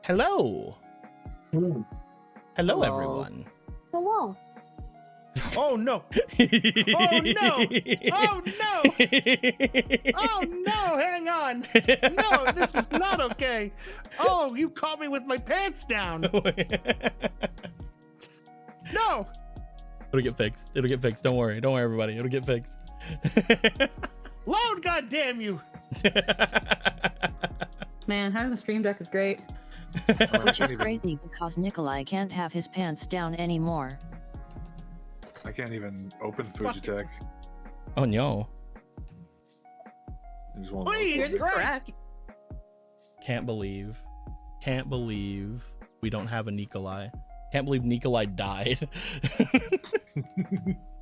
Hello. Hello. Hello, everyone. Hello. Oh no! Oh no! Oh no! Oh no! Hang on! No, this is not okay. Oh, you caught me with my pants down. No! It'll get fixed. It'll get fixed. Don't worry. Don't worry, everybody. It'll get fixed. Loud, goddamn you! Man, having the stream deck is great. Which is crazy because Nikolai can't have his pants down anymore. I can't even open Fujitech. Oh no. I just won't Please, open it. correct. Can't believe we don't have a Nikolai. Can't believe Nikolai died.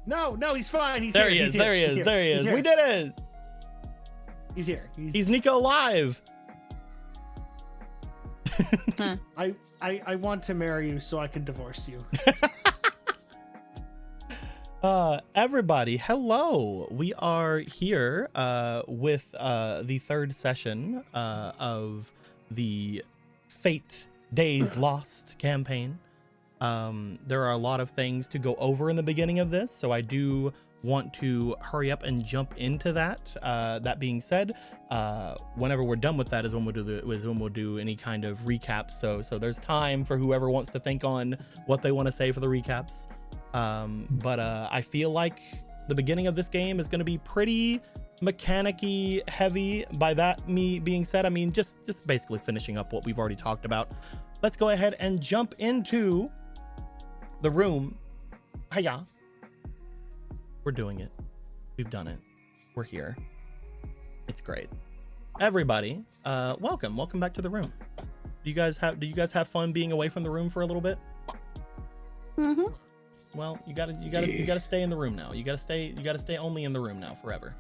No, he's fine. He's There here. he is. He's There he here. is. He's There he here. is. He's We here. did it. He's here. He's Nico alive. I want to marry you so I can divorce you. Everybody, hello. We are here with the third session of the Fate Days Lost campaign. There are a lot of things to go over in the beginning of this, so I do want to hurry up and jump into that. That being said, whenever we're done with that is when we'll do any kind of recaps. So there's time for whoever wants to think on what they want to say for the recaps. But I feel like the beginning of this game is going to be pretty mechanic-y heavy. By that me being said, I mean just basically finishing up what we've already talked about. Let's go ahead and jump into the room. Hiya. We're doing it. We've done it. We're here. It's great. Everybody, welcome back to the room. Do you guys have fun being away from the room for a little bit? Mm-hmm. Well, you gotta stay in the room now. You gotta stay only in the room now forever.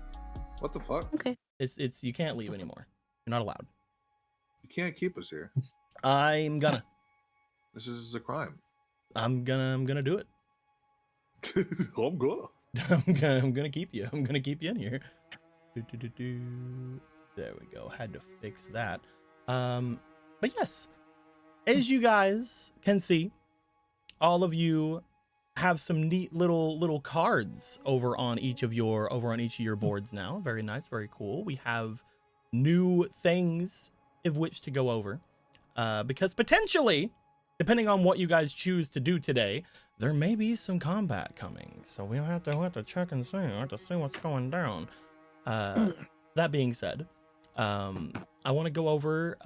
What the fuck? Okay. It's you can't leave anymore. You're not allowed. You can't keep us here. I'm gonna This is a crime. I'm gonna do it. I'm gonna. I'm gonna keep you. I'm gonna keep you in here. There we go. Had to fix that. But yes, as you guys can see, all of you have some neat little cards over on each of your boards now. Very nice, very cool. We have new things of which to go over, because potentially, depending on what you guys choose to do today, there may be some combat coming. So we'll have to check and see. We'll have to see what's going down. That being said, I want to go over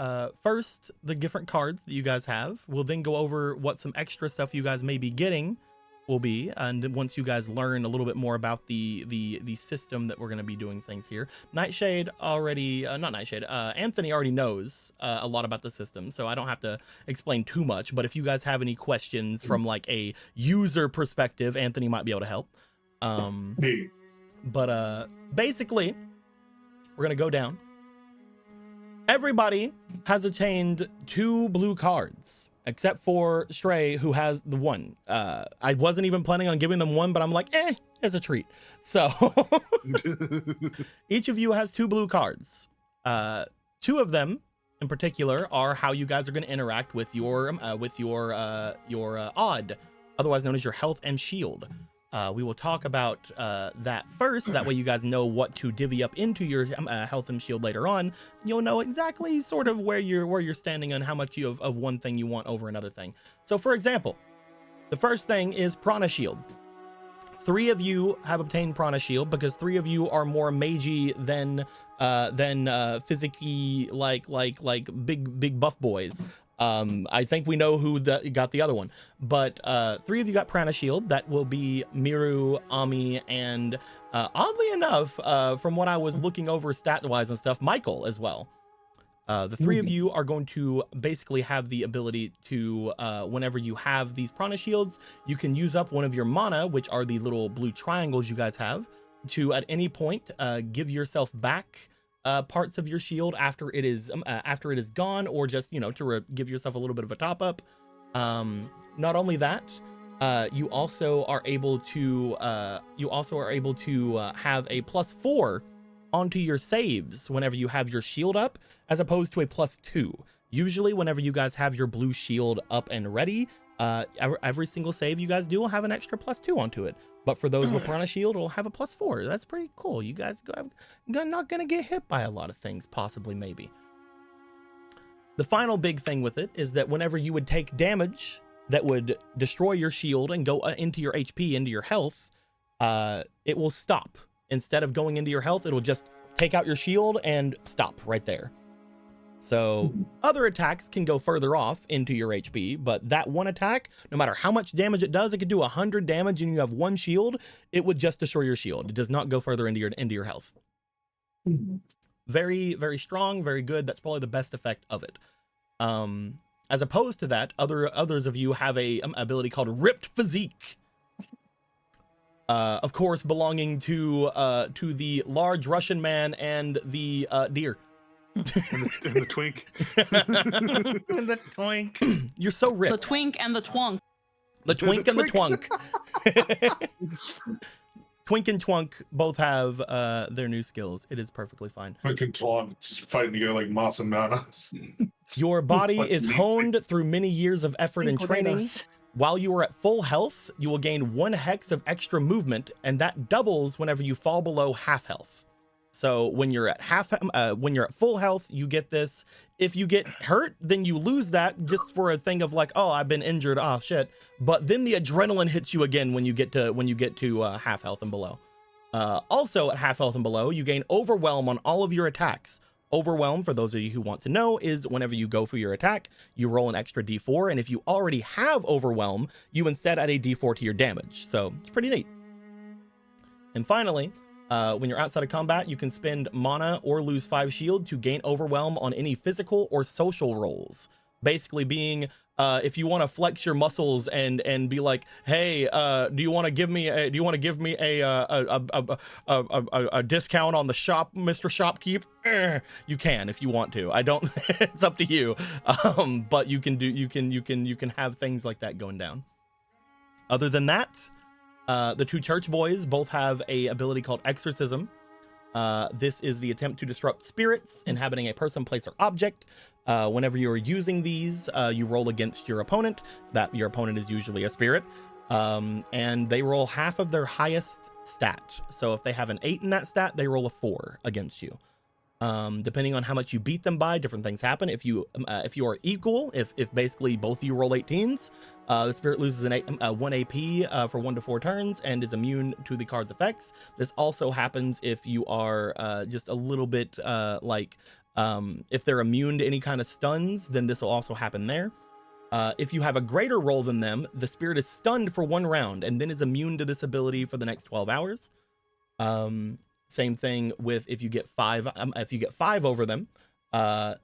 first the different cards that you guys have. We'll then go over what some extra stuff you guys may be getting will be, and once you guys learn a little bit more about the system that we're going to be doing things here. Nightshade already, not Nightshade, Anthony already knows a lot about the system, so I don't have to explain too much. But if you guys have any questions from like a user perspective, Anthony might be able to help. But basically, we're gonna go down. Everybody has attained 2 blue cards, except for Stray, who has the 1. I wasn't even planning on giving them 1, but I'm like, it's a treat. So each of you has 2 blue cards. 2 of them in particular are how you guys are going to interact with your odd, otherwise known as your health and shield. We will talk about that first. That way you guys know what to divvy up into your health and shield later on. You'll know exactly sort of where you're standing and how much of one thing you want over another thing. So for example, the first thing is Prana Shield. 3 of you have obtained Prana Shield because 3 of you are more magey than physically like big buff boys. I think we know who got the other one, but 3 of you got Prana Shield. That will be Miru, Ami, and oddly enough, from what I was looking over stat-wise and stuff, Michael as well. The 3 of you are going to basically have the ability to, whenever you have these Prana Shields, you can use up one of your mana, which are the little blue triangles you guys have, to at any point give yourself back parts of your shield after it is gone, or just to give yourself a little bit of a top up. Not only that, you also are able to have a +4 onto your saves whenever you have your shield up, as opposed to a +2. Usually whenever you guys have your blue shield up and ready, every single save you guys do will have an extra +2 onto it. But for those with Piranha Shield, it'll have a +4. That's pretty cool. You guys not gonna get hit by a lot of things, possibly, maybe. The final big thing with it is that whenever you would take damage that would destroy your shield and go into your HP, into your health, it will stop. Instead of going into your health, it'll just take out your shield and stop right there. So other attacks can go further off into your HP, but that one attack, no matter how much damage it does, it could do 100 damage and you have one shield, it would just destroy your shield. It does not go further into your health. Very, very strong, very good. That's probably the best effect of it. As opposed to that, others of you have a ability called Ripped Physique. Of course, belonging to the large Russian man and the deer. And the twink. And the twink. You're so ripped. The twink and the twunk. The twink and the twunk. Twink and twunk both have their new skills. It is perfectly fine. Twink and twunk just fighting together like Moss and Manos. Your body is honed through many years of effort and training. While you are at full health, you will gain 1 hex of extra movement, and that doubles whenever you fall below half health. So when you're at when you're at full health, you get this. If you get hurt, then you lose that just for a thing of like, oh, I've been injured. Oh shit. But then the adrenaline hits you again when you get to half health and below. Also at half health and below, you gain overwhelm on all of your attacks. Overwhelm, for those of you who want to know, is whenever you go for your attack, you roll an extra d4, and if you already have overwhelm, you instead add a d4 to your damage. So it's pretty neat. And finally, when you're outside of combat, you can spend mana or lose 5 shield to gain overwhelm on any physical or social rolls. Basically being, if you want to flex your muscles and be like, hey, do you want to give me a discount on the shop, Mr. Shopkeep? You can if you want to. I don't. It's up to you. But you can have things like that going down. Other than that, the 2 church boys both have a ability called Exorcism. This is the attempt to disrupt spirits inhabiting a person, place, or object. Whenever you are using these, you roll against your opponent. That your opponent is usually a spirit, and they roll half of their highest stat. So if they have an 8 in that stat, they roll a 4 against you. Depending on how much you beat them by, different things happen. If you are equal, if basically both of you roll 18s, the spirit loses 1 AP for 1 to 4 turns and is immune to the card's effects. This also happens if you are just a little bit if they're immune to any kind of stuns, then this will also happen there. If you have a greater roll than them, the spirit is stunned for 1 round and then is immune to this ability for the next 12 hours. Same thing with if you get 5 over them,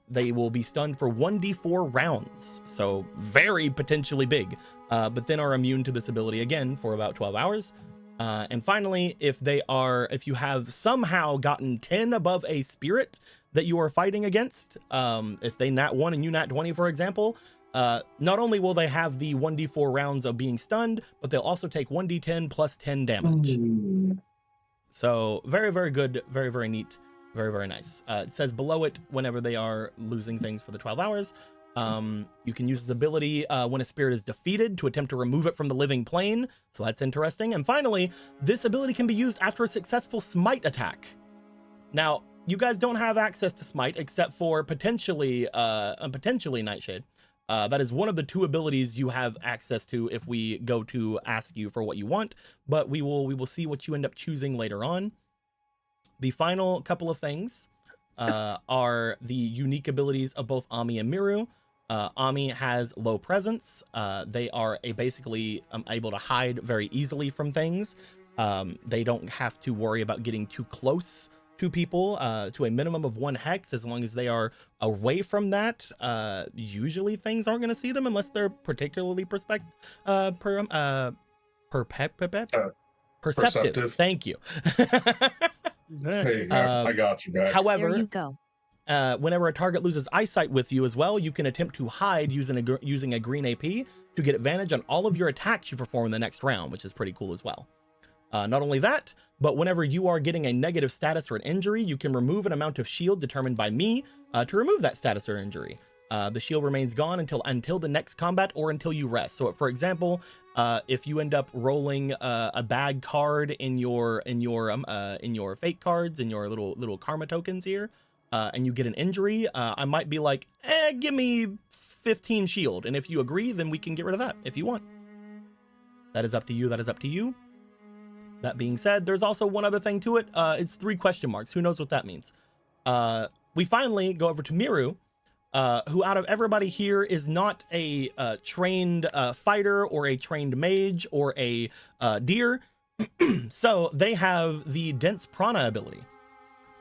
they will be stunned for 1d4 rounds. So very potentially big, but then are immune to this ability again for about 12 hours. And finally, if you have somehow gotten 10 above a spirit that you are fighting against, if they nat 1 and you nat 20, for example, not only will they have the 1d4 rounds of being stunned, but they'll also take 1d10 plus 10 damage. So very, very good, very, very neat, very, very nice. It says below it, whenever they are losing things for the 12 hours, you can use this ability when a spirit is defeated to attempt to remove it from the living plane. So that's interesting. And finally, this ability can be used after a successful smite attack. Now, you guys don't have access to smite except for potentially Nightshade. That is one of the 2 abilities you have access to if we go to ask you for what you want, but we will see what you end up choosing later on. The final couple of things are the unique abilities of both Ami and Miru. Ami has low presence. They are basically able to hide very easily from things. They don't have to worry about getting too close to people to a minimum of 1 hex. As long as they are away from that, usually things aren't going to see them unless they're particularly perceptive. Thank you. Hey, I got you back. However, There you go. Whenever a target loses eyesight with you as well, you can attempt to hide using a green AP to get advantage on all of your attacks you perform in the next round, which is pretty cool as well. Not only that, but whenever you are getting a negative status or an injury, you can remove an amount of shield determined by me to remove that status or injury. The shield remains gone until the next combat or until you rest. So, for example, if you end up rolling a bad card in your fate cards, in your little karma tokens here, and you get an injury, I might be like, give me 15 shield, and if you agree, then we can get rid of that if you want. That is up to you. That is up to you. That being said, there's also one other thing to it. It's 3 question marks. Who knows what that means? We finally go over to Miru, who out of everybody here is not a trained fighter or a trained mage or a deer. So they have the dense prana ability.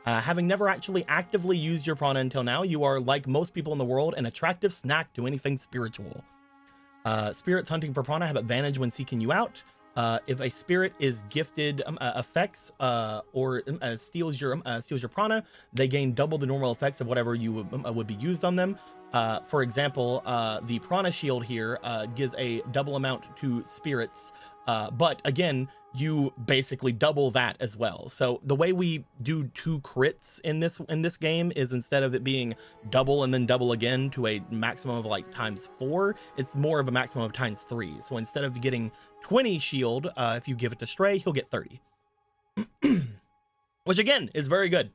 Having never actually actively used your prana until now, you are, like most people in the world, an attractive snack to anything spiritual. Spirits hunting for prana have advantage when seeking you out. If a spirit is gifted effects or steals your prana, they gain double the normal effects of whatever you would be used on them. For example, the prana shield here gives a double amount to spirits, but again, you basically double that as well. So the way we do 2 crits in this game is, instead of it being double and then double again to a maximum of like ×4, it's more of a maximum of ×3. So instead of getting 20 shield, if you give it to Stray, he'll get 30. Which again is very good.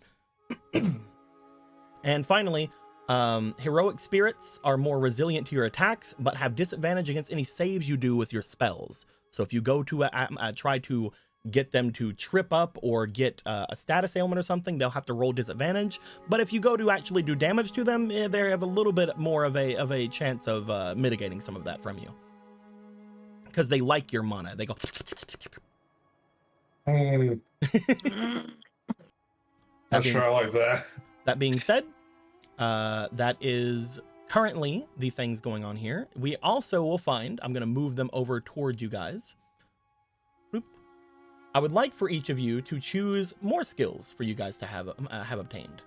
And finally, heroic spirits are more resilient to your attacks, but have disadvantage against any saves you do with your spells. So if you go to try to get them to trip up or get a status ailment or something, they'll have to roll disadvantage. But if you go to actually do damage to them, they have a little bit more of a chance of mitigating some of that from you, because they like your mana. They go. I'm sure I like that. That being said, that is currently the things going on here. We also will find, I'm going to move them over towards you guys. Boop. I would like for each of you to choose more skills for you guys to have obtained.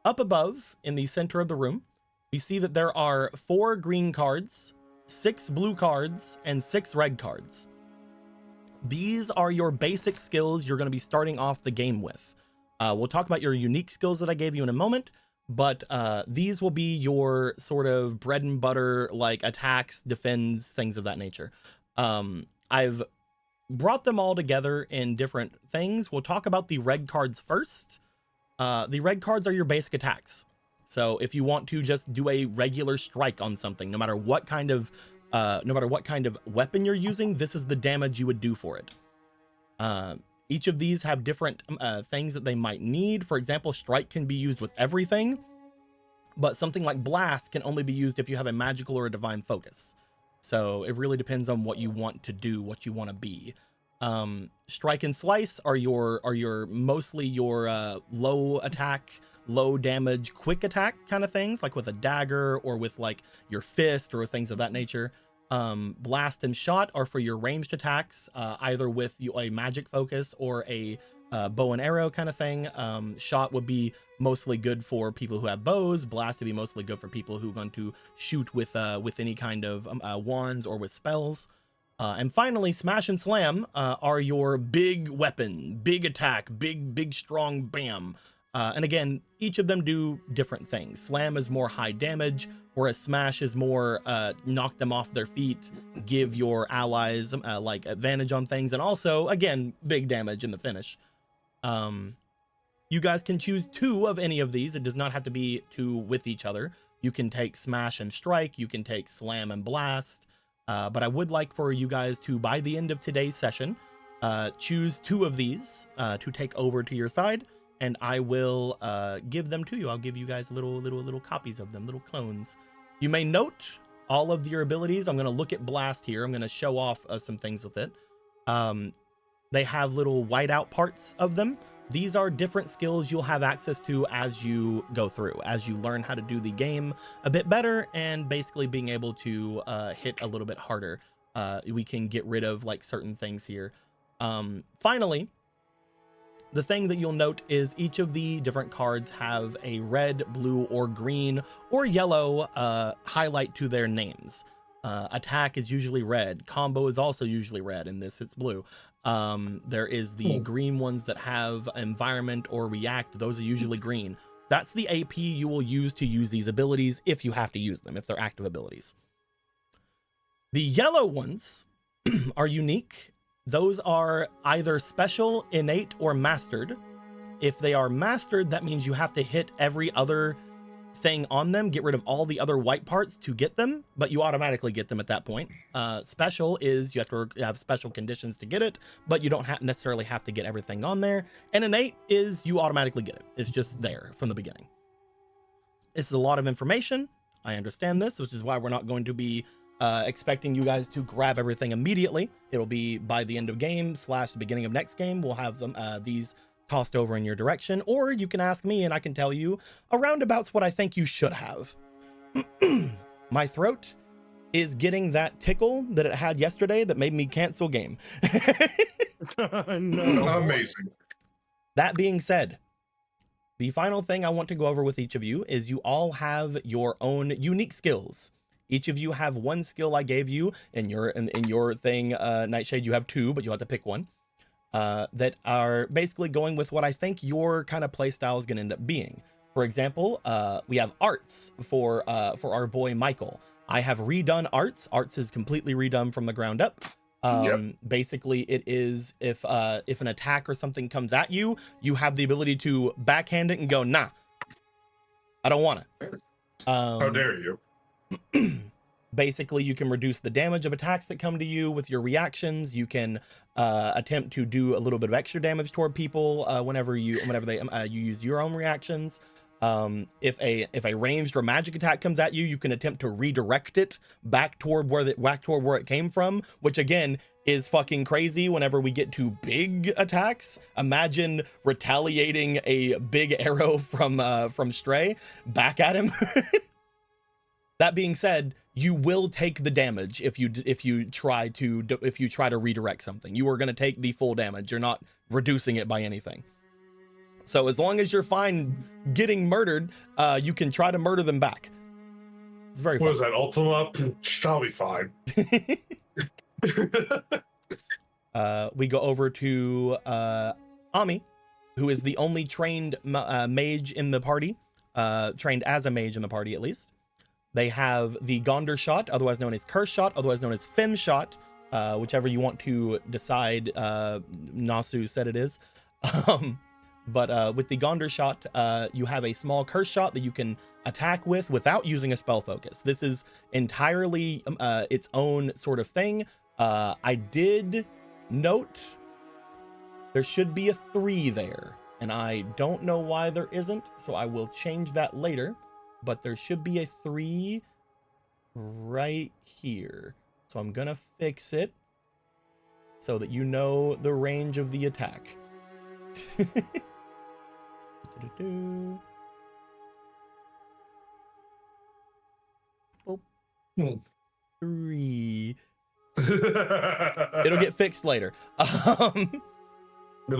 Up above in the center of the room, we see that there are 4 green cards, 6 blue cards, and 6 red cards. These are your basic skills you're going to be starting off the game with. We'll talk about your unique skills that I gave you in a moment, but these will be your sort of bread and butter, like attacks, defends, things of that nature. I've brought them all together in different things. We'll talk about the red cards first. The red cards are your basic attacks. So if you want to just do a regular strike on something, no matter what kind of weapon you're using, this is the damage you would do for it. Each of these have different things that they might need. For example, strike can be used with everything, but something like blast can only be used if you have a magical or a divine focus. So it really depends on what you want to do, what you want to be. Strike and slice are mostly your low attack, low damage, quick attack kind of things, like with a dagger or with like your fist or things of that nature. Blast and shot are for your ranged attacks, either with a magic focus or a bow and arrow kind of thing. Shot would be mostly good for people who have bows. Blast would be mostly good for people who want to shoot with any kind of wands or with spells. And finally, smash and slam are your big weapon, big attack, big strong bam. And again, each of them do different things. Slam is more high damage, whereas smash is more knock them off their feet, give your allies like advantage on things, and also, again, big damage in the finish. You guys can choose 2 of any of these. It does not have to be 2 with each other. You can take smash and strike, you can take slam and blast, but I would like for you guys to, by the end of today's session, choose 2 of these to take over to your side. And I will give them to you. I'll give you guys little copies of them, little clones. You may note all of your abilities. I'm going to look at Blast here. I'm going to show off some things with it. They have little whiteout parts of them. These are different skills you'll have access to as you go through, as you learn how to do the game a bit better and basically being able to hit a little bit harder. We can get rid of like certain things here. Finally, the thing that you'll note is each of the different cards have a red, blue, or green, or yellow highlight to their names. Attack is usually red. Combo is also usually red. In this, it's blue. There is the green ones that have environment or react. Those are usually green. That's the AP you will use to use these abilities if you have to use them, if they're active abilities. The yellow ones are unique. Those are either special, innate, or mastered. If they are mastered, that means you have to hit every other thing on them, get rid of all the other white parts to get them, but you automatically get them at that point. Special is you have to have special conditions to get it, but you don't necessarily have to get everything on there. And innate is you automatically get it. It's just there from the beginning. This is a lot of information. I understand this, which is why we're not going to be expecting you guys to grab everything immediately. It'll be by the end of game / the beginning of next game. We'll have them these tossed over in your direction, or you can ask me and I can tell you a roundabouts what I think you should have. My throat is getting that tickle that it had yesterday that made me cancel game. No. Amazing. That being said, the final thing I want to go over with each of you is you all have your own unique skills. Each of you have one skill I gave you in your thing, Nightshade. You have 2, but you'll have to pick one. That are basically going with what I think your kind of play style is going to end up being. For example, we have arts for our boy Michael. I have redone arts. Arts is completely redone from the ground up. Basically, it is if an attack or something comes at you, you have the ability to backhand it and go, nah, I don't want to. How dare you? Basically, you can reduce the damage of attacks that come to you with your reactions. You can attempt to do a little bit of extra damage toward people whenever you use your own reactions. If a ranged or magic attack comes at you, you can attempt to redirect it back toward where it came from, which again is fucking crazy whenever we get to big attacks. Imagine retaliating a big arrow from Stray back at him. That being said, you will take the damage if you try to redirect something. You are going to take the full damage. You're not reducing it by anything. So as long as you're fine getting murdered, you can try to murder them back. It's very fun. What is that, Ultima? I'll be fine. We go over to Ami, who is the only trained mage in the party, trained as a mage in the party at least. They have the Gondor shot, otherwise known as Curse shot, otherwise known as Fem shot, whichever you want to decide. Nasu said it is. But with the Gondor shot, you have a small Curse shot that you can attack with without using a spell focus. This is entirely its own sort of thing. I did note there should be a 3 there, and I don't know why there isn't, so I will change that later. But there should be a 3 right here. So I'm gonna fix it so that you know the range of the attack. Oh. 3. It'll get fixed later.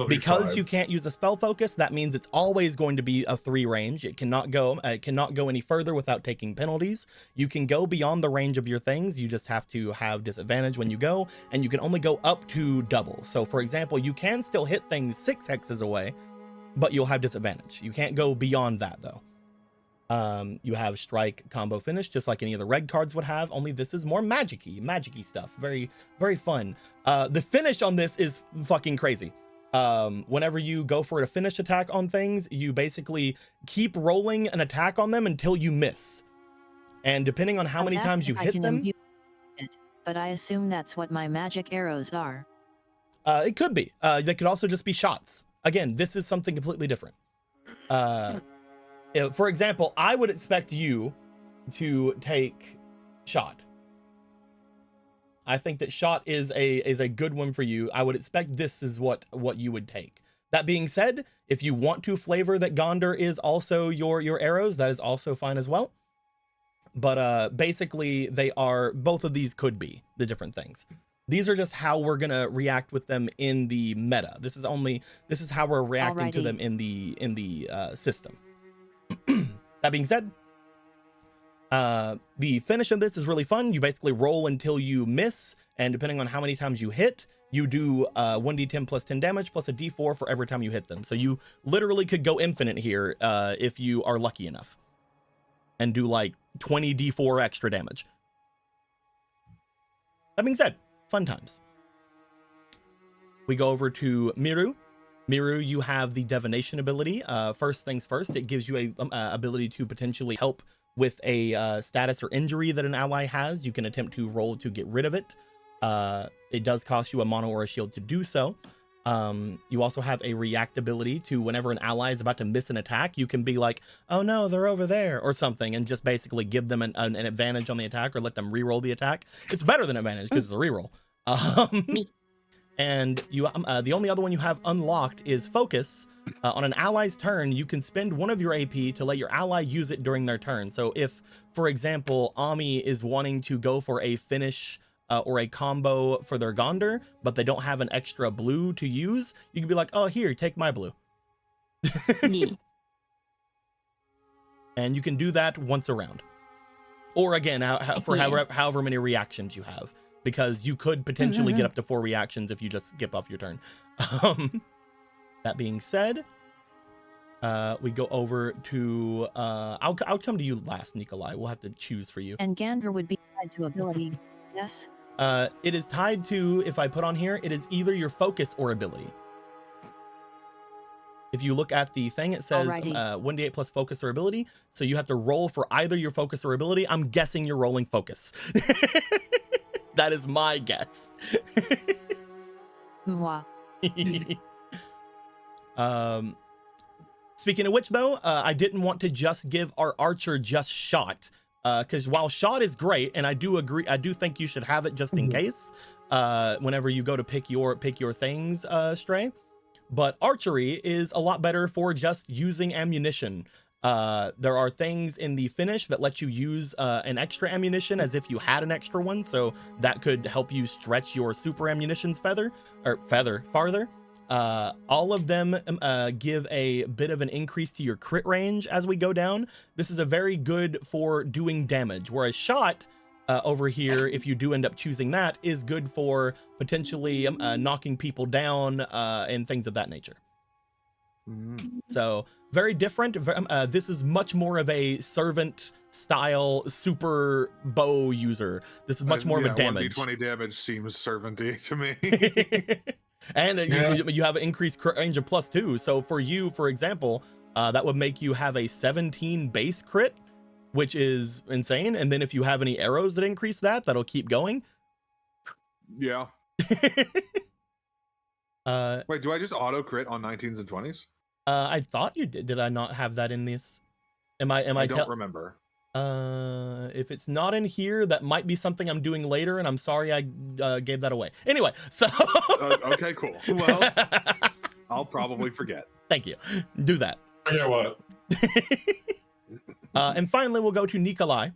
Because you can't use a spell focus, that means it's always going to be a 3 range. It cannot go any further without taking penalties. You can go beyond the range of your things. You just have to have disadvantage when you go, and you can only go up to double. So for example, you can still hit things 6 hexes away, but you'll have disadvantage. You can't go beyond that though. You have strike, combo, finish, just like any of the red cards would have, only this is more magic-y stuff. Very, very fun. The finish on this is fucking crazy. Whenever you go for a finish attack on things, you basically keep rolling an attack on them until you miss. And depending on how many times you hit them... But I assume that's what my magic arrows are. It could be. They could also just be shots. Again, this is something completely different. For example, I would expect you to take shot. I think that shot is a good one for you. I would expect this is what you would take. That being said, if you want to flavor that Gondor is also your arrows, that is also fine as well. But basically, both of these could be the different things. These are just how we're gonna react with them in the meta. This is how we're reacting to them in the system. That being said, the finish of this is really fun. You basically roll until you miss, and depending on how many times you hit, you do 1d10 plus 10 damage plus a d4 for every time you hit them. So you literally could go infinite here if you are lucky enough and do like 20 d4 extra damage. That being said, fun times. We go over to Miru. Miru, you have the divination ability. First things first, it gives you a ability to potentially help with a status or injury that an ally has. You can attempt to roll to get rid of it. It does cost you a mono or a shield to do so. You also have a react ability to whenever an ally is about to miss an attack, you can be like, oh no, they're over there or something, and just basically give them an advantage on the attack or let them re-roll the attack. It's better than advantage because it's a re-roll. And you, the only other one you have unlocked is focus. On an ally's turn, you can spend one of your AP to let your ally use it during their turn. So if, for example, Ami is wanting to go for a finish or a combo for their Gondor, but they don't have an extra blue to use, you can be like, oh, here, take my blue. And you can do that once a round. Or again, for however many reactions you have. Because you could potentially get up to 4 reactions if you just skip off your turn. That being said, we go over to... I'll come to you last, Nikolai. We'll have to choose for you. And Gander would be tied to ability, yes? It is tied to, if I put on here, it is either your focus or ability. If you look at the thing, it says 1d8 plus focus or ability. So you have to roll for either your focus or ability. I'm guessing you're rolling focus. That is my guess. Speaking of which, though, I didn't want to just give our archer just shot, because while shot is great, and I do agree, I do think you should have it just in case, whenever you go to pick your things, Stray. But archery is a lot better for just using ammunition. There are things in the finish that let you use an extra ammunition as if you had an extra one, so that could help you stretch your super ammunition's farther. All of them give a bit of an increase to your crit range as we go down. This is a very good for doing damage, whereas shot over here, if you do end up choosing that, is good for potentially knocking people down and things of that nature. So very different. This is much more of a servant style super bow user. This is much more of a damage. 1d20 damage seems servanty to me. And you have an increased crit range of +2. So for you, for example, that would make you have a 17 base crit, which is insane. And then if you have any arrows that increase that, that'll keep going. Yeah. Wait, do I just auto crit on 19s and 20s? I thought you did. Did I not have that in this? I don't remember. If it's not in here, that might be something I'm doing later, and I'm sorry I gave that away. Anyway, so okay, cool. Well, I'll probably forget. Thank you. Do that. Forget what? And finally, we'll go to Nikolai.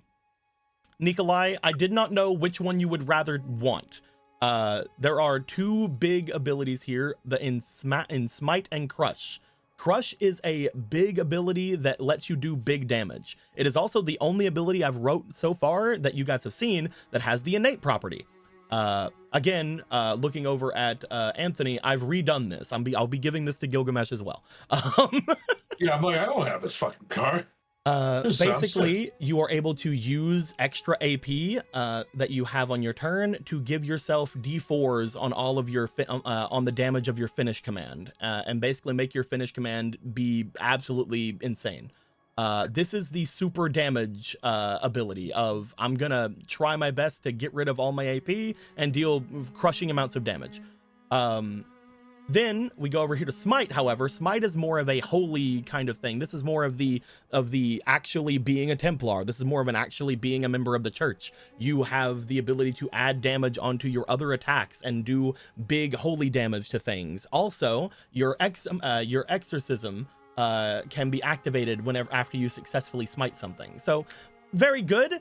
Nikolai, I did not know which one you would rather want. There are 2 big abilities here, in Smite and Crush. Crush is a big ability that lets you do big damage. It is also the only ability I've wrote so far that you guys have seen that has the innate property. Again, looking over at Anthony, I've redone this. I'll be giving this to Gilgamesh as well. Yeah, I'm like, I don't have this fucking car. Basically, you are able to use extra AP that you have on your turn to give yourself D4s on all of your on the damage of your finish command, and basically make your finish command be absolutely insane. This is the super damage ability of I'm gonna try my best to get rid of all my AP and deal crushing amounts of damage. Then we go over here to Smite. However, Smite is more of a holy kind of thing. This is more of the actually being a Templar. This is more of an actually being a member of the church. You have the ability to add damage onto your other attacks and do big holy damage to things. Also, your exorcism can be activated after you successfully smite something. So very good.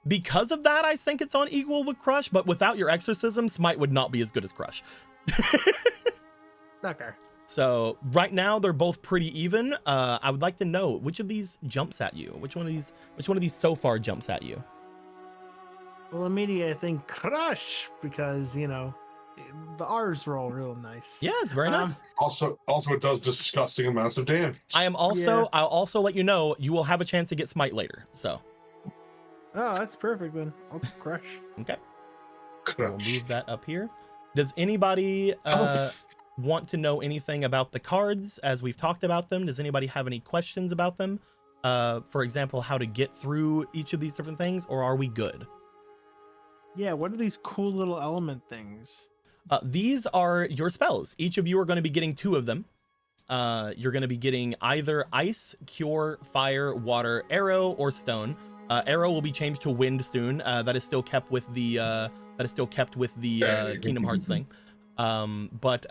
Because of that, I think it's on equal with Crush, but without your exorcism, Smite would not be as good as Crush. Okay. So right now they're both pretty even. I would like to know which of these jumps at you. Which one of these so far jumps at you? Well, immediately I think Crush because the R's roll real nice. Yeah, it's very nice. Also, it does disgusting amounts of damage. I'll also let you know you will have a chance to get smite later. So. Oh, that's perfect then. I'll crush. Okay. We'll move that up here. Does anybody want to know anything about the cards as we've talked about them? Does anybody have any questions about them? For example, how to get through each of these different things, or are we good? Yeah, what are these cool little element things? These are your spells. Each of you are going to be getting 2 of them. You're going to be getting either ice, cure, fire, water, arrow, or stone. Arrow will be changed to wind soon. That is still kept with the Kingdom Hearts thing. But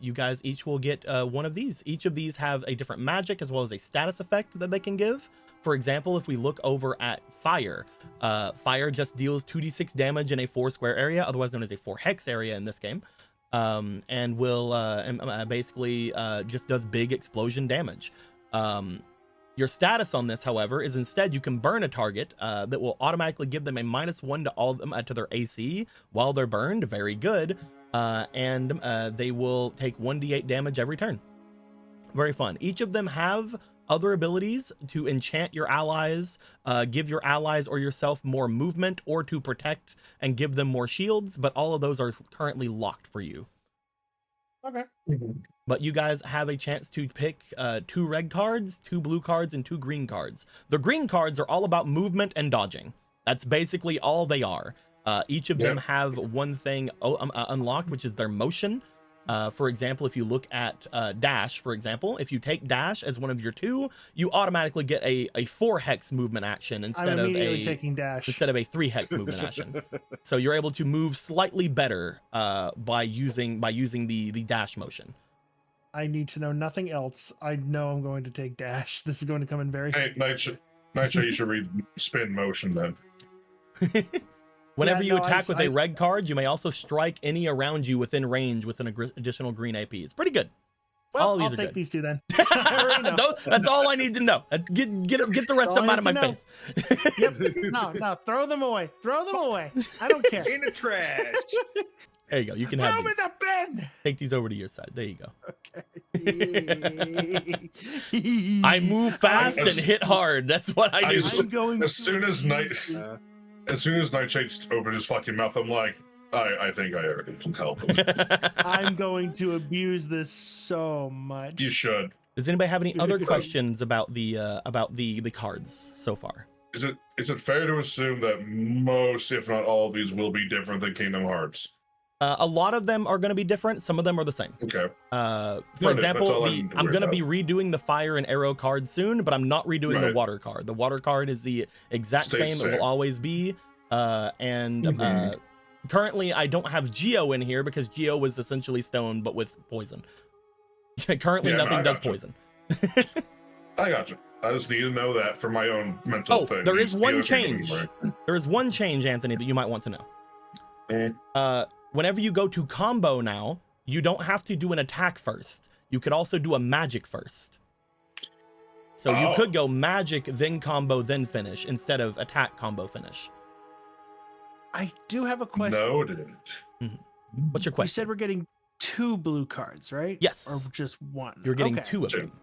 you guys each will get one of these. Each of these have a different magic as well as a status effect that they can give. For example, if we look over at fire, fire just deals 2d6 damage in a 4 square area, otherwise known as a 4 hex area in this game, and will basically just does big explosion damage. Your status on this, however, is instead you can burn a target that will automatically give them a -1 to all of them to their AC while they're burned. Very good. And they will take 1d8 damage every turn. Very fun. Each of them have other abilities to enchant your allies, give your allies or yourself more movement, or to protect and give them more shields, but all of those are currently locked for you. Okay. But you guys have a chance to pick 2 red cards, 2 blue cards, and 2 green cards. The green cards are all about movement and dodging. That's basically all they are. Each of them have one thing unlocked, which is their motion. For example, if you look at dash, for example, if you take dash as one of your 2, you automatically get a 4 hex movement action instead of a 3 hex movement action. So you're able to move slightly better by using the dash motion. I need to know nothing else. I know I'm going to take dash. This is going to come in very. Hey, Nitro, you should read spin motion then. Whenever you attack with a red card, you may also strike any around you within range with an additional green AP. It's pretty good. Well, all I'll these are take good. these 2 then. That's all I need to know. Get the rest of them out of my face. Yep. No, throw them away. Throw them away. I don't care. In the trash. There you go. You can throw have them these. in the bin. Take these over to your side. There you go. Okay. I move fast and hit hard. That's what I do. As soon as Nightshade's opened his fucking mouth, I'm like, I think I already can help him. I'm going to abuse this so much. You should. Does anybody have any other questions about the cards so far? Is it fair to assume that most, if not all, of these will be different than Kingdom Hearts? A lot of them are going to be different. Some of them are the same. Okay. For example, I'm going to be redoing the fire and arrow card soon, but I'm not redoing the water card. The water card is the exact same. It will always be. Currently, I don't have Geo in here because Geo was essentially stone, but with poison. Currently, nothing does poison. I got you. I just need to know that for my own mental thing. There is one change. There is one change, Anthony, that you might want to know. Whenever you go to combo now, you don't have to do an attack first. You could also do a magic first. So you could go magic, then combo, then finish, instead of attack, combo, finish. I do have a question. Noted. Mm-hmm. What's your question? You said we're getting 2 blue cards, right? Yes. Or just 1? You're getting 2 of them.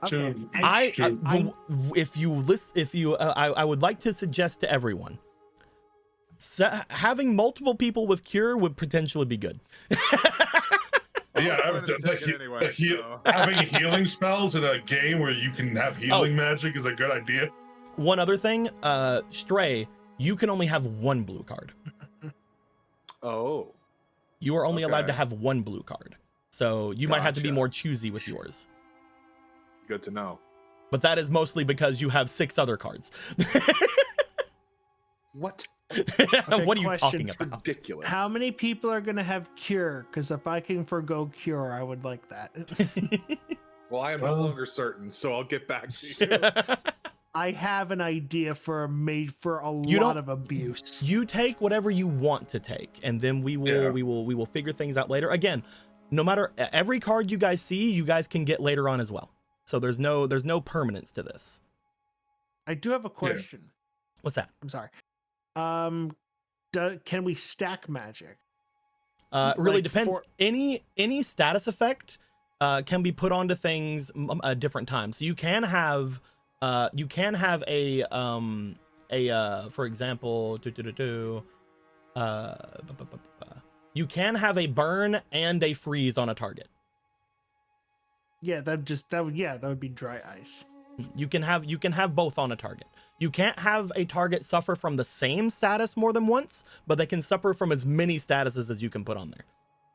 Okay. I would like to suggest to everyone, having multiple people with cure would potentially be good. Yeah, having healing spells in a game where you can have healing magic is a good idea. One other thing, Stray, you can only have 1 blue card. Oh. You are only allowed to have 1 blue card. So you might have to be more choosy with yours. Good to know. But that is mostly because you have 6 other cards. What? What are you talking about? Ridiculous. How many people are going to have cure? Because if I can forgo cure, I would like that. Well, I am no longer certain, so I'll get back to you. I have an idea for a lot of abuse. You take whatever you want to take, and then we will figure things out later. Again, no matter every card you guys see, you guys can get later on as well. So there's no permanence to this. I do have a question. What's that? I'm sorry. Can we stack magic? Really Like depends. for- Any status effect can be put onto things at different times. So you can have a for example, you can have a burn and a freeze on a target. Yeah, that would be dry ice. You can have both on a target. You can't have a target suffer from the same status more than once, but they can suffer from as many statuses as you can put on there.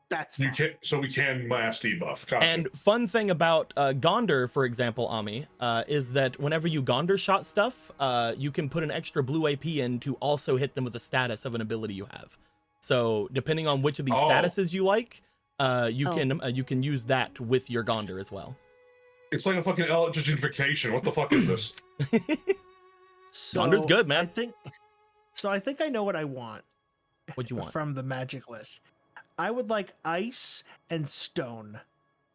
That's You fine. can so we can mass debuff. Gotcha. And fun thing about Gonder, for example, Ami, is that whenever you Gonder shot stuff, you can put an extra blue AP in to also hit them with a status of an ability you have. So depending on which of these statuses you like, you can use that with your Gonder as well. It's like a fucking electrification. What the fuck is this? Gondor's good, man. I think I know what I want. What you want? From the magic list? I would like ice and stone.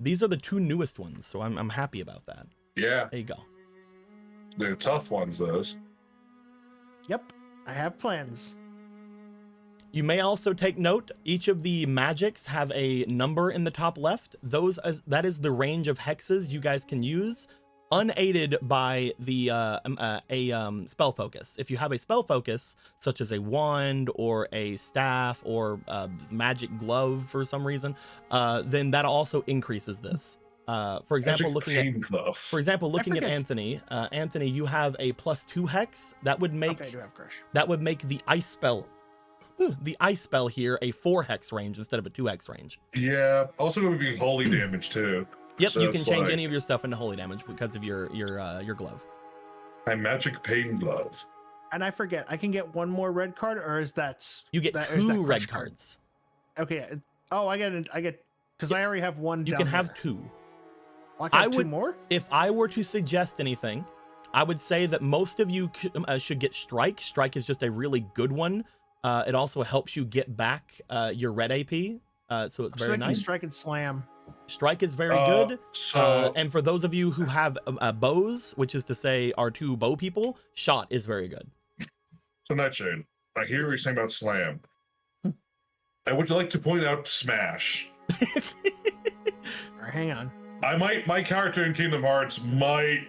These are the two newest ones, so I'm happy about that. Yeah, There you go. they're tough ones, those. Yep, I have plans. You may also take note, each of the magics have a number in the top left. That is the range of hexes you guys can use, unaided by the spell focus. If you have a spell focus, such as a wand or a staff or a magic glove for some reason, then that also increases this. For example, looking at Anthony, Anthony, you have a +2 hex. That would make Okay, I do have crush. that would make the ice spell. The ice spell here a 4 hex range instead of a 2 hex range. Yeah, also going to be holy damage too. Yep, So you can it's change like- any of your stuff into holy damage because of your glove. My magic pain glove. And I forget, I can get one more red card, or is that You get that, or is that 2 crush red card? cards. Okay. Oh, I get because I already have one. You down can have there. 2. Oh, I can I have would- two more. If I were to suggest anything, I would say that most of you should get Strike. Strike is just a really good one. It also helps you get back your red AP, so it's very nice. Strike and slam. Strike is very good. So And for those of you who have bows, which is to say are 2 bow people, Shot is very good. Nightshade, I hear what you're saying about slam. I would like to point out smash. All right, hang on. My character in Kingdom Hearts might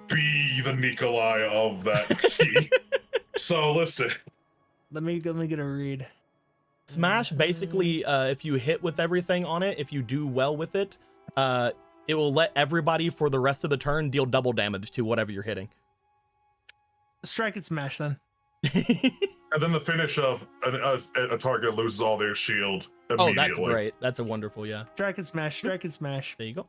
be the Nikolai of that key. So listen. Let me get a read. Smash, basically, if you hit with everything on it, if you do well with it, it will let everybody for the rest of the turn deal double damage to whatever you're hitting. Strike and smash then. And then the finish of a target loses all their shield immediately. Oh, that's great. That's a wonderful, yeah. Strike and smash. Strike and smash. There you go.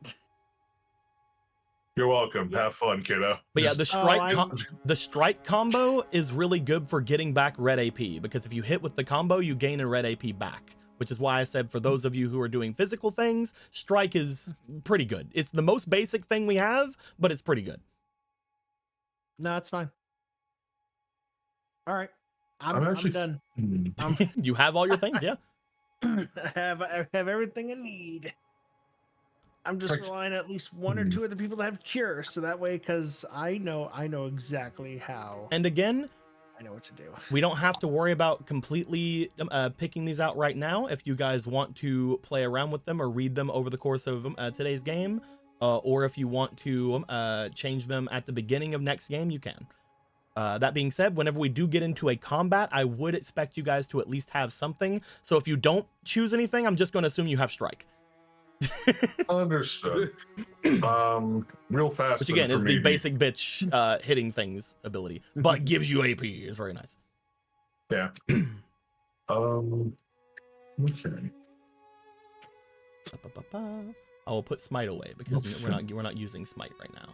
You're welcome. Have fun, kiddo. But yeah, the strike I'm- the strike combo is really good for getting back red AP, because if you hit with the combo, you gain a red AP back, which is why I said for those of you who are doing physical things, strike is pretty good. It's the most basic thing we have, but it's pretty good. No, it's fine. All right, I'm actually done. You have all your things, yeah. I have everything I need. I'm just Like- relying on at least one or two of the people that have cure, so that way, because I know exactly how. And again, I know what to do. we don't have to worry about completely picking these out right now. If you guys want to play around with them or read them over the course of today's game, or if you want to change them at the beginning of next game, you can. That being said, whenever we do get into a combat, I would expect you guys to at least have something. So if you don't choose anything, I'm just going to assume you have strike. Understood. Real fast. Which again then is for the me, basic bitch hitting things ability, but gives you AP. It's very nice. Yeah. Okay. I will put smite away because we're not using smite right now.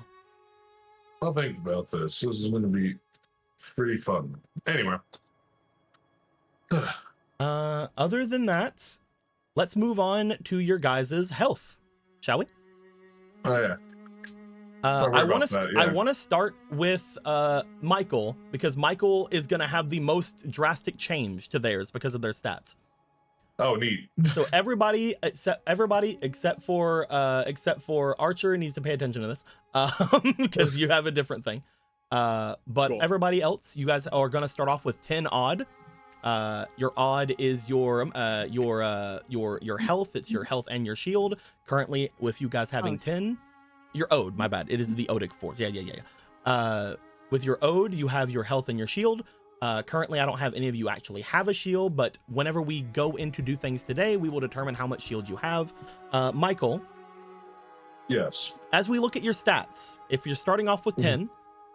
I'll think about this. This is going to be pretty fun. Anyway. Other than that, let's move on to your guys' health, shall we? Oh yeah. I want to that, yeah. I want to start with Michael, because Michael is going to have the most drastic change to theirs because of their stats. Oh, neat. So everybody except for Archer needs to pay attention to this, because you have a different thing. But Cool. everybody else, you guys are going to start off with 10 odd. Your odd is your health. It's your health and your shield. Currently, with you guys having 10, your ode. My bad. It is the odic force. Yeah. With your ode, you have your health and your shield. Currently, I don't have any of you actually have a shield, but whenever we go in to do things today, we will determine how much shield you have. Michael. Yes. As we look at your stats, if you're starting off with 10,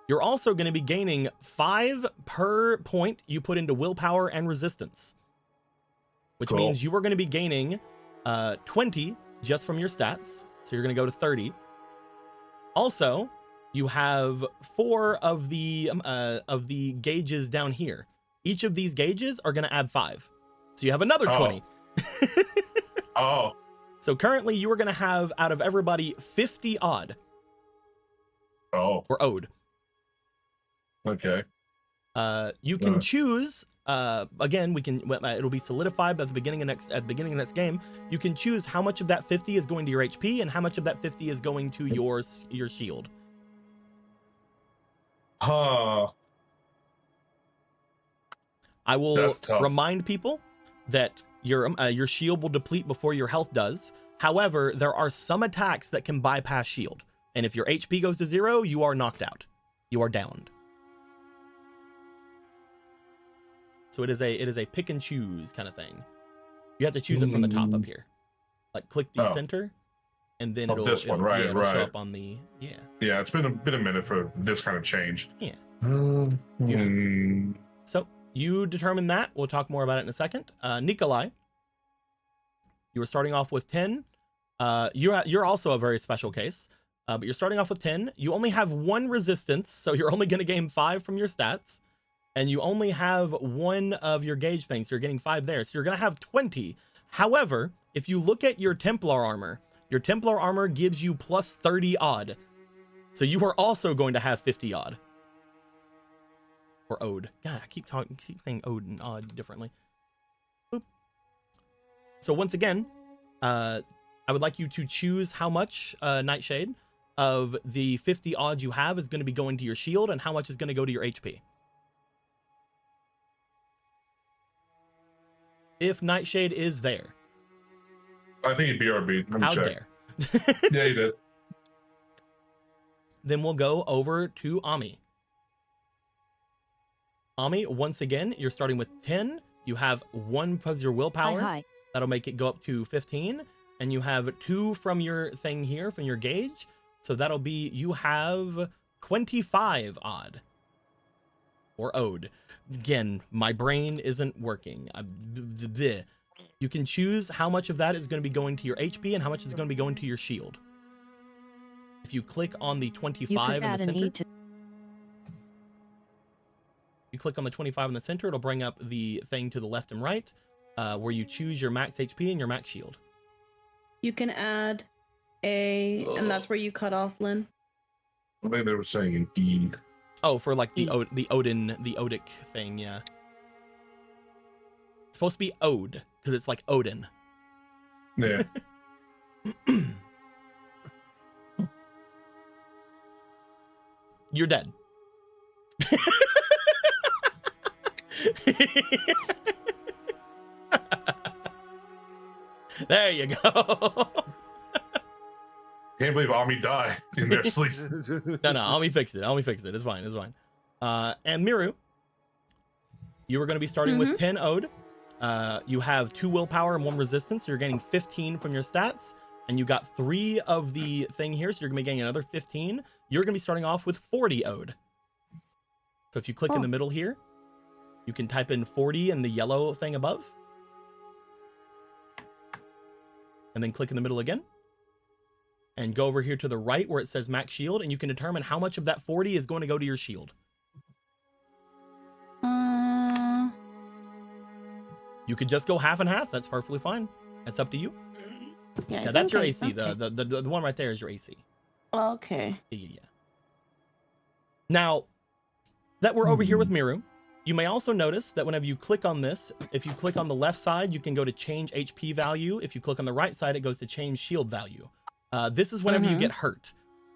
you're also going to be gaining 5 per point you put into willpower and resistance, which means you are going to be gaining 20 just from your stats. So you're going to go to 30. Also, you have 4 of the gauges down here. Each of these gauges are going to add 5. So you have another 20. Oh. So currently you are going to have, out of everybody, 50 odd. Oh. Or ode. Okay. You can choose, again, it'll be solidified at the beginning of next game. You can choose how much of that 50 is going to your HP and how much of that 50 is going to your shield. Huh. I will remind people that your shield will deplete before your health does. However, there are some attacks that can bypass shield. And if your HP goes to 0, you are knocked out. You are downed. So it is a pick and choose kind of thing. You have to choose it from the top up here. Like click the center, and then it'll show up on the Yeah, it's been a minute for this kind of change. Yeah. So you determine that. We'll talk more about it in a second. Nikolai, you were starting off with 10. You're also a very special case, but you're starting off with 10. You only have 1 resistance, so you're only going to gain 5 from your stats. And you only have 1 of your gauge things. So you're getting 5 there. So you're going to have 20. However, if you look at your Templar armor, your Templar armor gives you plus 30 odd. So you are also going to have 50 odd. Or ode. God, I keep saying ode and odd differently. Boop. So once again, I would like you to choose how much, Nightshade, of the 50 odds you have is going to be going to your shield and how much is going to go to your HP. If Nightshade is there. I think he BRB'd. How dare. Yeah, he did. Then we'll go over to Ami. Ami, once again, you're starting with 10. You have 1 plus your willpower. Hi. That'll make it go up to 15. And you have 2 from your thing here, from your gauge. So that'll be, you have 25 odd. Or ode. Again, my brain isn't working. You can choose how much of that is going to be going to your HP and how much is going to be going to your shield. If you click on the 25 in the center, you click on the 25 in the center, it'll bring up the thing to the left and right, where you choose your max HP and your max shield. You can add and that's where you cut off, Lynn. I think they were saying indeed. Oh, for like the Odic thing, yeah. It's supposed to be Ode, because it's like Odin. Yeah. You're dead. There you go. Can't believe Ami died in their sleep. No, Ami fixed it. It's fine. And Miru, you were going to be starting with 10 ode. You have 2 willpower and 1 resistance. So you're getting 15 from your stats. And you got 3 of the thing here. So you're going to be getting another 15. You're going to be starting off with 40 ode. So if you click in the middle here, you can type in 40 in the yellow thing above. And then click in the middle again. And go over here to the right where it says max shield, and you can determine how much of that 40 is going to go to your shield. You could just go half and half. That's perfectly fine. That's up to you. Yeah, that's your AC. The one right there is your AC. Okay. Yeah. Now that we're over here with Miru, you may also notice that whenever you click on this, if you click on the left side, you can go to change HP value. If you click on the right side, it goes to change shield value. This is whenever you get hurt.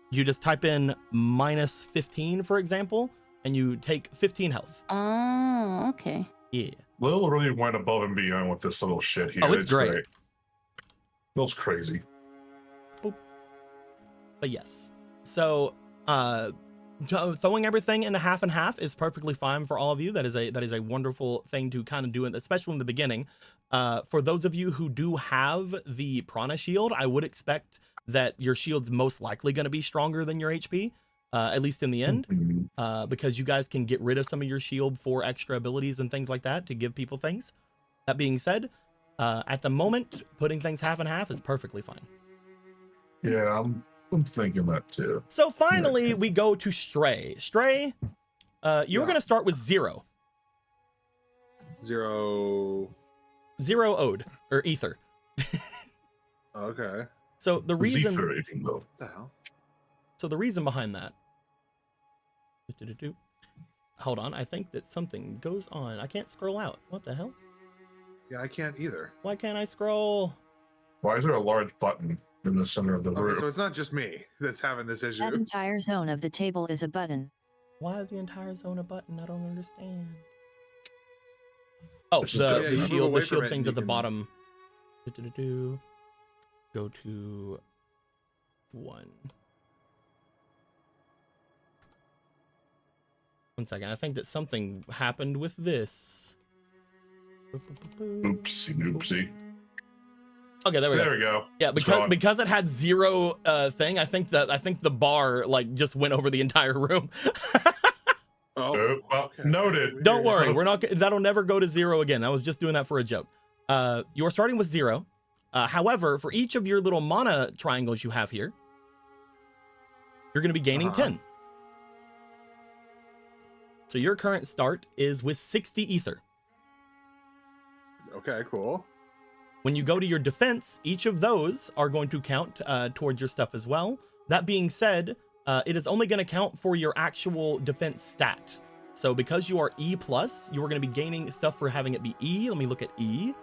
You just type in -15, for example, and you take 15 health. Oh, okay. Yeah. Lil really went above and beyond with this little shit here. Oh, it's great. Lil's crazy. But yes, so throwing everything into half and half is perfectly fine for all of you. That is a wonderful thing to kind of do, especially in the beginning. For those of you who do have the Prana shield, I would expect that your shield's most likely going to be stronger than your HP, at least in the end, because you guys can get rid of some of your shield for extra abilities and things like that to give people things. That being said, at the moment, putting things half and half is perfectly fine. Yeah, I'm thinking that too. So finally, we go to Stray. Stray, you were going to start with 0. 0. 0 ode, or ether. Okay. So the reason... What the hell? So the reason behind that... Hold on, I think that something goes on. I can't scroll out. What the hell? Yeah, I can't either. Why can't I scroll? Why is there a large button in the center of the room? Okay, so it's not just me that's having this issue. That entire zone of the table is a button. Why the entire zone a button? I don't understand. Oh, This is the definitely- shield, away the from shield it thing's and at the you can- bottom. Go to 1. 1 second. I think that something happened with this. Oopsie doopsie. Okay, there we go. There we go. Yeah, because it had 0 thing. I think the bar like just went over the entire room. Oh, Well, okay. noted. Don't worry, we're not. That'll never go to 0 again. I was just doing that for a joke. You're starting with 0. However, for each of your little mana triangles you have here, you're going to be gaining 10. So your current start is with 60 ether. Okay, cool. When you go to your defense, each of those are going to count towards your stuff as well. That being said, it is only going to count for your actual defense stat. So because you are E+, you are going to be gaining stuff for having it be E. Let me look at E.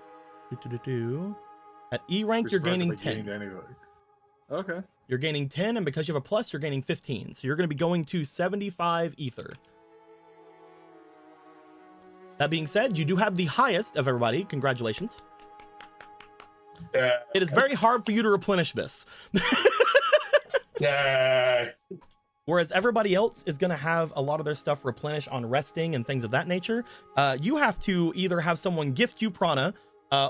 At E rank, you're gaining 10. Anything. Okay. You're gaining 10, and because you have a plus, you're gaining 15. So you're going to be going to 75 ether. That being said, you do have the highest of everybody. Congratulations. It is very hard for you to replenish this. Whereas everybody else is going to have a lot of their stuff replenish on resting and things of that nature. You have to either have someone gift you prana,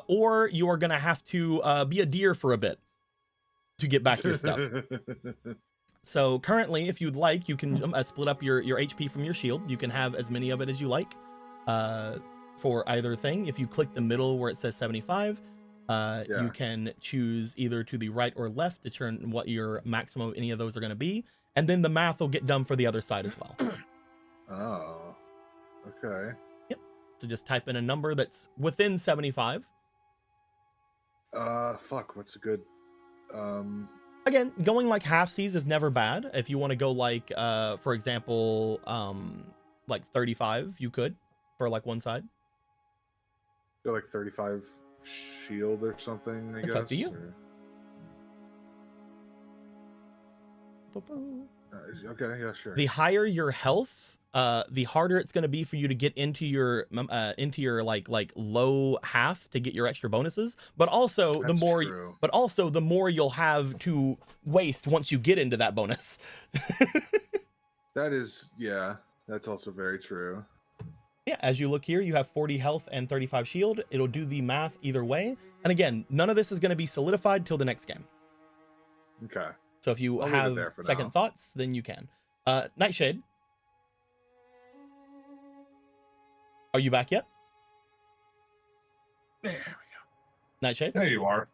or you are going to have to be a deer for a bit to get back your stuff. So currently, if you'd like, you can split up your HP from your shield. You can have as many of it as you like for either thing. If you click the middle where it says 75, you can choose either to the right or left to determine what your maximum of any of those are going to be. And then the math will get done for the other side as well. Oh, okay. Yep. So just type in a number that's within 75. Fuck, what's a good, Again, going like halfsies is never bad. If you want to go like, for example, like 35, you could for like one side. go like 35 shield or something, I It's guess. up to you. Or... okay, yeah, sure. The higher your health, the harder it's going to be for you to get into your like low half to get your extra bonuses. But also That's the more, true. but also the more you'll have to waste once you get into that bonus. That is, yeah, that's also very true. Yeah, as you look here, you have 40 health and 35 shield. It'll do the math either way. And again, none of this is going to be solidified till the next game. Okay. So if you I'll leave it have there for second now. thoughts, then you can. Nightshade, are you back yet? There we go. Nightshade, There you are.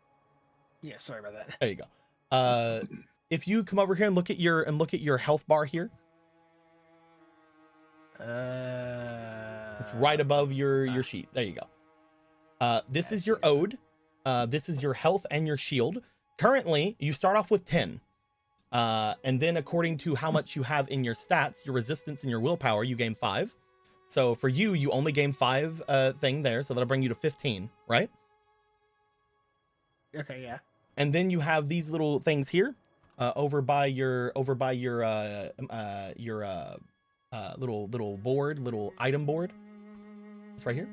Yeah, sorry about that. there you go. If you come over here and look at your health bar here, it's right above your sheet. There you go. This is your ode. This is your health and your shield. Currently, you start off with 10. And then according to how much you have in your stats, your resistance and your willpower, you gain 5. So for you, you only gain 5 thing there. So that'll bring you to 15, right? Okay, yeah. And then you have these little things here, over by your little board, little item board. It's right here.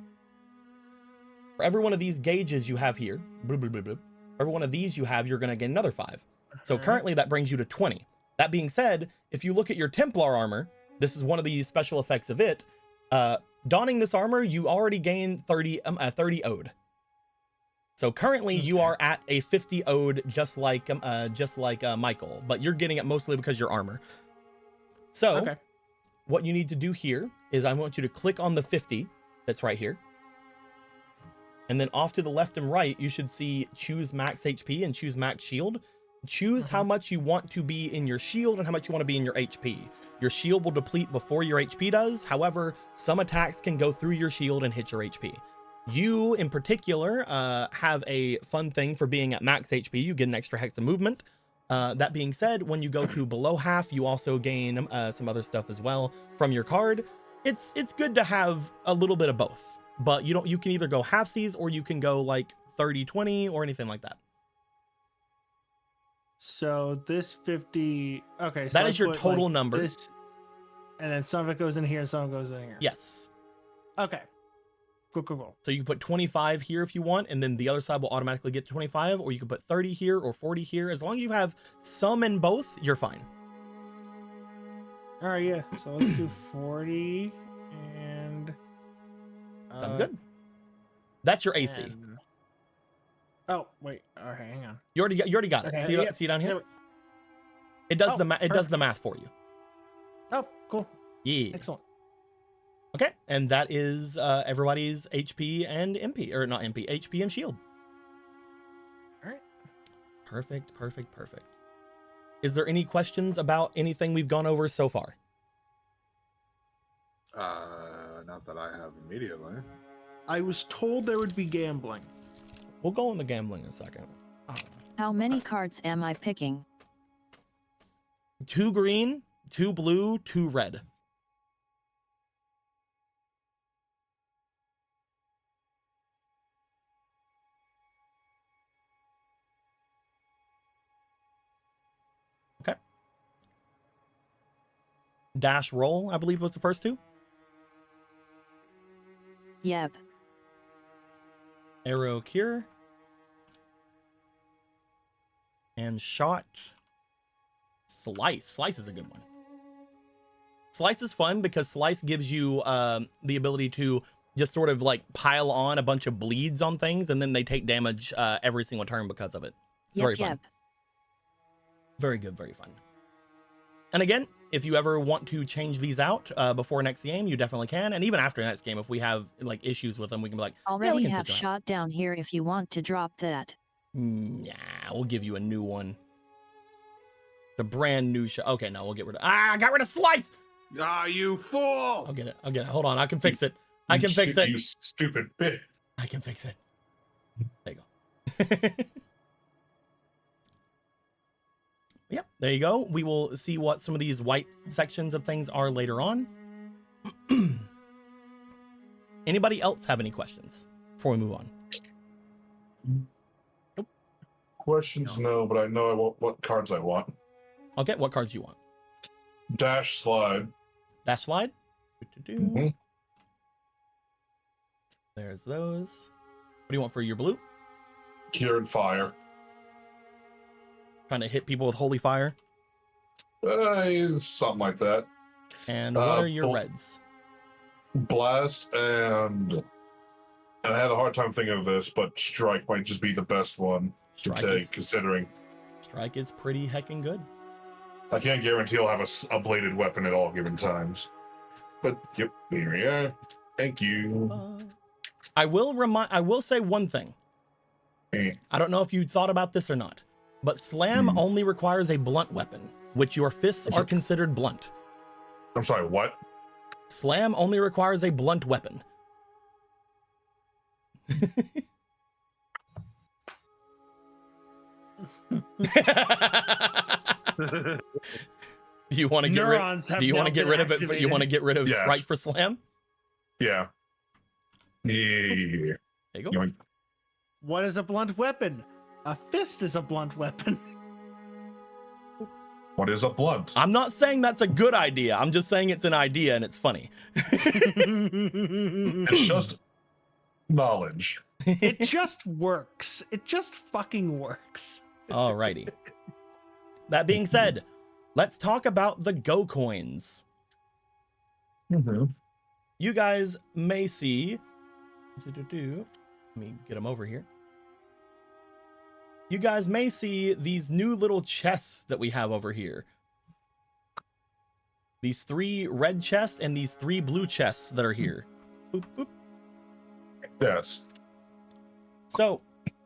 For every one of these gauges you have here, blah, blah, blah, blah, every one of these you have, you're going to get another 5. So currently that brings you to 20. That being said, if you look at your Templar armor, this is one of the special effects of it. Donning this armor, you already gain 30 ode. So currently you are at a 50 ode, just like Michael, but you're getting it mostly because your armor. So what you need to do here is I want you to click on the 50 that's right here. And then off to the left and right, you should see choose max HP and choose max shield. Choose how much you want to be in your shield and how much you want to be in your HP. Your shield will deplete before your HP does. However, some attacks can go through your shield and hit your HP. You, in particular, have a fun thing for being at max HP. You get an extra hex of movement. That being said, when you go to below half, you also gain some other stuff as well from your card. It's good to have a little bit of both, but you can either go halfsies or you can go like 30-20 or anything like that. So this 50, okay. So that is your total number. This, and then some of it goes in here and some of it goes in here. Yes. Okay. Cool. So you can put 25 here if you want, and then the other side will automatically get 25, or you can put 30 here or 40 here. As long as you have some in both, you're fine. All right, yeah. So let's do 40 and... Sounds good. That's your AC. Oh, wait. Okay, hang on. You already got it. Okay, See down here? It does does the math for you. Oh, cool. Yeah. Excellent. Okay, and that is everybody's HP and MP, or not MP, HP and shield. All right. Perfect. Is there any questions about anything we've gone over so far? Not that I have immediately. I was told there would be gambling. We'll go on the gambling in a second. How many cards am I picking? 2 green, 2 blue, 2 red. Okay. Dash roll, I believe, was the first 2. Yep. Arrow cure. And shot. Slice. Slice is a good one. Slice is fun because Slice gives you the ability to just sort of like pile on a bunch of bleeds on things, and then they take damage every single turn because of it. It's very fun. Very good, very fun. And again, if you ever want to change these out before next game, you definitely can. And even after next game, if we have like issues with them, we can be like, already have shot down here if you want to drop that. Nah, we'll give you a new one. The brand new shot. Okay, no, we'll get rid of... I got rid of Slice! Ah, you fool! I'll get it. Hold on, I can fix it. I can fix it. You stupid bitch. I can fix it. There you go. Yep, there you go. We will see what some of these white sections of things are later on. Anybody else have any questions before we move on? Nope. Questions, no, but I know what cards I want. Okay, what cards do you want? Dash slide. Dash slide? Mm-hmm. There's those. What do you want for your blue? Cured fire. Trying to hit people with holy fire? Something like that. And what are your reds? Blast and I had a hard time thinking of this, but strike might just be the best one to take, considering strike is pretty heckin' good. I can't guarantee I'll have a bladed weapon at all given times. But yep, here we are. Thank you. I will say one thing. I don't know if you thought about this or not, but slam only requires a blunt weapon, which your fists are considered blunt. I'm sorry, what? Slam only requires a blunt weapon. Do you want to get rid of it? You want to get rid of strike for slam? Yeah. There you go. What is a blunt weapon? A fist is a blunt weapon. What is a blunt? I'm not saying that's a good idea. I'm just saying it's an idea and it's funny. It's just knowledge. It just works. It just fucking works. Alrighty. That being said, let's talk about the Go coins. You guys may see. Let me get them over here. You guys may see these new little chests that we have over here. These 3 red chests and these 3 blue chests that are here. Boop, boop. Yes. So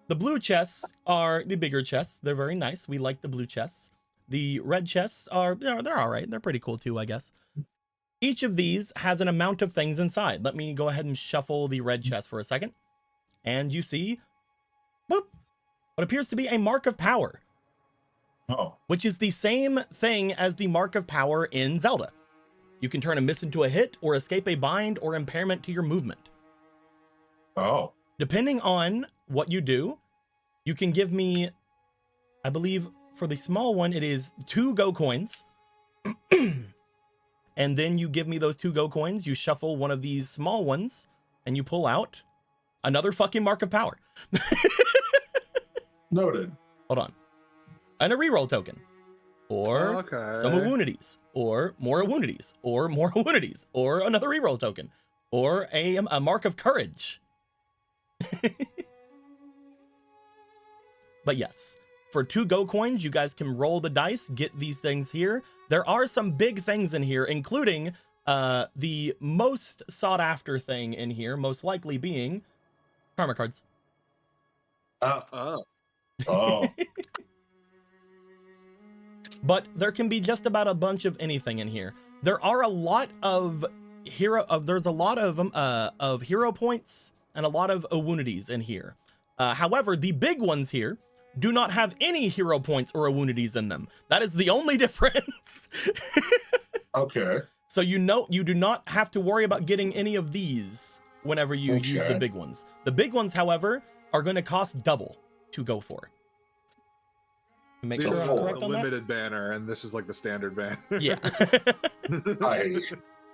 the blue chests are the bigger chests. They're very nice. We like the blue chests. The red chests are, they're all right. They're pretty cool too, I guess. Each of these has an amount of things inside. Let me go ahead and shuffle the red chest for a second. And you see, boop, what appears to be a mark of power. Oh. Which is the same thing as the mark of power in Zelda. You can turn a miss into a hit or escape a bind or impairment to your movement. Oh. Depending on what you do, you can give me, I believe for the small one, it is 2 Go coins. And then you give me those 2 Go coins, you shuffle one of these small ones, and you pull out another fucking mark of power. Noted. Hold on. And a reroll token. Or some Awunities. Or more Awunities. Or more Awunities. Or another reroll token. Or a mark of courage. But yes, for 2 Go coins, you guys can roll the dice, get these things here. There are some big things in here, including the most sought after thing in here, most likely being karma cards. Oh. But there can be just about a bunch of anything in here. There are a lot of there's a lot of hero points and a lot of Awunities in here. However, the big ones here do not have any hero points or Awunities in them. That is the only difference. Okay. So you do not have to worry about getting any of these whenever you use the big ones. The big ones, however, are going to cost double to go for. Make sure I'm correct on that. Limited banner, and this is like the standard banner. Yeah. I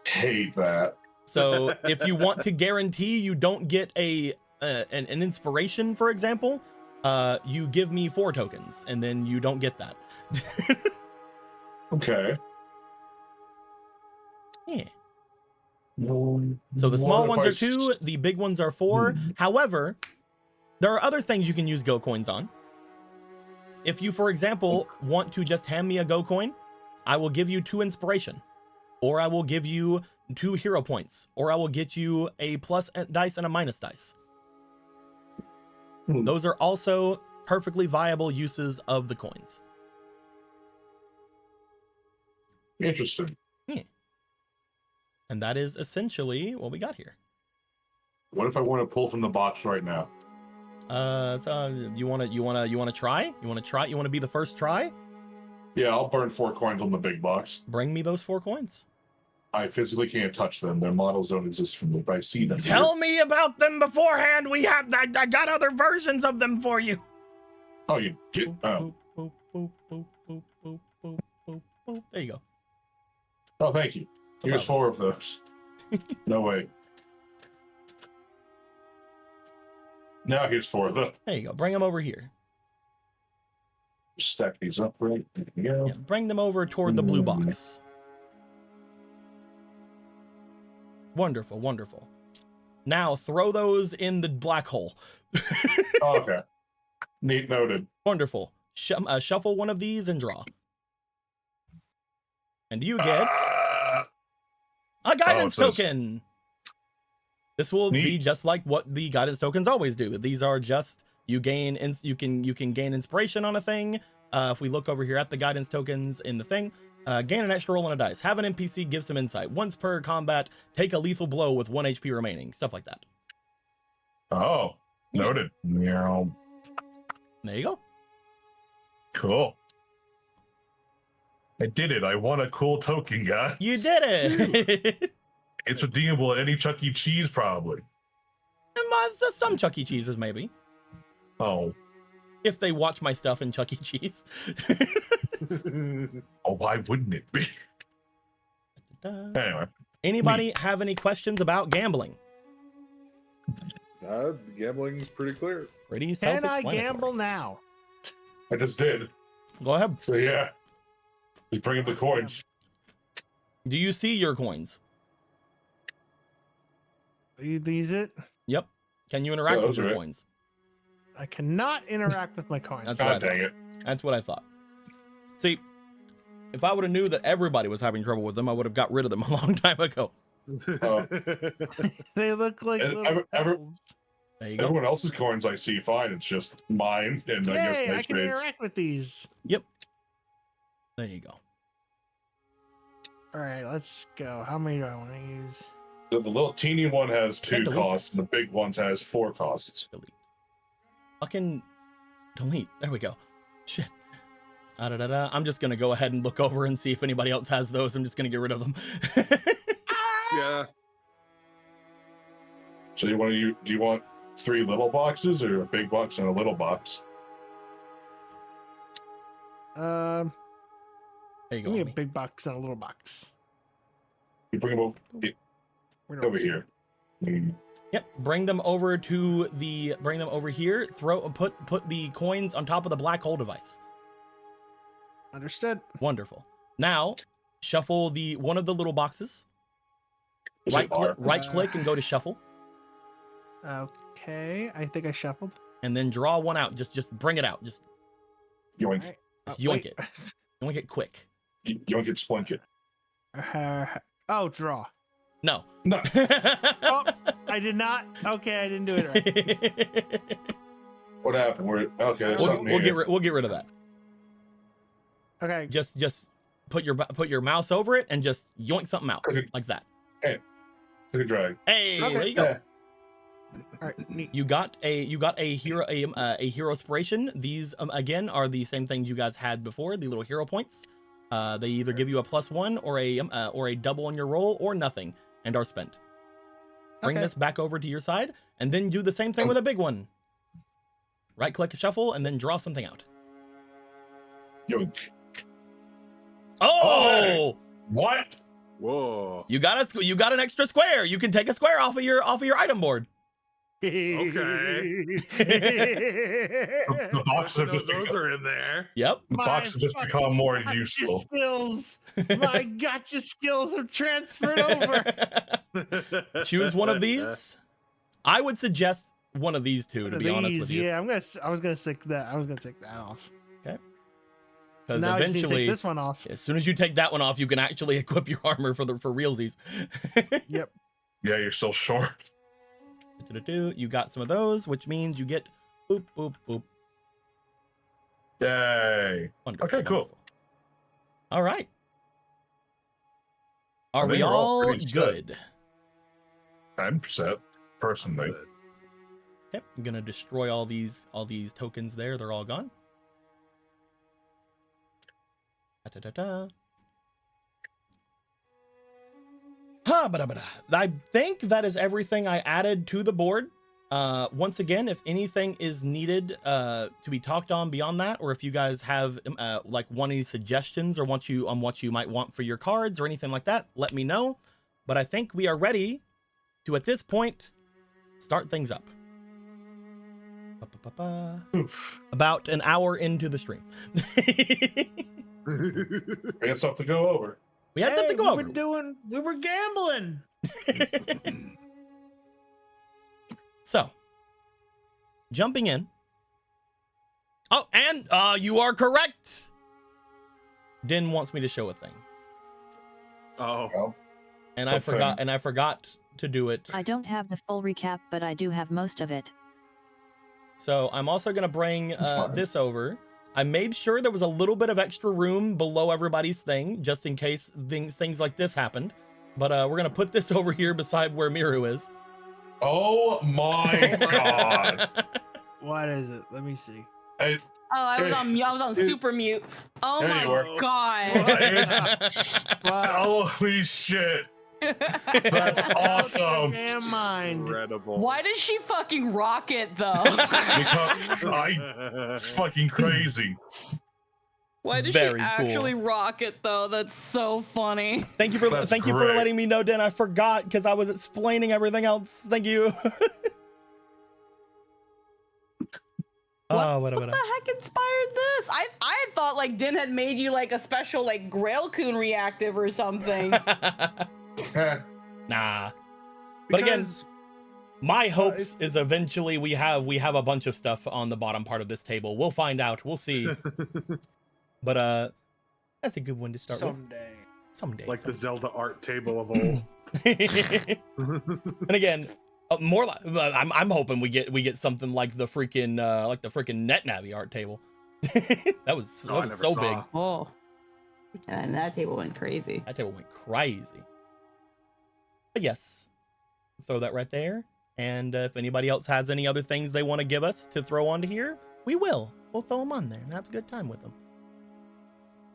hate that. So if you want to guarantee you don't get an inspiration, for example, you give me 4 tokens, and then you don't get that. Okay. Yeah. So the small ones are 2, the big ones are 4. However, there are other things you can use Go coins on. If you, for example, want to just hand me a Go coin, I will give you 2 inspiration, or I will give you 2 hero points, or I will get you a plus dice and a minus dice. Those are also perfectly viable uses of the coins. Interesting. Yeah. And that is essentially what we got here. What if I want to pull from the box right now? You want to try? You want to be the first try? Yeah, I'll burn 4 coins on the big box. Bring me those 4 coins. I physically can't touch them. Their models don't exist from me, but I see them. Tell me about them beforehand. I got other versions of them for you. Oh, you get. Oh. There you go. Oh, thank you. Here's 4 of those. No way. Now here's 4 of them. There you go. Bring them over here. Stack these up right. There we go. Yeah, bring them over toward the blue box. Wonderful, wonderful. Now throw those in the black hole. Oh, okay. Neat, noted. Wonderful. Shuffle one of these and draw. And you get a guidance token. This will be just like what the guidance tokens always do. These are just you can gain inspiration on a thing. If we look over here at the guidance tokens in the thing, gain an extra roll on a dice. Have an NPC give some insight. Once per combat, take a lethal blow with 1 HP remaining. Stuff like that. Oh, noted. Yeah. There you go. Cool. I did it. I won a cool token, guys. You did it. It's redeemable at any Chuck E. Cheese, probably. Some Chuck E. Cheeses, maybe. Oh. If they watch my stuff in Chuck E. Cheese. Oh, why wouldn't it be? Anyway. Anybody have any questions about gambling? Gambling's pretty clear. Pretty Can I self-explanatory. gamble now? I just did. Go ahead. So yeah, just bring up the coins. Do you see your coins? These it? Yep. Can you interact with those your are it. coins? I cannot interact with my coins. That's what I God dang thought. it! That's what I thought. See, if I would have knew that everybody was having trouble with them, I would have got rid of them a long time ago. They look like And little ever- pebbles. There you go. Everyone else's coins I see fine. It's just mine, and I guess Yay, I Night's can Maid's. interact with these. There you go. All right, let's go. How many do I want to use? The little teeny one has 2 And delete costs, and the big one has 4 costs. Delete. Fucking delete. There we go. Shit. Da-da-da-da. I'm just gonna go ahead and look over and see if anybody else has those. I'm just gonna get rid of them. Yeah. So do you want 3 little boxes or a big box and a little box? There you go. Give me a homie. big box and a little box. You bring them over here. Mm. Yep. Bring them over here. Put the coins on top of the black hole device. Understood. Wonderful. Now, shuffle one of the little boxes. Is it R? Right click and go to shuffle, Okay, I think I shuffled. and then draw one out. Just bring it out. Just Yoink. Alright. yoink wait. it. yoink it quick. Yoink it, splunk it. Oh, draw. No. No. Oh, I did not. Okay, I didn't do it right. What happened? Okay, there's something we'll here. get rid of that. Okay, Just put your mouse over it and just yoink something out Okay. like that. Take a drag. Hey, Okay. there you go. Yeah. all right, neat. You got a hero inspiration. These again are the same things you guys had before. The little hero points. They either give you a +1 or a double on your roll or nothing, and are spent. Bring Okay. this back over to your side, and then do the same thing with a big one. Right click, shuffle, and then draw something out. Yoink. Oh! What? Whoa. You got an extra square. You can take a square off of your item board. Okay. The boxes have just Those are in there. Yep. the boxes have just My become more gotcha useful. skills. My gotcha skills have transferred over. Choose one of these. I would suggest one of these two, to be honest with you. Yeah, I was gonna take that. I was gonna take that off. Because Now I just need to eventually, take this one off. as soon as you take that one off, you can actually equip your armor for realsies. Yep. Yeah, you're still short. You got some of those, which means you get boop, boop, boop. Yay. Wonderful, Okay, cool. wonderful. All right. Are I think we we're all all pretty set. good? I'm set, personally. Yep. I'm gonna destroy all these tokens there. They're all gone. Da-da-da-da. I think that is everything I added to the board. Once again, if anything is needed to be talked on beyond that, or if you guys have any suggestions or what you might want for your cards or anything like that, let me know. But I think we are ready to, at this point, start things up. Oof. About an hour into the stream. We had stuff to go over. We had something to go over. We were gambling. So, jumping in. Oh, and you are correct. Din wants me to show a thing, Oh. and I What forgot. thing? And I forgot to do it. I don't have the full recap, but I do have most of it. So I'm also gonna bring That's fine. this over. I made sure there was a little bit of extra room below everybody's thing, just in case things like this happened. But we're gonna put this over here beside where Miru is. Oh my god. What is it? Let me see. Hey, Oh, I was on mute. I was on super mute. Oh There my you are. god. holy shit. That's awesome. Damn mind. Incredible. Why did she fucking rock it though? It's fucking crazy. Why did Very she cool. actually rock it though? That's so funny. Thank you for That's thank you for great. letting me know, Dan. I forgot because I was explaining everything else. Thank you. What the heck inspired this? I thought like Din had made you like a special like Grail-kun reactive or something. Nah. But again, Because my hopes is eventually we have a bunch of stuff on the bottom part of this table. We'll find out. We'll see. But that's a good one to start someday. with. Someday. Like the Zelda art table of old. And again, more like I'm hoping we get something like the freaking NetNavi art table. that was I so never big. saw. Oh. And that table went crazy. That table went crazy. But yes, throw that right there. And if anybody else has any other things they want to give us to throw onto here, we'll throw them on there and have a good time with them.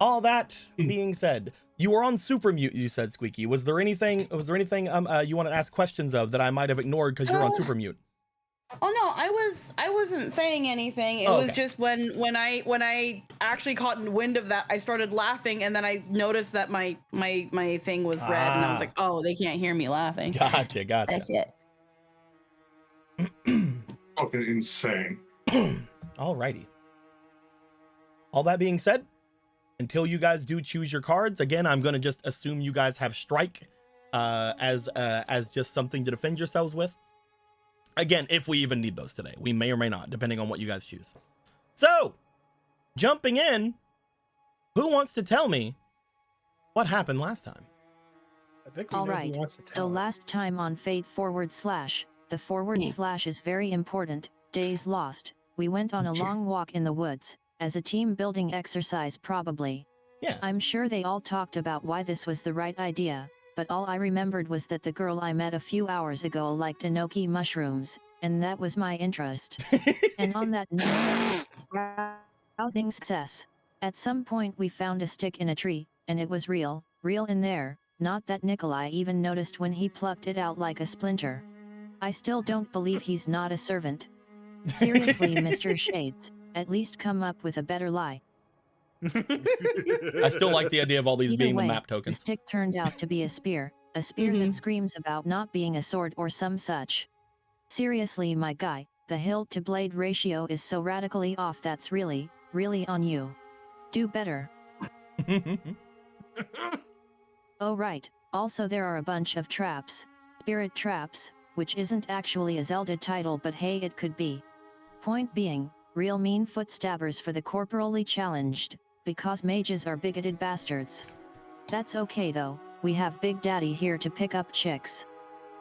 All that being said, you were on super mute, you said, Squeaky. Was there anything you wanted to ask questions of that I might have ignored because you're on super mute? Oh no, I wasn't saying anything. It was just when I actually caught wind of that, I started laughing, and then I noticed that my thing was red, and I was like, oh, they can't hear me laughing. Gotcha. That's it. Fucking insane. Alrighty. All that being said, until you guys do choose your cards, again, I'm gonna just assume you guys have strike as just something to defend yourselves with. Again, if we even need those today, we may or may not, depending on what you guys choose. So, jumping in, who wants to tell me what happened last time? I think we All know right. who wants to So tell it. last time on Fate /, the forward slash is very important. Days lost. We went on a long walk in the woods, as a team building exercise probably. Yeah. I'm sure they all talked about why this was the right idea, but all I remembered was that the girl I met a few hours ago liked enoki mushrooms, and that was my interest. And on that note, rousing success. At some point we found a stick in a tree, and it was real in there, not that Nikolai even noticed when he plucked it out like a splinter. I still don't believe he's not a servant. Seriously, Mr. Shades, at least come up with a better lie. I still like the idea of all these Either being way, the map the tokens. stick turned out to be a spear that screams about not being a sword or some such. Seriously, my guy, the hilt to blade ratio is so radically off. That's really on you. Do better. Oh right, also there are a bunch of traps, spirit traps, which isn't actually a Zelda title, but hey, it could be. Point being, real mean foot stabbers for the corporally challenged, because mages are bigoted bastards. That's okay though, we have Big Daddy here to pick up chicks.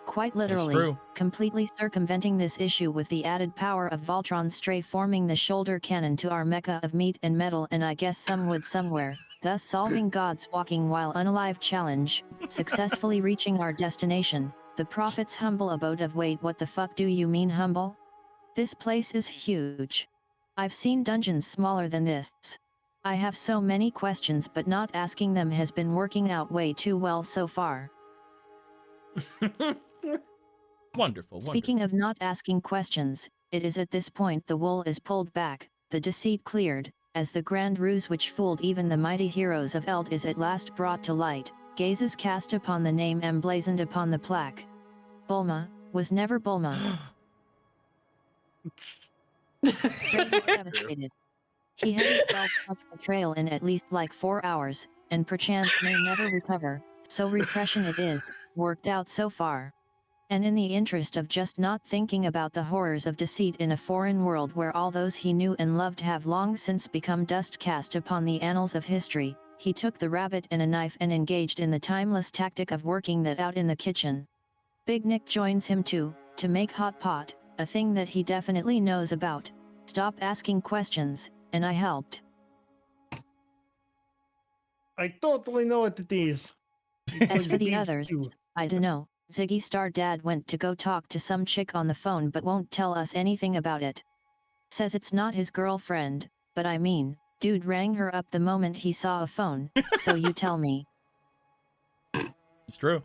Quite literally, true. completely circumventing this issue with the added power of Voltron Stray forming the shoulder cannon to our mecha of meat and metal, and I guess some wood somewhere, thus solving God's walking while unalive challenge, successfully reaching our destination, the Prophet's humble abode of wait, what the fuck do you mean humble? This place is huge. I've seen dungeons smaller than this. I have so many questions, but not asking them has been working out way too well so far. Wonderful. Speaking of not asking questions, it is at this point the wool is pulled back, the deceit cleared, as the grand ruse which fooled even the mighty heroes of Eld is at last brought to light, gazes cast upon the name emblazoned upon the plaque. Bulma was never Bulma. Ray was devastated. He hadn't felt such betrayal in at least like 4 hours, and perchance may never recover, so repression it is, worked out so far. And in the interest of just not thinking about the horrors of deceit in a foreign world where all those he knew and loved have long since become dust cast upon the annals of history, he took the rabbit and a knife and engaged in the timeless tactic of working that out in the kitchen. Big Nick joins him too, to make hot pot, a thing that he definitely knows about. Stop asking questions, and I helped. I totally know what it is. As for the others, I dunno. Ziggy Star Dad went to go talk to some chick on the phone but won't tell us anything about it. Says it's not his girlfriend, but I mean, dude rang her up the moment he saw a phone, so you tell me. It's true.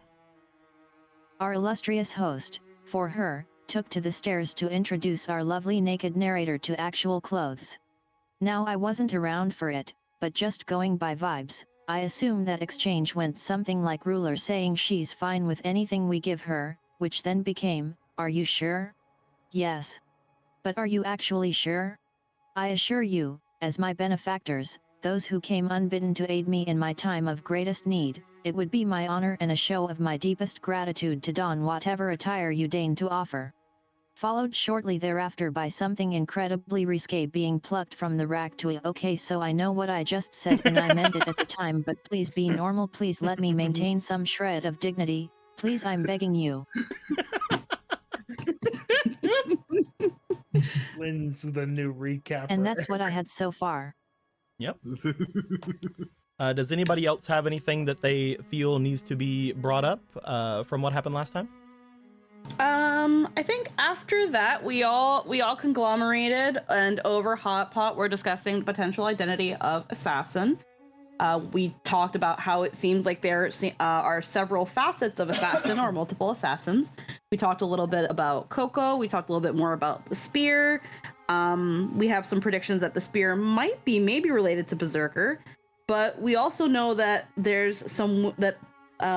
Our illustrious host, for her, took to the stairs to introduce our lovely naked narrator to actual clothes. Now I wasn't around for it, but just going by vibes, I assume that exchange went something like Ruler saying she's fine with anything we give her, which then became, are you sure? Yes. But are you actually sure? I assure you, as my benefactors, those who came unbidden to aid me in my time of greatest need, it would be my honor and a show of my deepest gratitude to don whatever attire you deign to offer. Followed shortly thereafter by something incredibly risque being plucked from the rack to okay, so I know what I just said and I meant it at the time, but please be normal, please let me maintain some shred of dignity, please, I'm begging you. Lynn's the new recap. And that's what I had so far. Yep. Does anybody else have anything that they feel needs to be brought up from what happened last time? I think after that we all conglomerated, and over Hot Pot we're discussing the potential identity of assassin. We talked about how it seems like there are several facets of assassin or multiple assassins. We talked a little bit about Coco. We talked a little bit more about the spear. We have some predictions that the spear might be maybe related to Berserker, but we also know that there's some that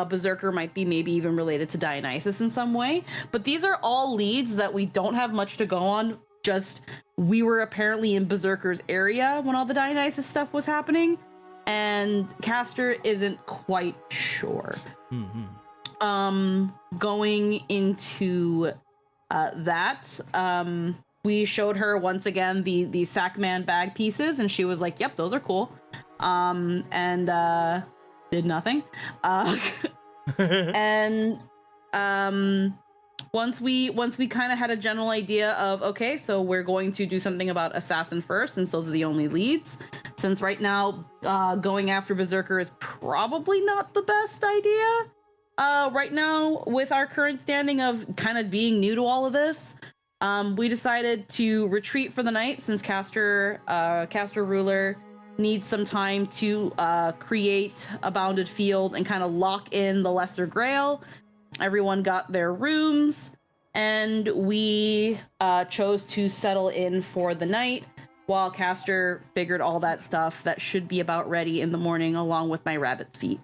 Berserker might be maybe even related to Dionysus in some way. But these are all leads that we don't have much to go on. Just we were apparently in Berserker's area when all the Dionysus stuff was happening, and Castor isn't quite sure. Going into that, we showed her once again the Sackman bag pieces, and she was like, "Yep, those are cool," and did nothing. And once we kind of had a general idea of, okay, so we're going to do something about assassin first, since those are the only leads. Since right now, going after Berserker is probably not the best idea. Right now, with our current standing of kind of being new to all of this, we decided to retreat for the night, since Castor Ruler needs some time to create a bounded field and kind of lock in the Lesser Grail. Everyone got their rooms, and we chose to settle in for the night while Castor figured all that stuff that should be about ready in the morning, along with my rabbit's feet.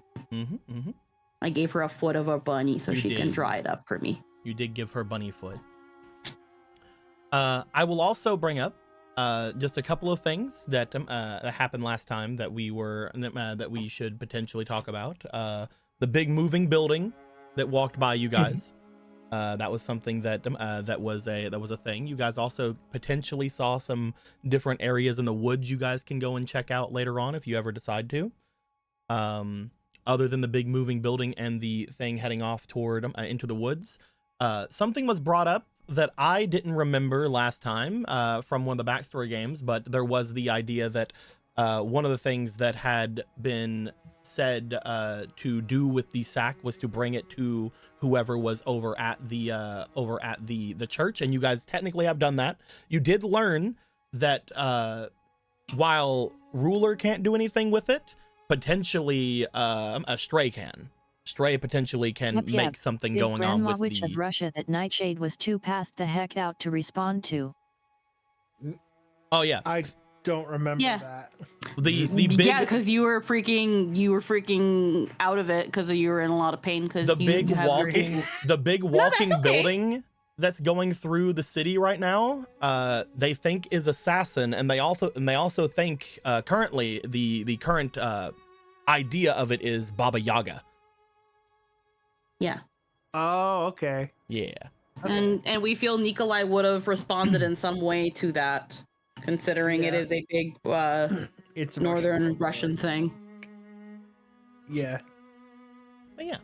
I gave her a foot of a bunny so she can dry it up for me. You did give her bunny foot. I will also bring up just a couple of things that happened last time that we should potentially talk about. The big moving building that walked by you guys. That was something that was a thing. You guys also potentially saw some different areas in the woods you guys can go and check out later on if you ever decide to. Other than the big moving building and the thing heading off toward into the woods, something was brought up that I didn't remember last time from one of the backstory games, but there was the idea that one of the things that had been said to do with the sack was to bring it to whoever was over at the church, and you guys technically have done that. You did learn that while Ruler can't do anything with it, potentially a Stray can. Stray potentially can make something Big going on with witch of Russia that Nightshade was too past the heck out to respond to. Oh yeah, I don't remember that. The big, yeah, because you were freaking out of it because you were in a lot of pain because the big walking okay. building that's going through the city right now. They think is assassin, and they also think currently the current idea of it is Baba Yaga. Yeah. Oh, okay. Yeah. And we feel Nikolai would have responded in some way to that, considering it is a big It's northern Russian thing. Yeah. But yeah.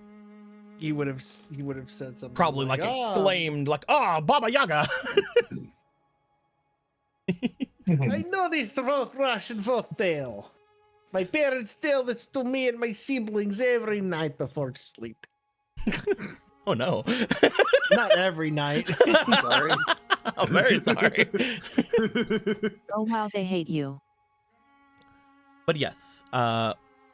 He would have said something. Probably like exclaimed like, "Ah, Baba Yaga." I know this Russian folktale. My parents tell this to me and my siblings every night before sleep. Oh no. Not every night. Sorry. I'm very sorry. Oh wow, they hate you. But yes,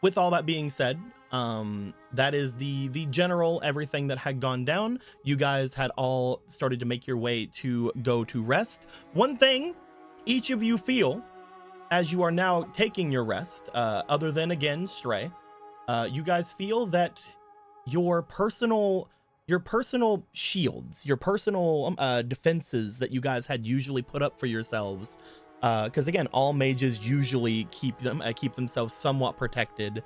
with all that being said, that is the general everything that had gone down. You guys had all started to make your way to go to rest. One thing each of you feel as you are now taking your rest, other than again Stray, you guys feel that your personal shields, your personal defenses that you guys had usually put up for yourselves because again, all mages usually keep themselves somewhat protected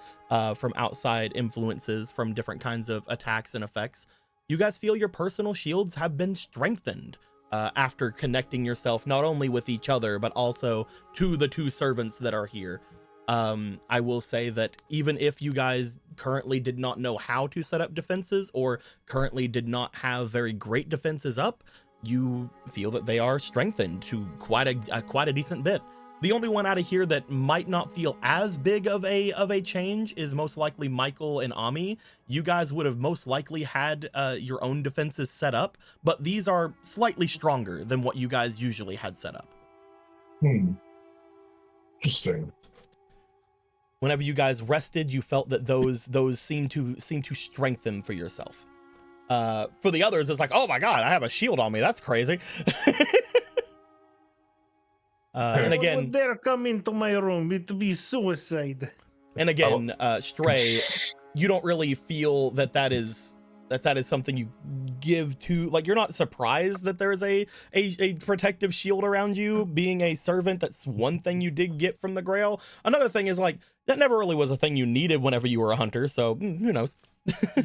from outside influences, from different kinds of attacks and effects. You guys feel your personal shields have been strengthened after connecting yourself not only with each other but also to the two servants that are here. I will say that even if you guys currently did not know how to set up defenses, or currently did not have very great defenses up, you feel that they are strengthened to quite a decent bit. The only one out of here that might not feel as big of a change is most likely Michael and Ami. You guys would have most likely had your own defenses set up, but these are slightly stronger than what you guys usually had set up. Interesting. Whenever you guys rested, you felt that those seem to strengthen for yourself. For the others, it's like, oh my god, I have a shield on me. That's crazy. And again, dare come into my room. It be suicide. And again, Stray, you don't really feel that is something you give to, like, you're not surprised that there is a protective shield around you. Being a servant, that's one thing you did get from the Grail. Another thing is, like, that never really was a thing you needed whenever you were a hunter, so who knows.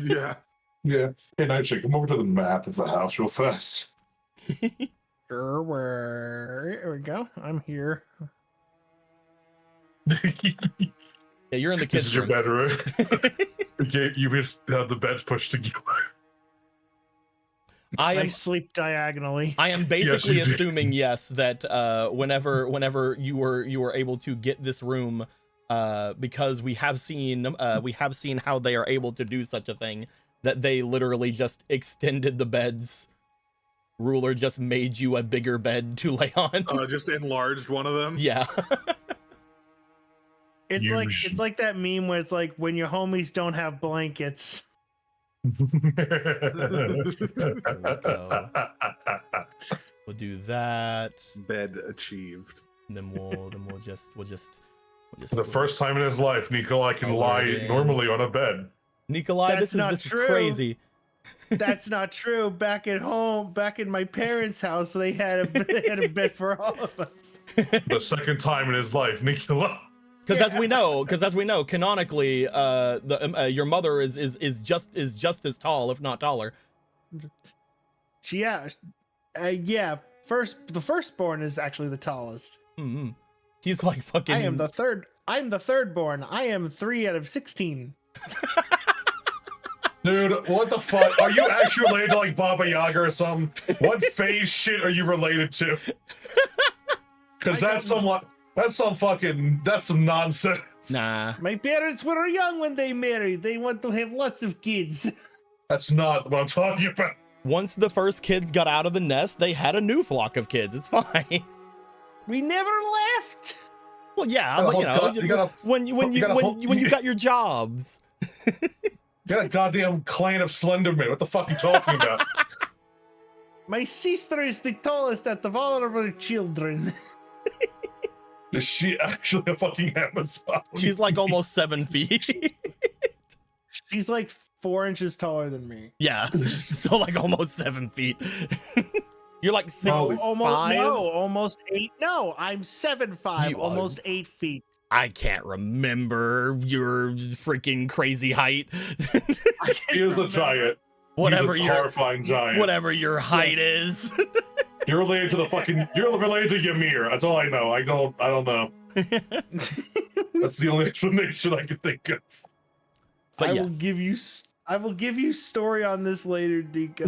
Yeah. Yeah. Hey, Nightshade, come over to the map of the house real fast. Sure, here we go. I'm here. Yeah, you're in the This kids' is your room. bedroom. Okay, you just have the beds pushed together. I sleep diagonally. I am basically Yes, you do. assuming, yes, that whenever you were able to get this room, because we have seen how they are able to do such a thing, that they literally just extended the beds. Ruler just made you a bigger bed to lay on. Just enlarged one of them. Yeah. It's like that meme where it's like when your homies don't have blankets. We'll do that. Bed achieved. And then we'll just For the first time in his life, Nikolai can lie normally on a bed. Nikolai, That's this is true. crazy. That's not true. Back at home, back in my parents' house, they had a bed for all of us. The second time in his life, Nikolai. Because as we know, canonically, your mother is just as tall, if not taller. Yeah. The firstborn is actually the tallest. Mm-hmm. He's like fucking. I am the third. I'm the thirdborn. I am 3 out of 16. Dude, what the fuck? Are you actually related to like Baba Yaga or something? What phase shit are you related to? Because that's some nonsense. Nah. My parents were young when they married. They want to have lots of kids. That's not what I'm talking about. Once the first kids got out of the nest, they had a new flock of kids. It's fine. We never left. Well, yeah, but when you got your jobs. You got a goddamn clan of Slenderman. What the fuck are you talking about? My sister is the tallest out of all of her children. Is she actually a fucking Amazon? She's like almost 7 feet. She's like 4 inches taller than me. Yeah, so like almost 7 feet. You're like 6'5". Almost 8. No, I'm 7'5", almost 8 feet. I can't remember your freaking crazy height. He is a giant. Whatever He's a your horrifying giant. Whatever your height is. You're related to you're related to Ymir. That's all I know. I don't know. That's the only explanation I can think of. But I will give you story on this later, Nico.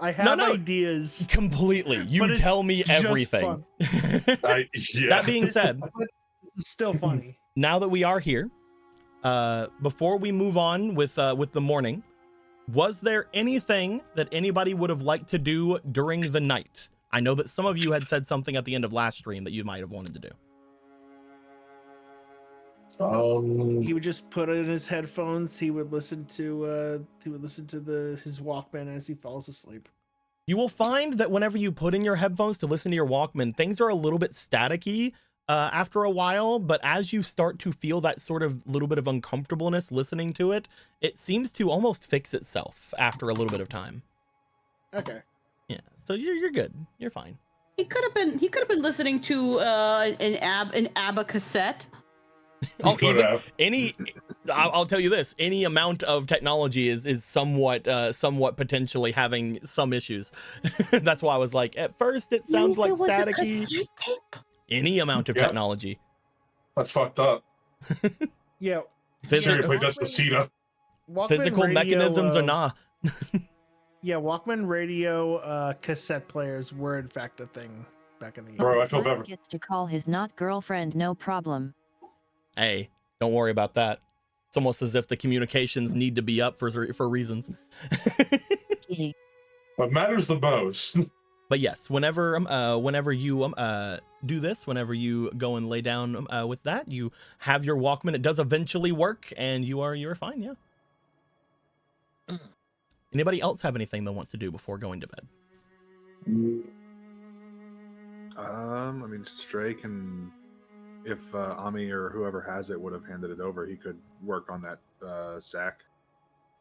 I have ideas. Completely. You tell me everything. That being said, it's still funny. Now that we are here, before we move on with the morning, was there anything that anybody would have liked to do during the night? I know that some of you had said something at the end of last stream that you might have wanted to do. He would just put it in his headphones. He would listen to his Walkman as he falls asleep. You will find that whenever you put in your headphones to listen to your Walkman, things are a little bit staticky after a while, but as you start to feel that sort of little bit of uncomfortableness listening to it, it seems to almost fix itself after a little bit of time. Okay. Yeah, so you're good. You're fine. He could have been listening to an ABBA cassette. Oh, Could even have. I'll tell you this: any amount of technology is somewhat potentially having some issues. That's why I was like, at first it sounds like staticky. Any amount of technology. That's fucked up. Yeah. Seriously, Walkman- Despacito. Walkman Physical radio, mechanisms or not. Yeah, Walkman radio cassette players were in fact a thing back in the Bro, I feel Mike better. gets to call his not girlfriend no problem. Hey, don't worry about that. It's almost as if the communications need to be up for reasons. Kitty. What matters the most. But yes, whenever you do this, whenever you go and lay down with that, you have your Walkman. It does eventually work, and you're fine. Yeah. Anybody else have anything they want to do before going to bed? I mean, Stray can, if Ami or whoever has it would have handed it over, he could work on that sack,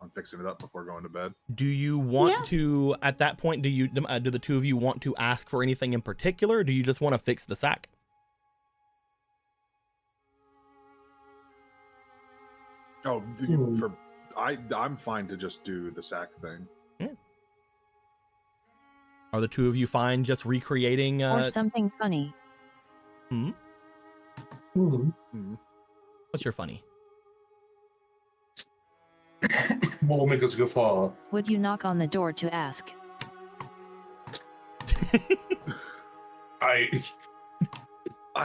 on fixing it up before going to bed. Do you want to, at that point, do the two of you want to ask for anything in particular, or do you just want to fix the sack? Oh, I'm fine to just do the sack thing. Are the two of you fine just recreating? Or something funny. What's your funny? What will make us guffaw? Would you knock on the door to ask? I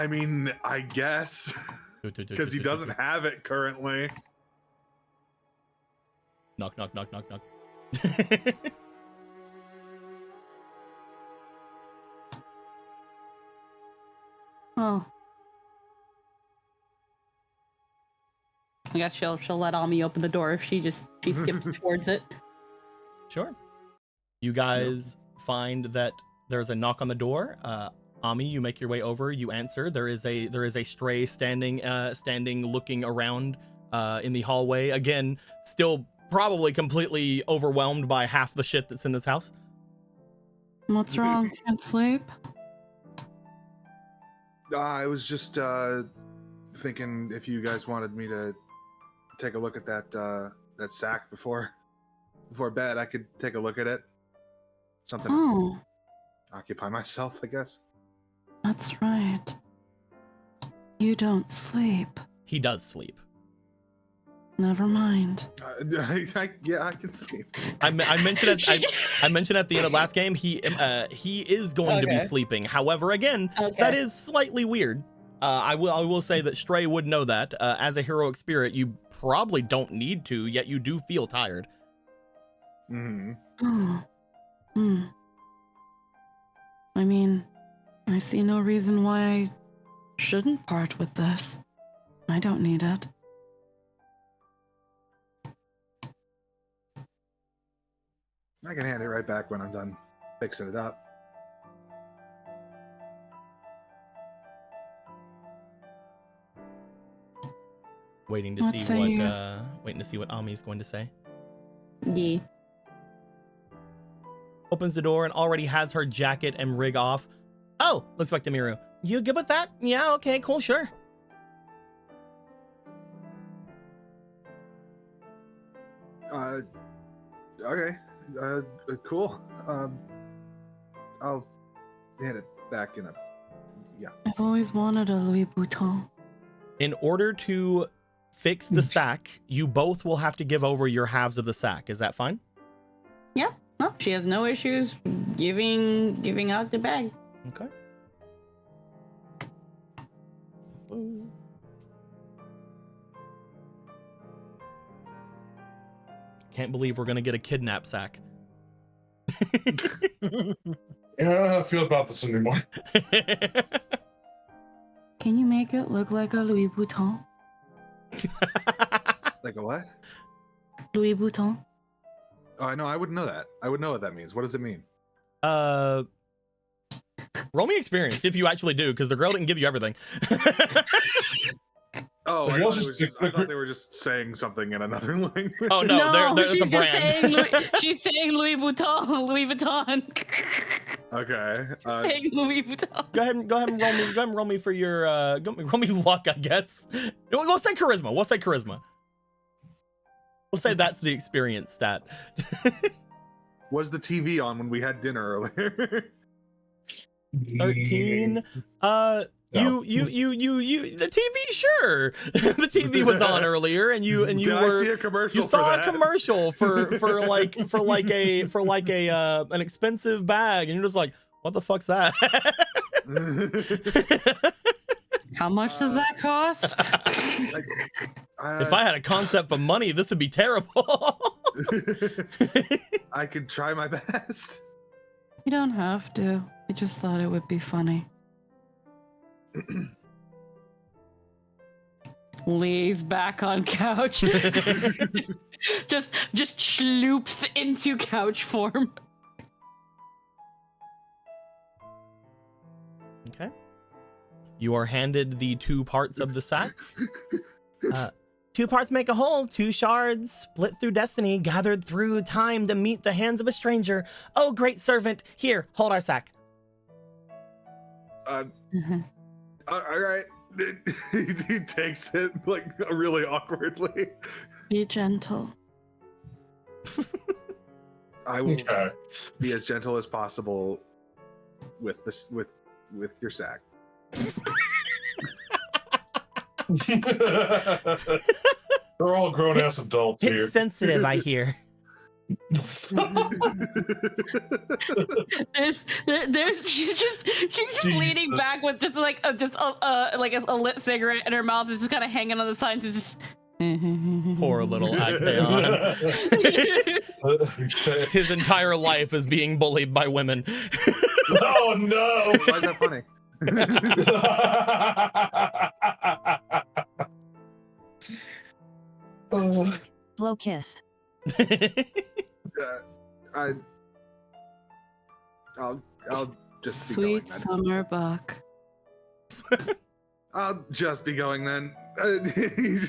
mean, I guess, because he doesn't have it currently. Knock, knock, knock, knock, knock. Oh. I guess she'll let Ami open the door if she skipped towards it. Sure. You guys find that there's a knock on the door. Ami, you make your way over. You answer. There is a stray standing looking around in the hallway. Again, still probably completely overwhelmed by half the shit that's in this house. What's wrong? Can't sleep? I was just thinking if you guys wanted me to take a look at that sack before bed, I could take a look at it. Something to occupy myself, I guess. That's right. You don't sleep. He does sleep. Never mind. I can sleep. I mentioned at the end of last game he is going to be sleeping. However, again, that is slightly weird. I will say that Stray would know that. As a heroic spirit, you probably don't need to, yet you do feel tired. I mean, I see no reason why I shouldn't part with this. I don't need it. I can hand it right back when I'm done fixing it up. Waiting to see what Ami's going to say. Yeah. Opens the door and already has her jacket and rig off. Oh, looks like Demiru. You good with that? Yeah, okay, cool, sure. Okay. Cool. I'll hand it back in a... Yeah. I've always wanted a Louis Vuitton. In order to fix the sack, you both will have to give over your halves of the sack. Is that fine? Yeah. No, she has no issues giving out the bag. Okay. Ooh. Can't believe we're gonna get a kidnap sack. Yeah, I don't know how I feel about this anymore. Can you make it look like a Louis Vuitton? Like a what? Louis Vuitton. Oh, I know. I wouldn't know that. I would know what that means. What does it mean? Roll me experience if you actually do, because the girl didn't give you everything. Oh, Like, I let's thought, just- I thought they were just saying something in another language. Oh no, there's a brand. She's saying Louis Vuitton. Louis Vuitton. Okay. Fake Louis Vuitton. Go ahead and roll me. Go ahead and roll me for your roll me luck, I guess. We'll say charisma. We'll say charisma. We'll say that's the experience stat. Was the TV on when we had dinner earlier? 13. No. You the TV, sure. The TV was on earlier, and you Did I see a commercial? you for saw that? a commercial for an expensive bag, and you're just like, what the fuck's that? How much does that cost? If I had a concept for money, this would be terrible. I could try my best. You don't have to. I just thought it would be funny. Lee's back on couch. just schloops into couch form. Okay. You are handed the 2 parts of the sack. 2 parts make a whole, 2 shards, split through destiny, gathered through time to meet the hands of a stranger. Oh, great servant. Here, hold our sack. All right. He takes it like really awkwardly. Be gentle. I will Okay. be as gentle as possible with this with your sack. They're all grown ass adults here. It's sensitive, I hear. There's she's just leaning Jesus. back with just like a lit cigarette in her mouth. It's just kind of hanging on the side. It's just Poor little Actaeon. His entire life is being bullied by women. Oh no! Why is that funny? Blow kiss. I'll just be sweet going then. summer buck. I'll just be going then. He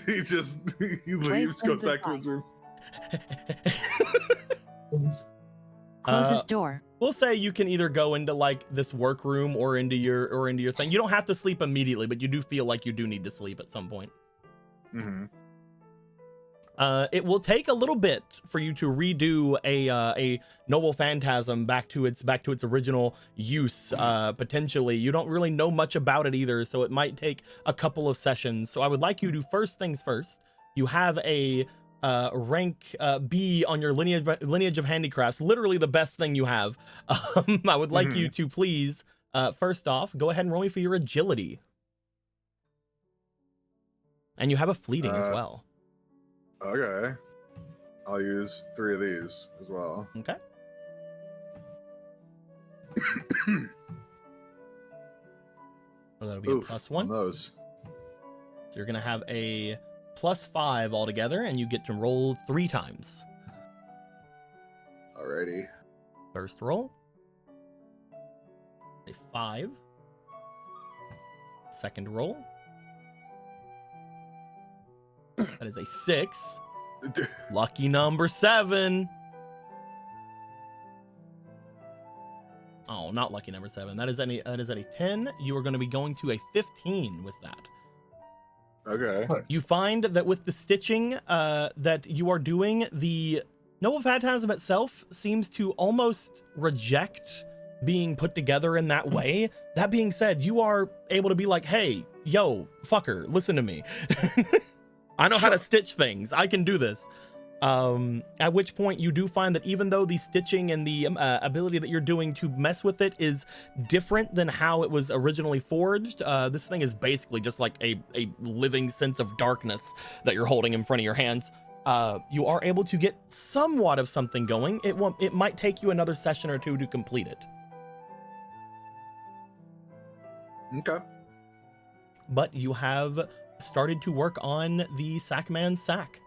leaves, goes back to his room. Closes door. We'll say you can either go into like this workroom or into your thing. You don't have to sleep immediately, but you do feel like you do need to sleep at some point. Mm-hmm. It will take a little bit for you to redo a noble phantasm back to its original use. Potentially, you don't really know much about it either, so it might take a couple of sessions. So I would like you to first things first. You have a rank B on your lineage of handicrafts, literally the best thing you have. I would like you to please, first off, go ahead and roll me for your agility, and you have a fleeting as well. Okay. I'll use 3 of these as well. Okay. So that'll be a +1. On those. So you're gonna have a +5 altogether, and you get to roll 3 times. Alrighty. First roll, a 5. Second roll, that is a 6. Lucky number 7. Oh, not lucky number 7. That is at a 10. You are going to be going to a 15 with that. Okay. You find that with the stitching that you are doing, the Noble Phantasm itself seems to almost reject being put together in that way. That being said, you are able to be like, hey, yo, fucker, listen to me. I know how to stitch things. I can do this. At which point you do find that even though the stitching and the ability that you're doing to mess with it is different than how it was originally forged, this thing is basically just like a living sense of darkness that you're holding in front of your hands. You are able to get somewhat of something going. It might take you another session or 2 to complete it. Okay. But you have started to work on the Sackman's sack.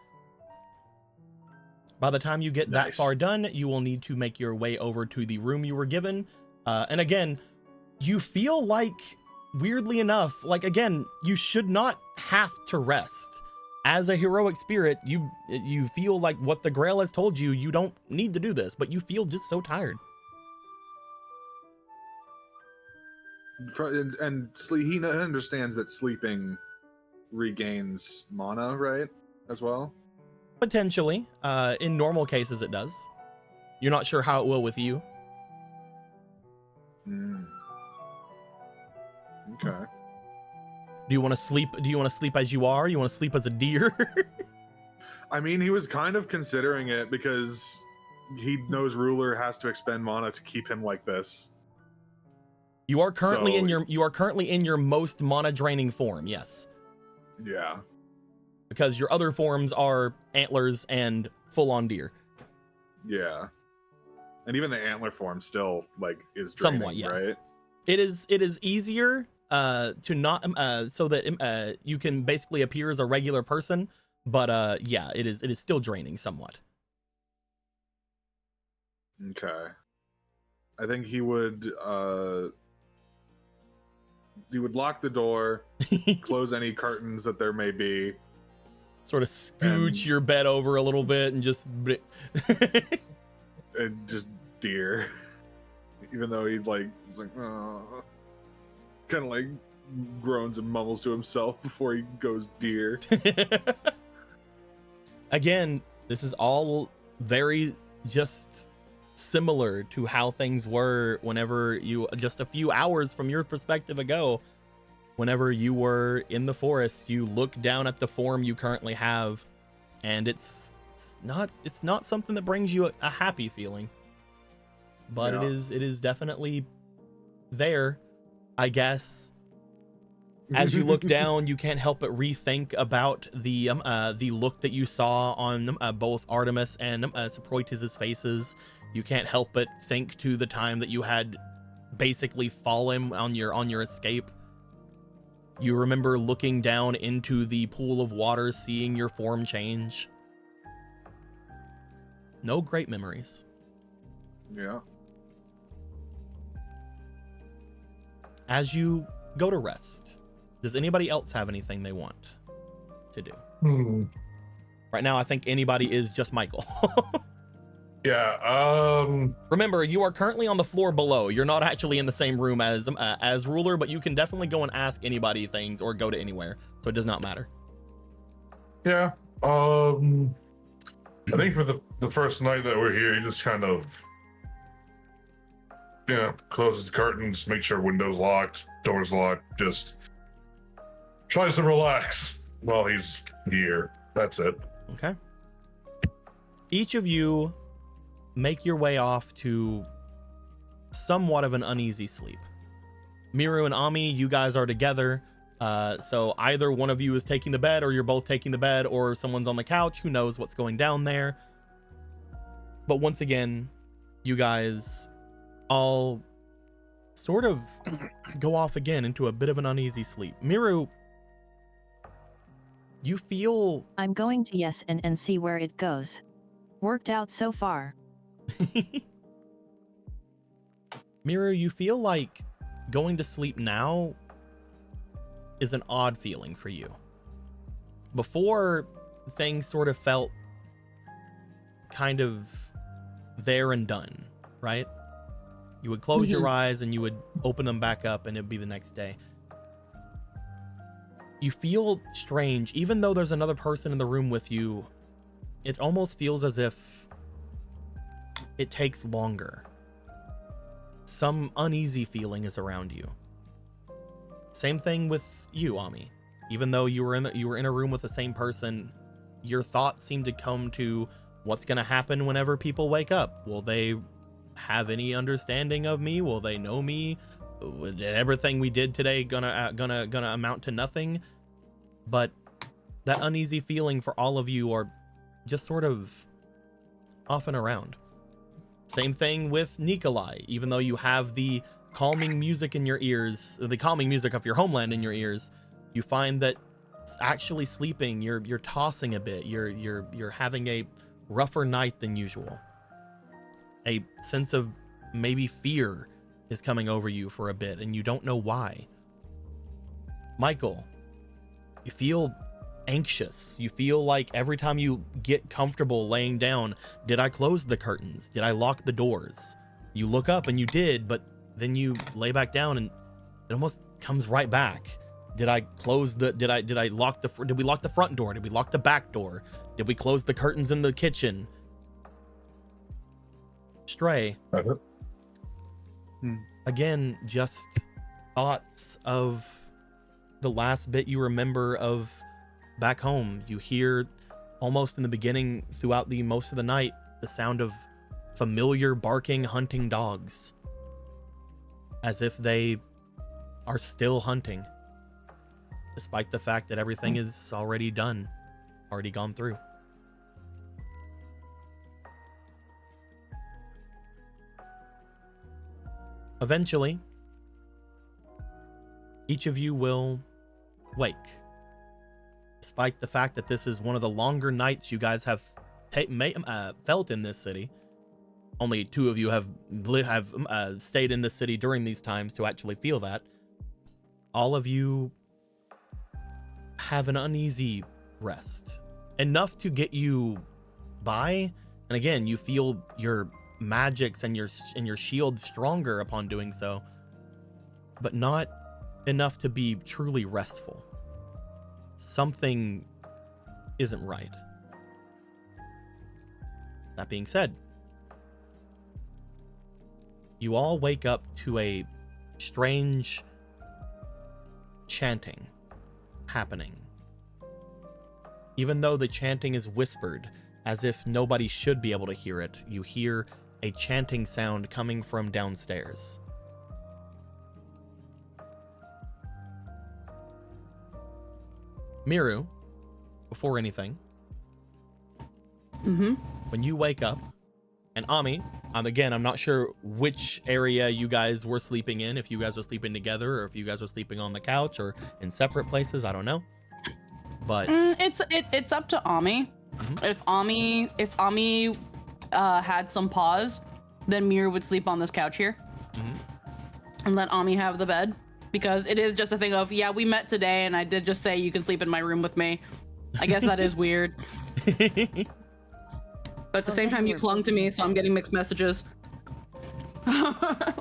By the time you get that far done, you will need to make your way over to the room you were given. And again, you feel like, weirdly enough, like, again, you should not have to rest. As a heroic spirit, you feel like what the Grail has told you, you don't need to do this, but you feel just so tired. And he understands that sleeping regains mana, right? As well. Potentially. In normal cases, it does. You're not sure how it will with you. Okay. Do you want to sleep? Do you want to sleep as you are? You want to sleep as a deer? I mean, he was kind of considering it because he knows Ruler has to expend mana to keep him like this. You are currently in your most mana draining form, yes. Yeah. Because your other forms are antlers and full on deer. Yeah. And even the antler form still like is draining, somewhat, yes. right? It is easier to not so that you can basically appear as a regular person, but yeah, it is still draining somewhat. Okay. I think he would lock the door, close any curtains that there may be. Sort of scooch your bed over a little bit and just and just deer. Even though he's like oh. Kind of like groans and mumbles to himself before he goes deer. Again, this is all very just similar to how things were whenever you, just a few hours from your perspective ago, whenever you were in the forest, you look down at the form you currently have, and it's not something that brings you a happy feeling, but Yeah. it is definitely there, I guess. As you look down, you can't help but rethink about the look that you saw on both Artemis and Saproitis' faces. You can't help but think to the time that you had basically fallen on your escape. You remember looking down into the pool of water, seeing your form change. No great memories. Yeah. As you go to rest, does anybody else have anything they want to do? Right now, I think anybody is just Michael. Yeah. Remember, you are currently on the floor below. You're not actually in the same room as Ruler, but you can definitely go and ask anybody things or go to anywhere, so it does not matter. Yeah. I think for the first night that we're here, he just kind of, closes the curtains, make sure windows locked, doors locked, just tries to relax while he's here. That's it. Okay. Each of you make your way off to somewhat of an uneasy sleep. Miru and Ami, you guys are together. So either one of you is taking the bed, or you're both taking the bed, or someone's on the couch. Who knows what's going down there? But once again, you guys all sort of go off again into a bit of an uneasy sleep. Miru, you feel... I'm going to yes and see where it goes. Worked out so far. Miru, you feel like going to sleep now is an odd feeling for you. Before, things sort of felt kind of there and done, right? You would close your eyes and you would open them back up and it'd be the next day. You feel strange, even though there's another person in the room with you. It almost feels as if it takes longer. Some uneasy feeling is around you. Same thing with you, Ami. Even though you were in a room with the same person, your thoughts seem to come to what's going to happen whenever people wake up. Will they have any understanding of me? Will they know me? Everything we did today gonna amount to nothing? But that uneasy feeling for all of you are just sort of off and around. Same thing with Nikolai. Even though you have the calming music in your ears, the calming music of your homeland in your ears, you find that actually sleeping, you're tossing a bit. You're having a rougher night than usual. A sense of maybe fear is coming over you for a bit, and you don't know why. Michael, you feel anxious. You feel like every time you get comfortable laying down, did I close the curtains? Did I lock the doors? You look up and you did, but then you lay back down and it almost comes right back. Did I close the, did we lock the front door? Did we lock the back door? Did we close the curtains in the kitchen? Stray. Again, just thoughts of the last bit you remember of back home. You hear almost in the beginning throughout the most of the night, the sound of familiar barking, hunting dogs, as if they are still hunting, despite the fact that everything is already done, already gone through. Eventually, each of you will wake, despite the fact that this is one of the longer nights you guys have felt in this city. Only 2 of you have stayed in the city during these times to actually feel that. All of you have an uneasy rest, enough to get you by. And again, you feel your magics and your shield stronger upon doing so, but not enough to be truly restful. Something isn't right. That being said, you all wake up to a strange chanting happening. Even though the chanting is whispered, as if nobody should be able to hear it, you hear a chanting sound coming from downstairs. Miru, before anything, when you wake up, and Ami, again, I'm not sure which area you guys were sleeping in, if you guys were sleeping together or if you guys were sleeping on the couch or in separate places, I don't know. But it's up to Ami. If Ami had some pause, then Miru would sleep on this couch here and let Ami have the bed, because it is just a thing of, yeah, we met today and I did just say you can sleep in my room with me. I guess that is weird. But at the same time, you clung to me, so I'm getting mixed messages. What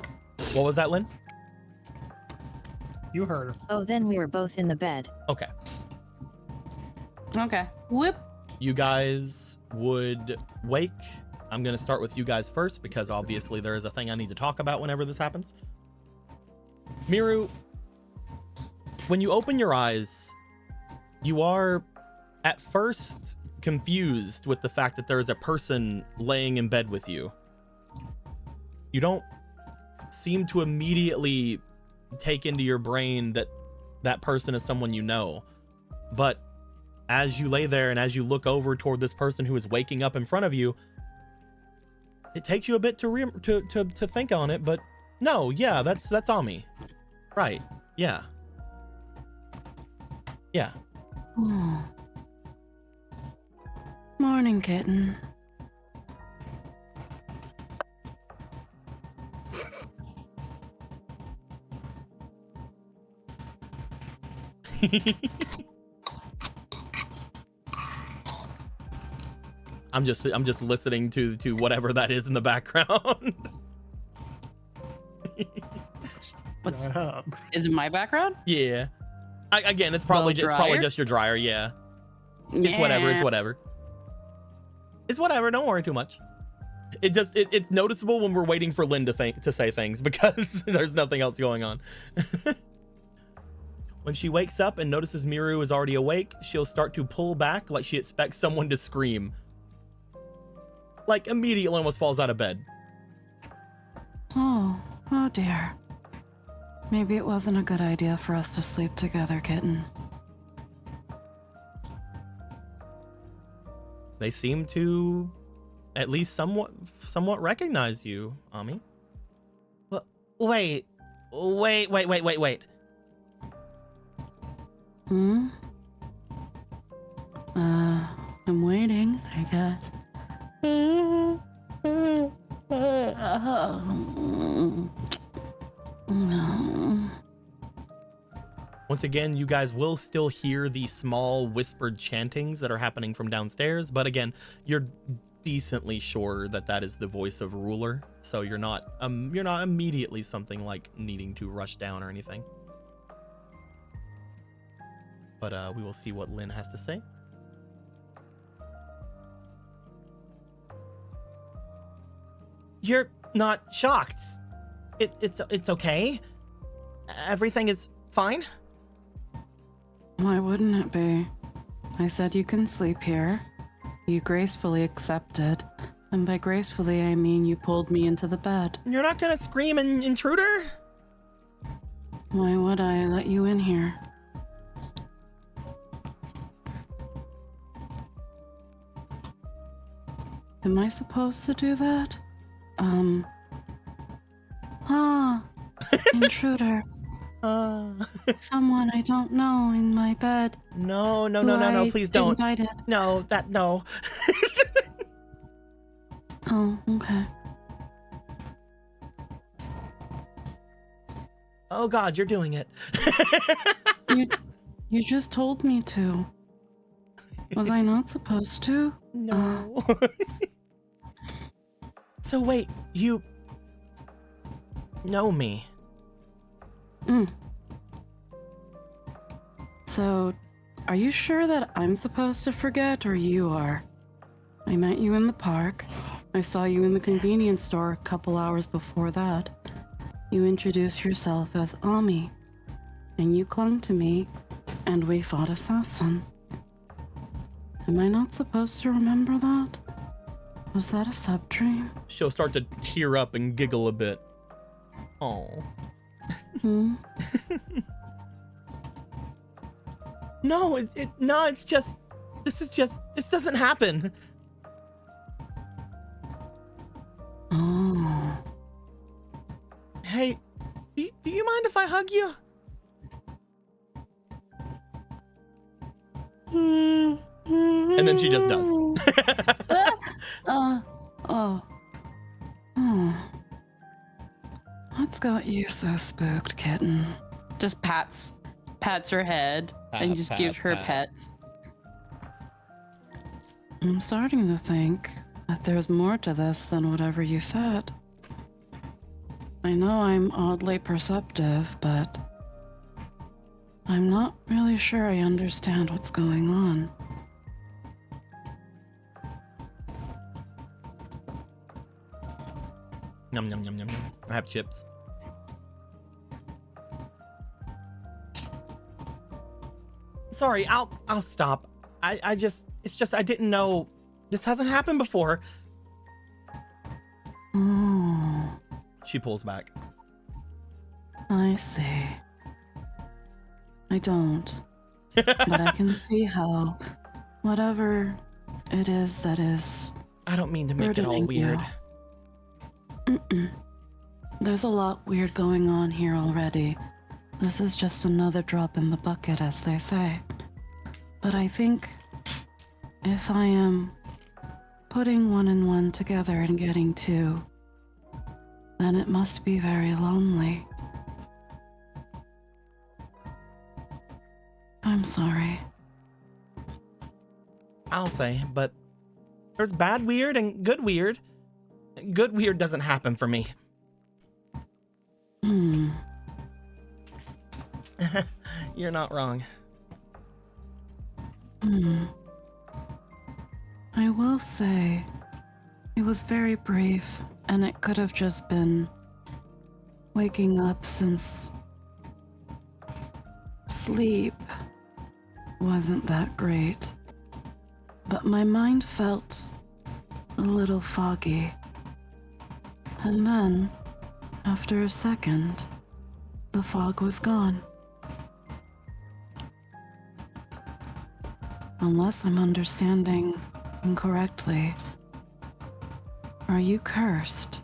was that, Lynn? You heard her. Oh, then we were both in the bed. Okay. Okay. Whoop. You guys would wake. I'm going to start with you guys first, because obviously there is a thing I need to talk about whenever this happens. Miru, when you open your eyes, you are at first confused with the fact that there is a person laying in bed with you. You don't seem to immediately take into your brain that that person is someone you know. But as you lay there and as you look over toward this person who is waking up in front of you, it takes you a bit to think on it, but no, yeah, that's Ami. Right. Yeah. Yeah. Morning, kitten. I'm just listening to whatever that is in the background. What's is it my background? Yeah. Again, it's probably just your dryer. Yeah. It's whatever. It's whatever. It's whatever. Don't worry too much. It's noticeable when we're waiting for Lynn to say things, because there's nothing else going on. When she wakes up and notices Miru is already awake, she'll start to pull back like she expects someone to scream. Like immediately almost falls out of bed. Oh dear. Maybe it wasn't a good idea for us to sleep together, kitten. They seem to at least somewhat recognize you, Ami. Wait. I'm waiting, I guess. Once again, you guys will still hear the small whispered chantings that are happening from downstairs, but again, you're decently sure that that is the voice of Ruler, so you're not immediately something like needing to rush down or anything. but we will see what Lynn has to say. You're not shocked. It's okay. Everything is fine. Why wouldn't it be? I said you can sleep here. You gracefully accepted. And by gracefully, I mean you pulled me into the bed. You're not gonna scream an intruder? Why would I let you in here? Am I supposed to do that? Intruder. Someone I don't know in my bed. No, please don't. Invited. No. Oh, okay. Oh God, you're doing it. You just told me to. Was I not supposed to? No. So wait, you know me? So, are you sure that I'm supposed to forget, or you are? I met you in the park. I saw you in the convenience store a couple hours before that. You introduced yourself as Ami, and you clung to me, and we fought assassin. Am I not supposed to remember that? Was that a sub-dream? She'll start to tear up and giggle a bit. Oh. No, it's just, this doesn't happen. Oh. Hey, do you mind if I hug you? And then she just does. What's got you so spooked, kitten? Just pats her head and just gives her pets. I'm starting to think that there's more to this than whatever you said. I know I'm oddly perceptive, but I'm not really sure I understand what's going on. Yum, yum, yum, yum, yum. I have chips. Sorry, I'll stop. It's just I didn't know. This hasn't happened before. Oh. She pulls back. I see. I don't. But I can see how whatever it is that is... I don't mean to make it all weird. There's a lot weird going on here already. This is just another drop in the bucket, as they say. But I think if I am putting one and one together and getting two, then it must be very lonely. I'm sorry. I'll say, but there's bad weird and good weird. Good weird doesn't happen for me. You're not wrong. I will say, it was very brief, and it could have just been waking up since sleep wasn't that great. But my mind felt a little foggy. And then, after a second, the fog was gone. Unless I'm understanding incorrectly, are you cursed?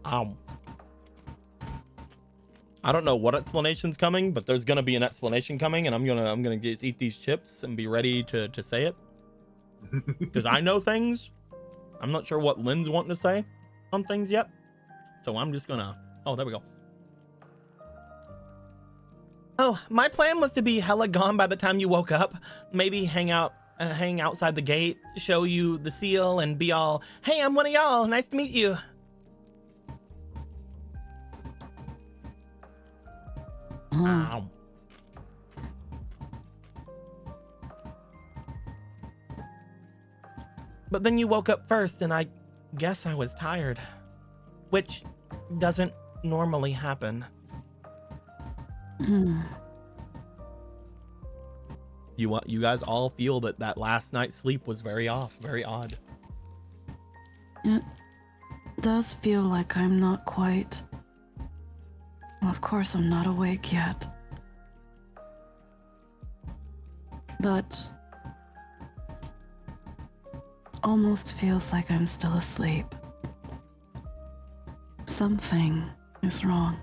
I don't know what explanation's coming, but there's gonna be an explanation coming, and I'm gonna just eat these chips and be ready to say it. Because I know things. I'm not sure what Lynn's wanting to say on things yet. So I'm just gonna... Oh, there we go. Oh, my plan was to be hella gone by the time you woke up. Maybe hang outside the gate, show you the seal, and be all, hey, I'm one of y'all. Nice to meet you. Ow. But then you woke up first, and I guess I was tired, which doesn't normally happen. You guys all feel that last night's sleep was very off, very odd. It does feel like I'm not quite... Well, of course I'm not awake yet. But... almost feels like I'm still asleep. Something is wrong.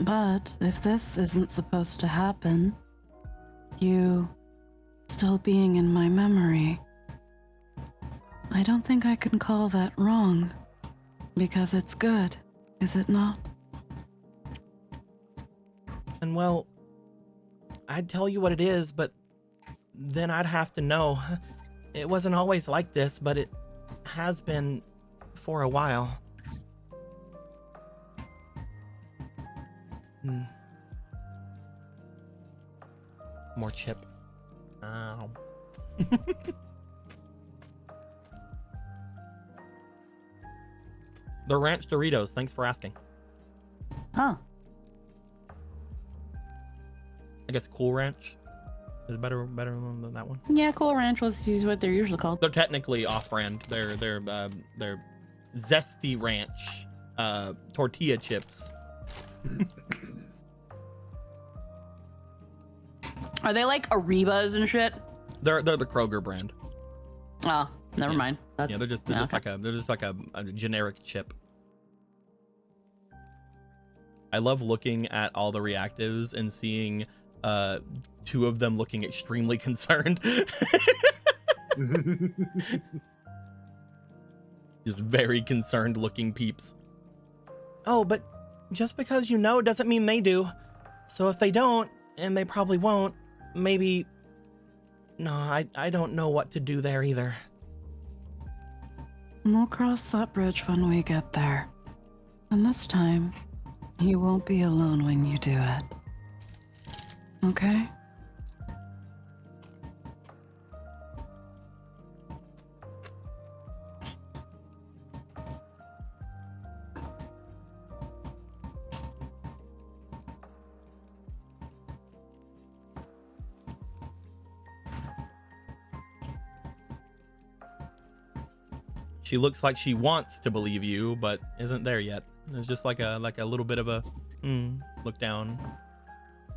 But if this isn't supposed to happen, you still being in my memory, I don't think I can call that wrong, because it's good, is it not? And well, I'd tell you what it is, but then I'd have to know. It wasn't always like this, but it has been for a while. More chip. Ow. The ranch Doritos, thanks for asking. Huh. I guess Cool Ranch is better than that one. Yeah, Cool Ranch is what they're usually called. They're technically off-brand. They're Zesty Ranch tortilla chips. Are they like Arebas and shit? They're the Kroger brand. Oh, never mind. Yeah, they're just like a generic chip. I love looking at all the reactives and seeing two of them looking extremely concerned. Just very concerned looking peeps. Oh, but just because you know doesn't mean they do. So if they don't, and they probably won't, maybe... No, I don't know what to do there either. We'll cross that bridge when we get there. And this time, you won't be alone when you do it. Okay? She looks like she wants to believe you, but isn't there yet. There's just like a little bit of a look down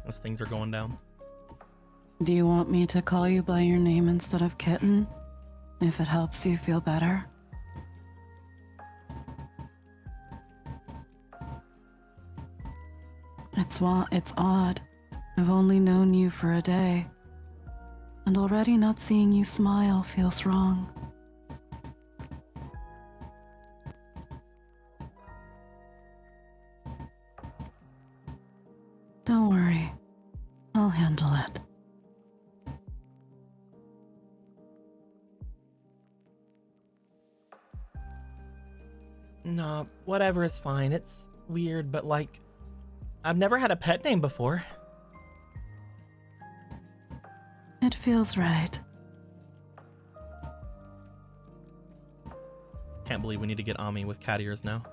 as things are going down. Do you want me to call you by your name instead of Kitten? If it helps you feel better? It's odd. I've only known you for a day. And already not seeing you smile feels wrong. Don't worry. I'll handle it. No, whatever is fine. It's weird, but like, I've never had a pet name before. It feels right. Can't believe we need to get Ami with cat ears now.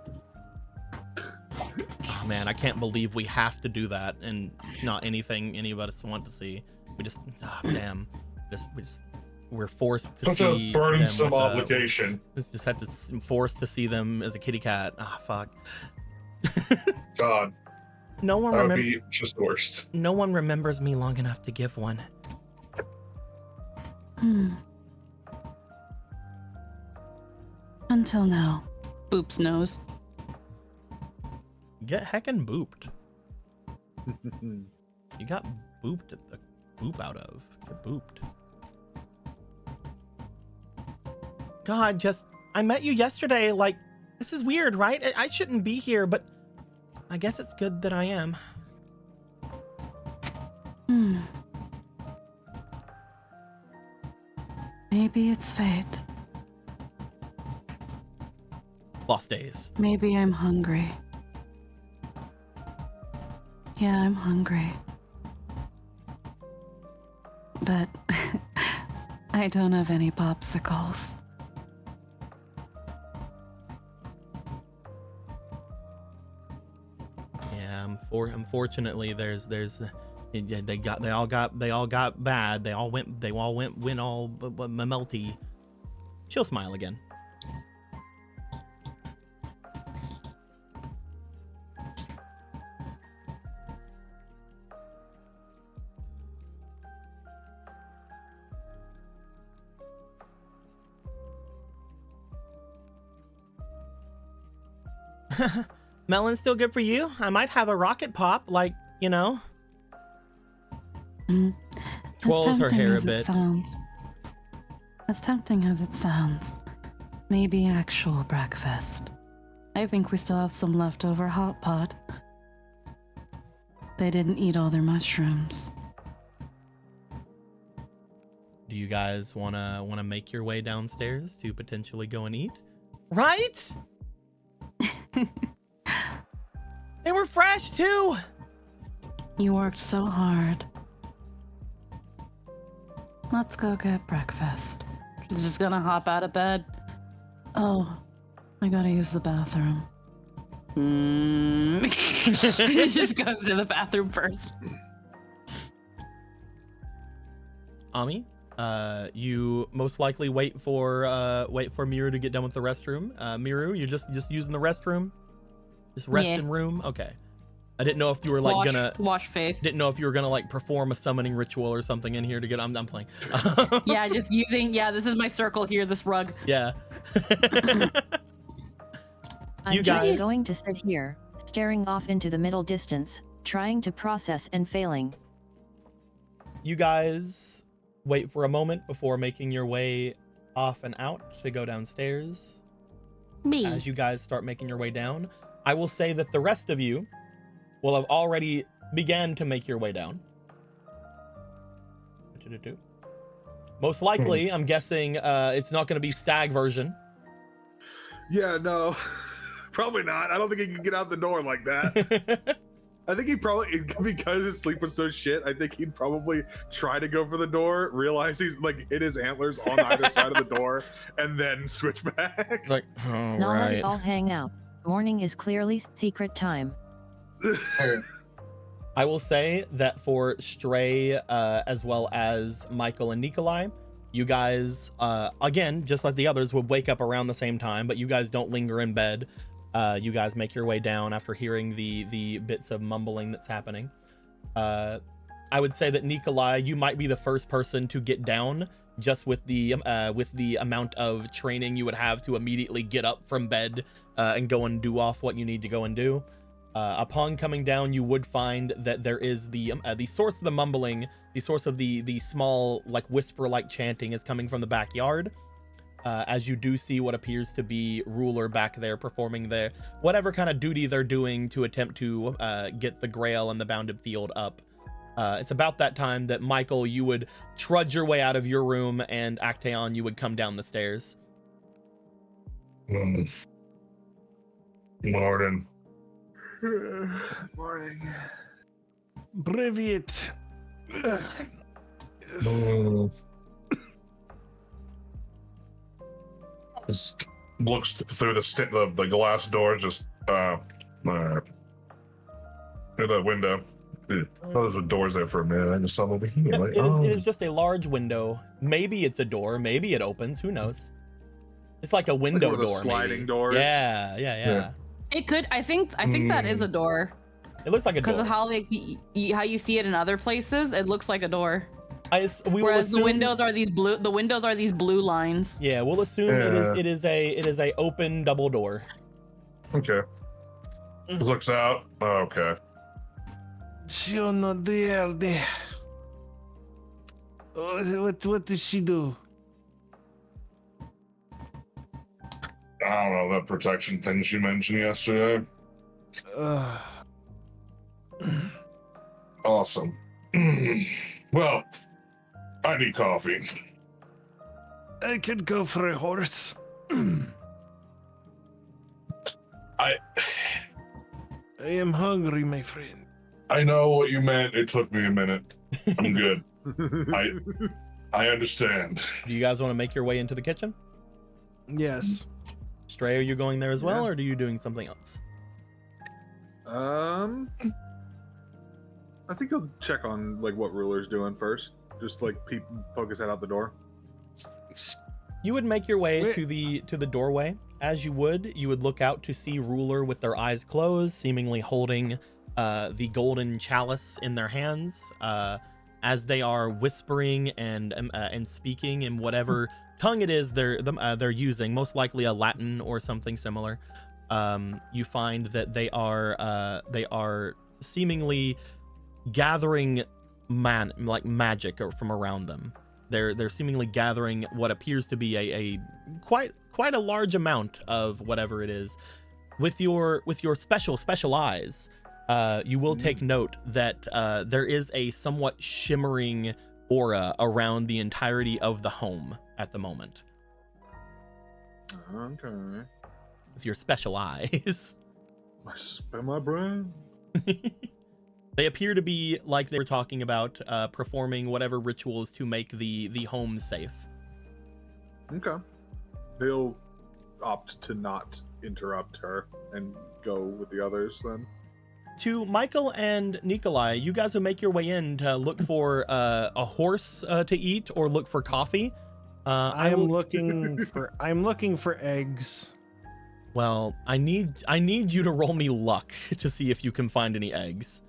Oh man, I can't believe we have to do that and not anything any of us want to see. We just, damn. We're forced to Such see a them burdensome with obligation. just had to forced to see them as a kitty cat. Fuck. God, No one that would be just the worst. No one remembers me long enough to give one. Until now. Boops nose. Get heckin' booped. You got booped at the boop out of. Get booped. God, I met you yesterday. Like, this is weird, right? I shouldn't be here, but I guess it's good that I am. Maybe it's fate. lost days. Maybe I'm hungry. Yeah, I'm hungry. But I don't have any popsicles. Yeah, unfortunately, they all got bad. They all went all melty. She'll smile again. Melon's still good for you. I might have a rocket pop, like, you know. Twirls her hair a bit. As tempting as it sounds, maybe actual breakfast. I think we still have some leftover hot pot. They didn't eat all their mushrooms. Do you guys wanna make your way downstairs to potentially go and eat? Right? They were fresh too. You worked so hard. Let's go get breakfast. She's just gonna hop out of bed. Oh, I gotta use the bathroom. He just goes to the bathroom first. Ami, you most likely wait for Miru to get done with the restroom. Miru, you're just using the restroom? Just resting room? Okay. I didn't know if you were like gonna wash face. Didn't know if you were gonna like perform a summoning ritual or something in here to get. I'm playing. Yeah, just using. Yeah, this is my circle here. This rug. Yeah. I'm just going to sit here, staring off into the middle distance, trying to process and failing. You guys wait for a moment before making your way off and out to go downstairs. Me. As you guys start making your way down, I will say that the rest of you will have already began to make your way down. Most likely, I'm guessing it's not going to be stag version. Yeah, no, probably not. I don't think he can get out the door like that. I think he probably, because his sleep was so shit, I think he'd probably try to go for the door, realize he's like hit his antlers on either side of the door, and then switch back. It's like, all Now right. let's all hang out. Morning is clearly secret time. I will say that for Stray, as well as Michael and Nikolai, you guys, again, just like the others, would wake up around the same time, but you guys don't linger in bed. You guys make your way down after hearing the bits of mumbling that's happening. I would say that Nikolai, you might be the first person to get down, just with the amount of training you would have to immediately get up from bed and go and do off what you need to go and do. Upon coming down, you would find that there is the source of the mumbling, the source of the small like whisper-like chanting is coming from the backyard. As you do see what appears to be Ruler back there performing their whatever kind of duty they're doing to attempt to get the Grail and the Bounded Field up. It's about that time that Michael, you would trudge your way out of your room, and Actaeon, you would come down the stairs. Morning. Morning. Privyet. Just looks through the glass door, just through the window. Oh, there's doors there for a minute. I just saw over here. Like, It is just a large window. Maybe it's a door. Maybe it opens. Who knows? It's like a window one of those door. sliding maybe. doors. Yeah. It could. I think that is a door. It looks like a door. Because of how how you see it in other places, it looks like a door. Whereas the windows are these blue. The windows are these blue lines. Yeah, we'll assume it is a open double door. Okay. Just looks out. Oh, okay. What does she do? I don't know, that protection thing she mentioned yesterday. Awesome. Well, I need coffee. I could go for a horse. I am hungry, my friend. I know what you meant. It took me a minute. I'm good. I understand. Do you guys want to make your way into the kitchen? Yes. Stray, are you going there as well, Yeah. or are you doing something else? I think he'll check on like what Ruler's doing first. Just like poke his head out the door. You would make your way Wait. to the doorway. As you would look out to see Ruler with their eyes closed, seemingly holding the golden chalice in their hands, as they are whispering and speaking in whatever tongue it is they're using, most likely a Latin or something similar. You find that they are seemingly gathering magic from around them. They're seemingly gathering what appears to be a quite a large amount of whatever it is. With your special eyes, you will take note that there is a somewhat shimmering aura around the entirety of the home at the moment. Okay. With your special eyes. I spin my brain. They appear to be, like they were talking about, performing whatever rituals to make the home safe. Okay. He'll opt to not interrupt her and go with the others then. To Michael and Nikolai, you guys will make your way in to look for a horse to eat or look for coffee. I'm looking for eggs. Well, I need you to roll me luck to see if you can find any eggs.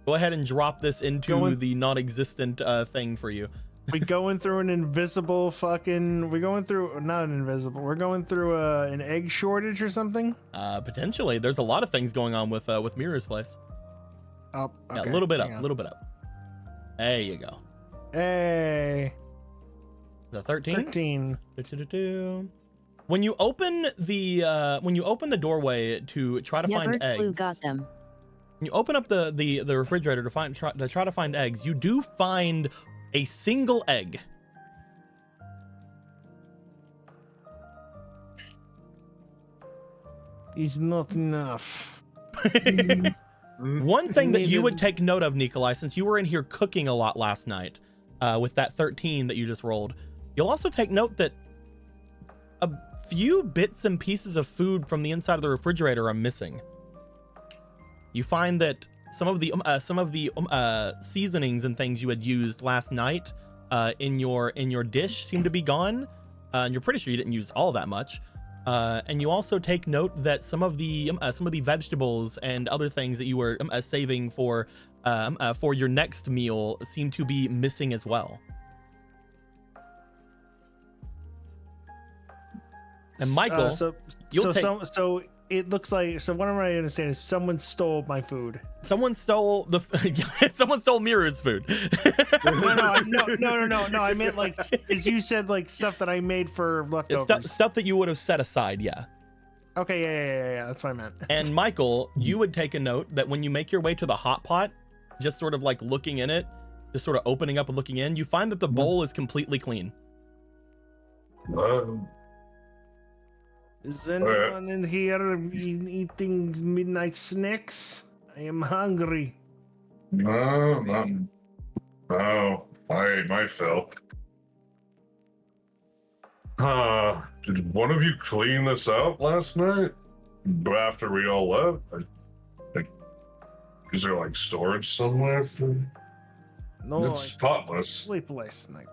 Go ahead and drop this into the non-existent thing for you. We going through an invisible fucking. We're going through an egg shortage or something. Potentially, there's a lot of things going on with Mira's place. Oh, okay. Yeah, a little bit up, Hang a on. little bit up. There you go. Hey. The 13. 13. Do-do-do-do. When you open the doorway to try to find Bird eggs, flu got them. when you open up the refrigerator to try to find eggs, you do find a single egg. Is not enough. One thing that you would take note of, Nikolai, since you were in here cooking a lot last night, with that 13 that you just rolled, you'll also take note that a few bits and pieces of food from the inside of the refrigerator are missing. You find that some of the seasonings and things you had used last night in your dish seem to be gone, and you're pretty sure you didn't use all that much. And you also take note that some of the vegetables and other things that you were saving for your next meal seem to be missing as well. And Michael, so it looks like, so what am I understanding is someone stole my food. someone stole someone stole Miru's food. No. I meant like, as you said, like stuff that I made for leftovers. Stuff that you would have set aside, yeah. Okay, yeah. That's what I meant. And Michael, you would take a note that when you make your way to the hot pot, just sort of like looking in it, just sort of opening up and looking in, you find that the bowl is completely clean. Is anyone in here eating midnight snacks? I am hungry. No, I ate my fill. Did one of you clean this out last night? After we all left? Is there like storage somewhere for? No, It's I spotless. sleep last night.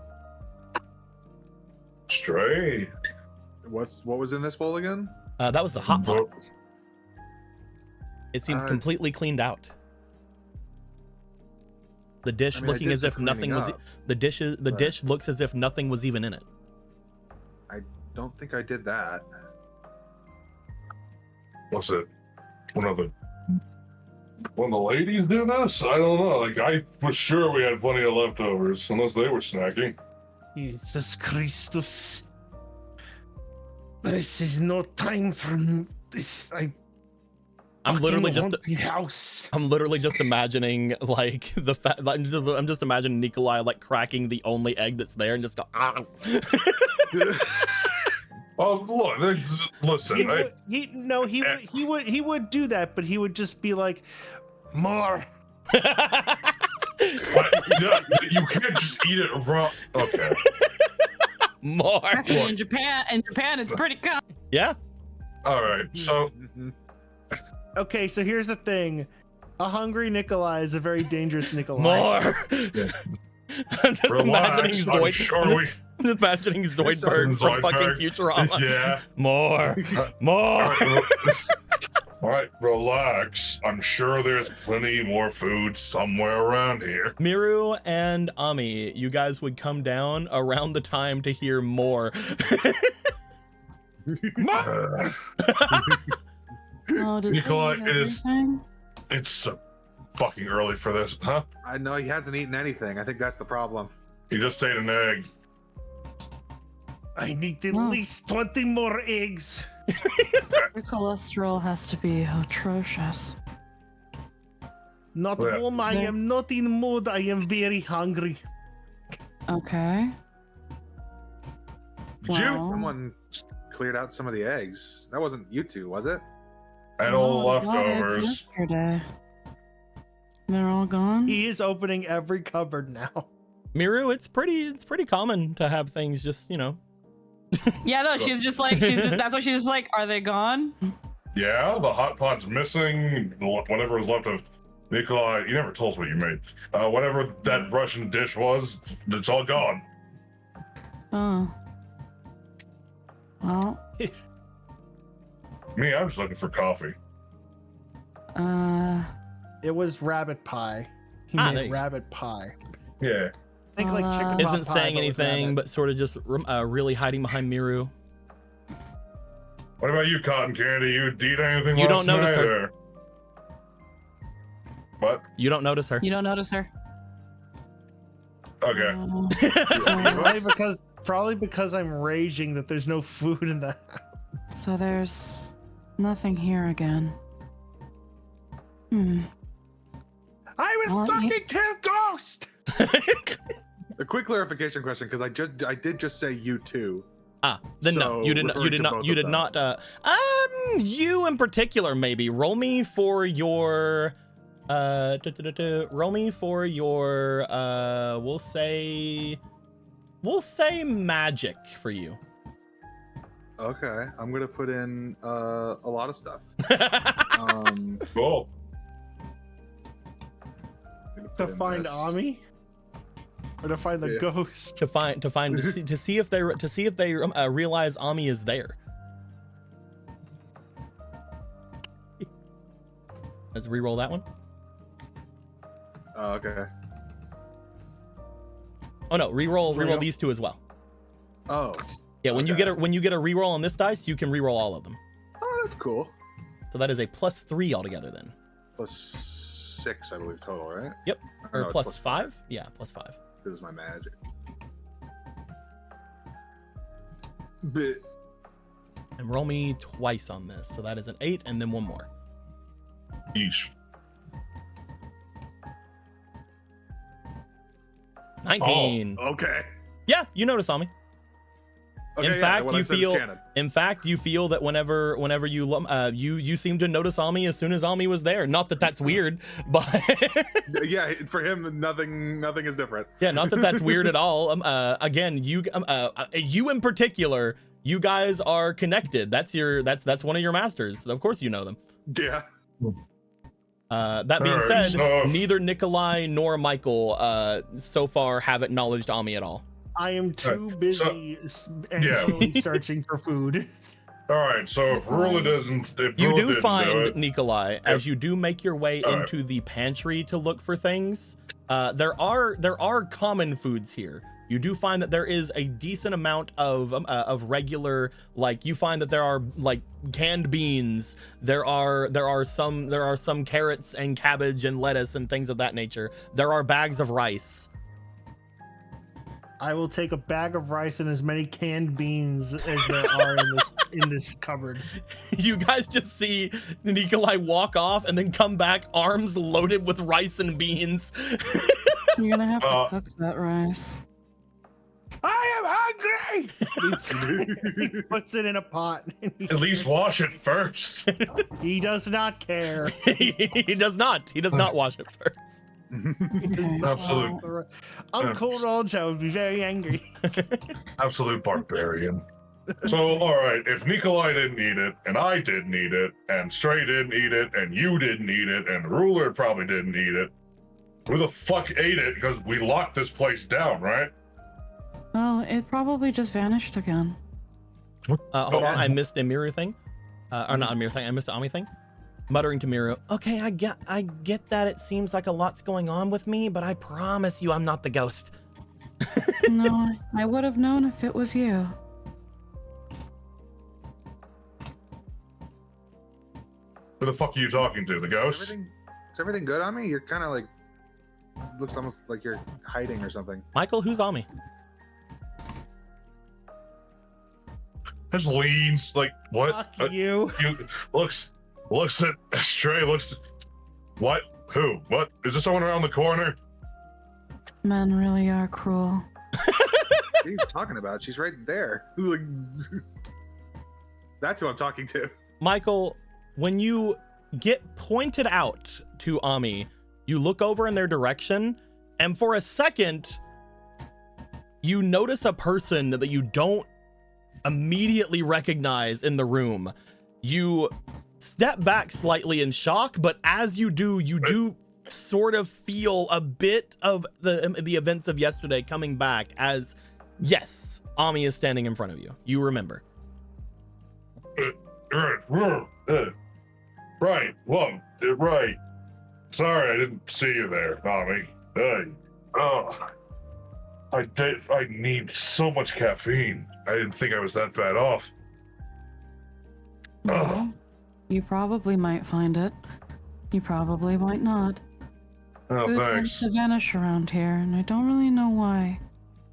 Stray. What was in this bowl again? That was the hot pot. It seems Uh, completely cleaned out. The dish I mean, I looking did as some if nothing was. cleaning up, The but- dish looks as if nothing was even in it. Don't think I did that. Was it one of the ladies do this? I don't know. Like, I was sure we had plenty of leftovers, unless they were snacking. Jesus Christus. This is no time for this. I'm literally just imagining like the fact. I'm just imagining Nikolai like cracking the only egg that's there and just go. Ah. Oh, look, listen. He would do that, but he would just be like, more. You can't just eat it raw. Okay. More. Actually, in Japan, it's pretty common. Yeah. All right. So. Okay, so here's the thing. A hungry Nikolai is a very dangerous Nikolai. More. I'm just imagining I'm sure I'm imagining Zoidberg from fucking Futurama. Yeah. More. More. All right, relax. I'm sure there's plenty more food somewhere around here. Miru and Ami, you guys would come down around the time to hear more. Oh, does Nikolai, he eat it is- everything? It's fucking early for this, huh? I know he hasn't eaten anything. I think that's the problem. He just ate an egg. I need at Wow. least 20 more eggs. Your cholesterol has to be atrocious. Not Yeah. home. I am not in mood. I am very hungry. Okay. Did you? Wow. Someone cleared out some of the eggs. That wasn't you two, was it? And all Oh, I got eggs leftovers. yesterday. They're all gone? He is opening every cupboard now. Miru, it's pretty common to have things just, Yeah, no, she's just like, that's why she's just like, are they gone? Yeah, the hot pot's missing. Whatever was left of Nikolai, you never told us what you made. Whatever that Russian dish was, it's all gone. Oh. Well, Me, I'm just looking for coffee. It was rabbit pie. He there made you go. rabbit pie. Yeah. Think like chicken pot isn't pie, saying but with anything, rabbit. but sort of just really hiding behind Miru. What about you, Cotton Candy? You eat anything You last don't notice night, her. or- What? You don't notice her. You don't notice her? Okay. Probably because I'm raging that there's no food in the house. so there's nothing here again. I will Well, fucking kill Ghost! A quick clarification question, because I did just say you two. Then no, So, you did not. You referring did to not. both You of did them. not. You in particular, maybe. Roll me for your. Roll me for your. We'll say magic for you. Okay, I'm gonna put in a lot of stuff. Cool. To find Ami? Or to find the Yeah. ghost? to see if they realize Ami is there. Let's re-roll that one. Oh, okay. Oh no, re-roll Re-roll? these two as well. Oh. Yeah, when you get a re-roll on this dice, you can re-roll all of them. Oh, that's cool. So that is a +3 altogether then. +6, I believe, total, right? Yep. Or Or no, it's +5? Yeah, +5. This is my magic. But And roll me twice on this. So that is an 8 and then one more. Yeesh. 19. Oh, okay. Yeah, you notice Ami. Okay, In yeah, fact, what I you said is feel. canon. In fact, you feel that whenever you seem to notice Ami as soon as Ami was there. Not that that's weird, but Yeah, for him, nothing is different. yeah, not that that's weird at all. Again, you in particular, you guys are connected. That's one of your masters. Of course, you know them. Yeah. That being Alright, said, so- neither Nikolai nor Michael so far have acknowledged Ami at all. I am too busy angrily searching for food. All right, so if Rula doesn't, if You Rula do didn't find, do it, Nikolai, as you do make your way All right. into the pantry to look for things, there are common foods here. You do find that there is a decent amount of regular, like you find that there are like canned beans, there are some carrots and cabbage and lettuce and things of that nature. There are bags of rice. I will take a bag of rice and as many canned beans as there are in this cupboard. You guys just see Nikolai walk off and then come back, arms loaded with rice and beans. You're gonna have to Uh, cook that rice. I am hungry. He puts it in a pot. At least wash it first. He does not care. He does not. He does not wash it first. Absolute. Uncle Roger would be very angry. Absolute barbarian. So, all right, if Nikolai didn't eat it, and I didn't eat it, and Stray didn't eat it, and you didn't eat it, and Ruler probably didn't eat it, who the fuck ate it? Because we locked this place down, right? Well, it probably just vanished again. Hold on, I missed a Miru thing. Or not a Miru thing, I missed an Ami thing. Muttering to Miru, okay, I get that it seems like a lot's going on with me, but I promise you I'm not the ghost. No, I would have known if it was you. Who the fuck are you talking to? The ghost? Is everything good on me? You're kind of like, looks almost like you're hiding or something. Michael, who's Ami? Just leans like what? Fuck you. Looks at Stray. What? Who? What? Is there someone around the corner? Men really are cruel. What are you talking about? She's right there. Like, that's who I'm talking to. Michael, when you get pointed out to Ami, you look over in their direction, and for a second, you notice a person that you don't immediately recognize in the room. You step back slightly in shock, but as you do sort of feel a bit of the events of yesterday coming back as, yes, Ami is standing in front of you. You remember. Right. Well, right. Sorry, I didn't see you there, Ami. I need so much caffeine. I didn't think I was that bad off. Well, you probably might find it. You probably might not. Oh, Food tends thanks. to vanish around here, and I don't really know why.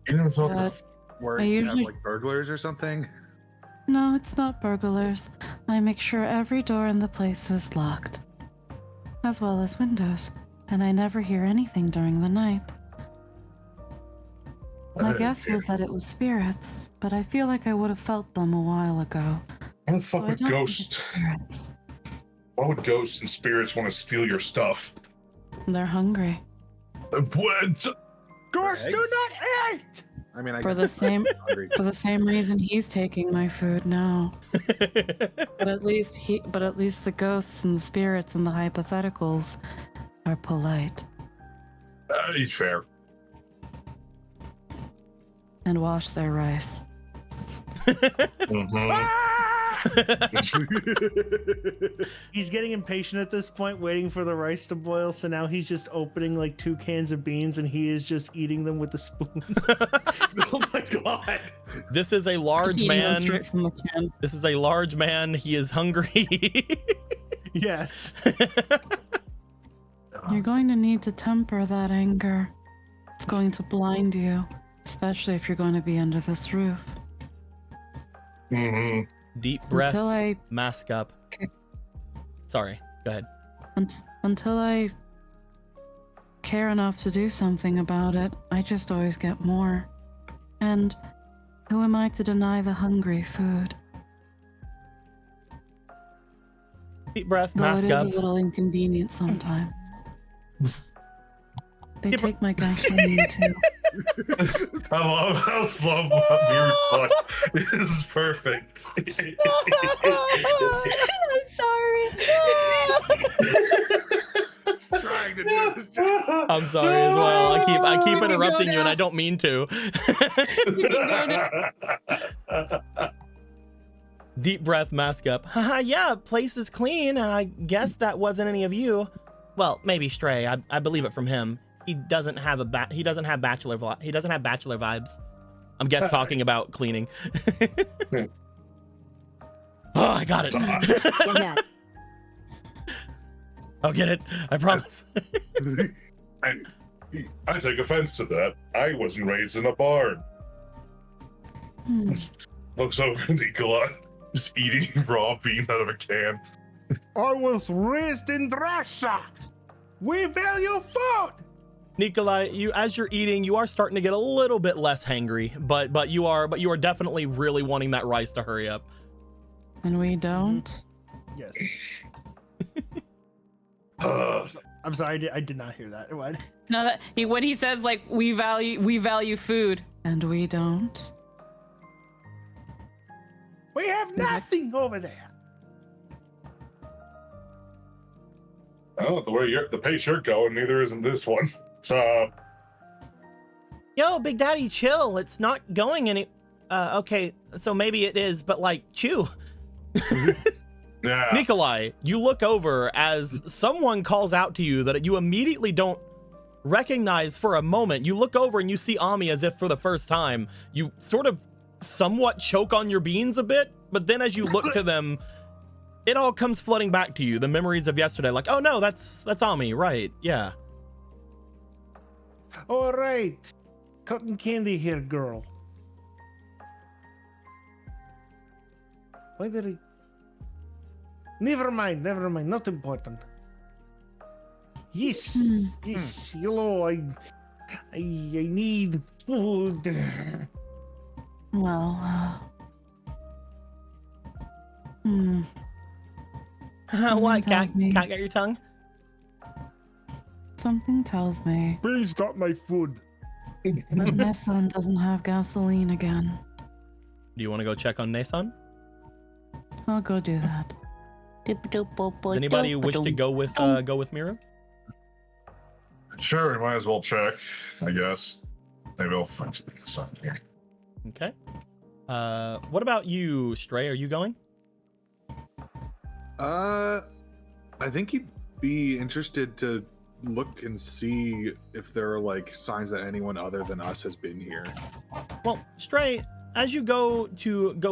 You never thought But Where I you usually- have like burglars or something. no, it's not burglars. I make sure every door in the place is locked, as well as windows, and I never hear anything during the night. My guess was that it was spirits, but I feel like I would have felt them a while ago. Why the So fuck I would don't think ghosts? it's spirits. Why would ghosts and spirits want to steal your stuff? They're hungry. What? Ghosts do Eggs? not eat. I mean, I For guess the I'm same hungry. for the same reason he's taking my food now. But at least the ghosts and the spirits and the hypotheticals are polite He's fair. and wash their rice. He's getting impatient at this point, waiting for the rice to boil. So now he's just opening like 2 cans of beans, and he is just eating them with a spoon. Oh my god! This is a Just large eating them man. straight from the can. This is a large man. He is hungry. Yes. You're going to need to temper that anger. It's going to blind you, especially if you're going to be under this roof. Deep breath. Until I Mask up. Okay. Sorry. Go ahead. until I care enough to do something about it, I just always get more. And who am I to deny the hungry food? Deep breath. Though Mask it is up. a little inconvenient sometimes. They Yep. take my gasoline too. I love how slow Mir talk. This is perfect. I'm sorry. Trying to do this job. I'm sorry as well. I keep interrupting you, and I don't mean to. Deep breath, mask up. Haha, yeah, place is clean, and I guess that wasn't any of you. Well, maybe Stray. I believe it from him. He doesn't have bachelor vibes. I'm guess talking about cleaning. Oh, I got it. Yeah. I'll get it. I promise. I take offense to that. I wasn't raised in a barn. Looks over at Nikolai, just eating raw beans out of a can. I was raised in Russia. We value food. Nikolai, you as you're eating, you are starting to get a little bit less hangry, but you are definitely really wanting that rice to hurry up. And we don't. Yes. Uh, I'm sorry, I did not hear that. What? No, that when he says like we value food. And we don't. We have nothing over there. oh, the way the pace you're going, neither isn't this one. So, Yo, Big Daddy, chill. It's not going any. Okay, so maybe it is, but like, chew. yeah. Nikolai, you look over as someone calls out to you that you immediately don't recognize for a moment. You look over and you see Ami as if for the first time. You sort of somewhat choke on your beans a bit, but then as you look to them, it all comes flooding back to you. The memories of yesterday, like, oh no, that's Ami, right? Yeah. All right. Cotton candy here, girl. Why did he? Never mind. Not important. Yes. Yes. Hello. I need food. Well, What? tells me- Can't get your tongue? something tells me Please got my food. that Nessun doesn't have gasoline again. Do you want to go check on Nason? I'll go do that. Does anybody wish to go with Mira? Sure, we might as well check, I guess. Maybe I'll find something here. Okay. What about you, Stray? Are you going? I think he'd be interested to look and see if there are like signs that anyone other than us has been here. Well, Stray, as you go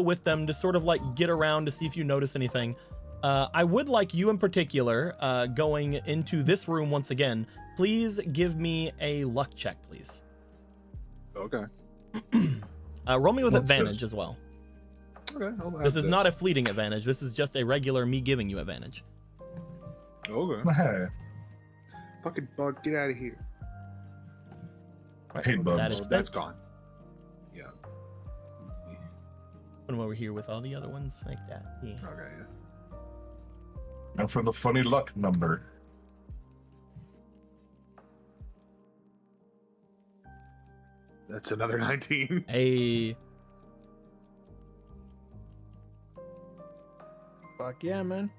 with them to sort of like get around to see if you notice anything, I would like you in particular, going into this room once again. Please give me a luck check, please. Okay. Roll me with What's advantage this? as well. Okay. This is not a fleeting advantage. This is just a regular me giving you advantage. Okay. Hey, Fucking bug, get out of here. I hate bugs. That is Oh, that's spent. gone. Yeah. Put them over here with all the other ones like that. Yeah. Okay. Yeah. And for the funny luck number. That's another 19. Fuck yeah, man.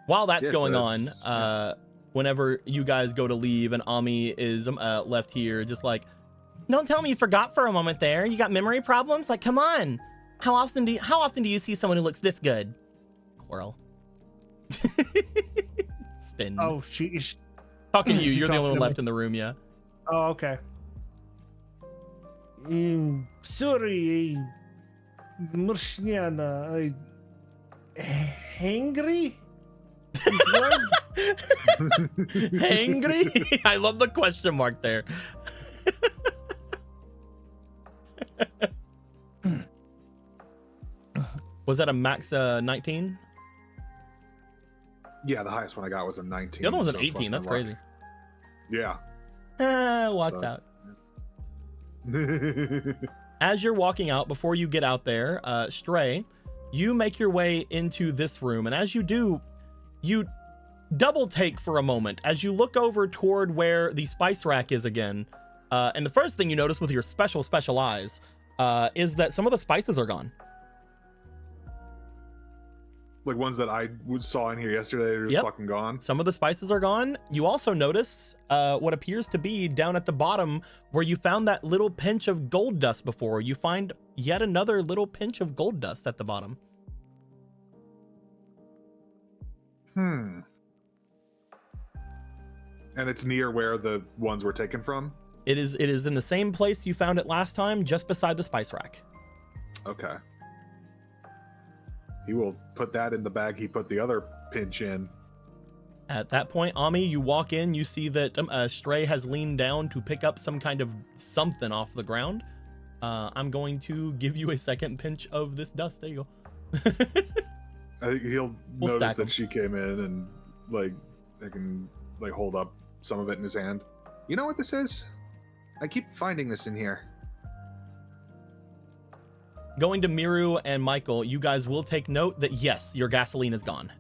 While that's Yes, going that's- on, whenever you guys go to leave and Ami is left here, just like, don't tell me you forgot for a moment there. You got memory problems? Like, come on. How often do you see someone who looks this good? Squirrel. Spin. Oh, she's. Talking to you. she You're the only talking one to left in the room, yeah. Oh, okay. Sorry, Marshniana, hangry? Angry? I love the question mark there. Was that a max 19? Yeah, the highest one I got was a 19. The other one's an so plus 18. my That's luck. crazy. Yeah. Walks out. As you're walking out, before you get out there, Stray, you make your way into this room. And as you do, you double take for a moment as you look over toward where the spice rack is again. And the first thing you notice with your special eyes is that some of the spices are gone. Like ones that I saw in here yesterday are just Yep. fucking gone. Some of the spices are gone. You also notice what appears to be down at the bottom where you found that little pinch of gold dust before. You find yet another little pinch of gold dust at the bottom. And it's near where the ones were taken from? It is in the same place you found it last time, just beside the spice rack. Okay. He will put that in the bag he put the other pinch in. At that point, Ami, you walk in, you see that Stray has leaned down to pick up some kind of something off the ground. I'm going to give you a second pinch of this dust. There you go. I think he'll We'll notice stack 'em. that she came in and like I can like hold up some of it in his hand. You know what this is? I keep finding this in here. Going to Miru and Michael, you guys will take note that yes, your gasoline is gone.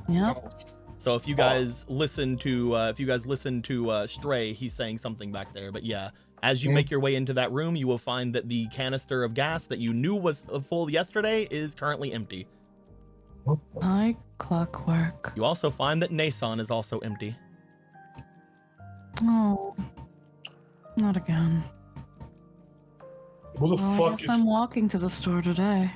Yep. So if you guys listen to Stray, he's saying something back there. But yeah, as you make your way into that room, you will find that the canister of gas that you knew was full yesterday is currently empty. Like clockwork. You also find that Nason is also empty. Oh, not again. Who the Well, I fuck guess is? I'm walking to the store today.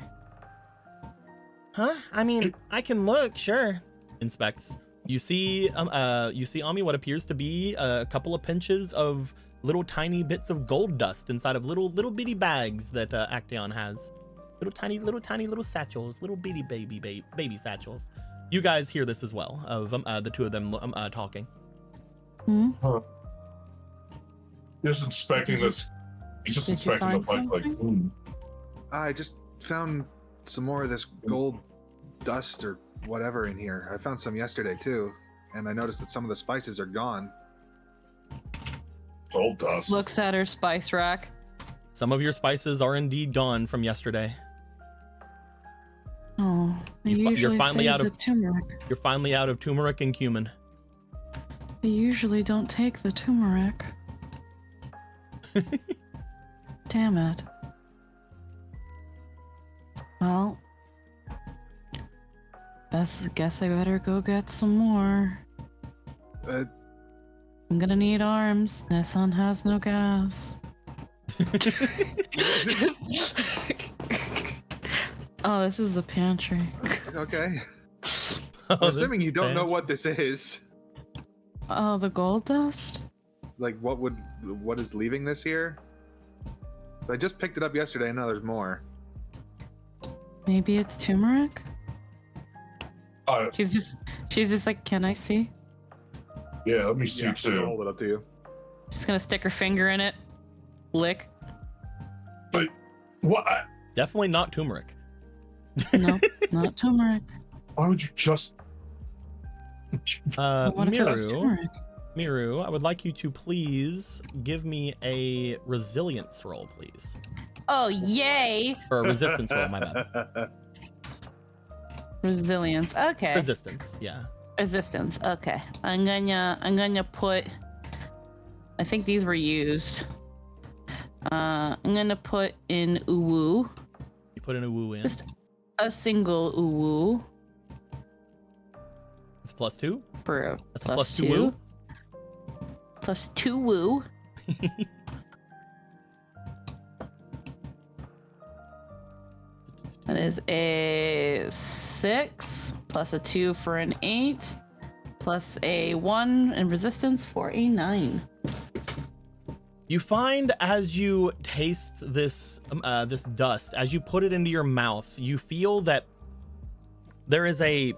Huh? I mean, I can look, sure. Inspects. You see Ami, what appears to be a couple of pinches of little tiny bits of gold dust inside of little bitty bags that Actaeon has. Little tiny satchels, little bitty baby satchels. You guys hear this as well of the two of them talking. Hmm? Huh. Just inspecting this. He's just Did you inspecting the find place like, something? I just found some more of this gold dust or whatever in here. I found some yesterday too, and I noticed that some of the spices are gone. gold dust. Looks at her spice rack. Some of your spices are indeed gone from yesterday. Oh, they You're usually finally save out of- the turmeric. You're finally out of turmeric and cumin. They usually don't take the turmeric. Damn it. Well, guess I better go get some more. I'm gonna need arms. Nissan has no gas. Oh, this is the pantry. Okay. Oh, I'm this assuming you is don't know bad. what this is. Oh, the gold dust? Like, what is leaving this here? I just picked it up yesterday. I know there's more. Maybe it's turmeric? Uh, She's just like, can I see? yeah, let me see Yeah, I'll too. hold it up to you. She's gonna stick her finger in it. Lick. What? Definitely not turmeric. No, not turmeric. Why would you just? What if it was turmeric? Miru, I would like you to please give me a resilience roll, please. Oh, yay! Or a resistance roll, my bad. Resilience. Okay. Resistance, yeah. Resistance. Okay. I'm gonna put. I think these were used. I'm gonna put in uwu. You put in a woo in. Just a single uwu It's +2. for That's a +2 woo. Plus 2 woo. That is a 6 plus a 2 for an 8 plus a 1 in resistance for a 9. You find as you taste this this dust, as you put it into your mouth, you feel that there is a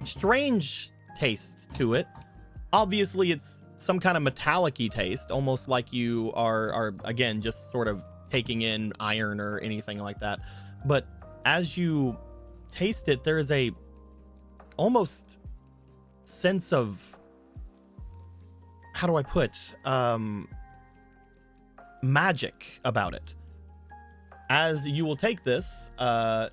strange taste to it. Obviously, it's some kind of metallic-y taste, almost like you are again just sort of taking in iron or anything like that. But as you taste it, there is a almost sense of, how do I put, magic about it. As you will take this,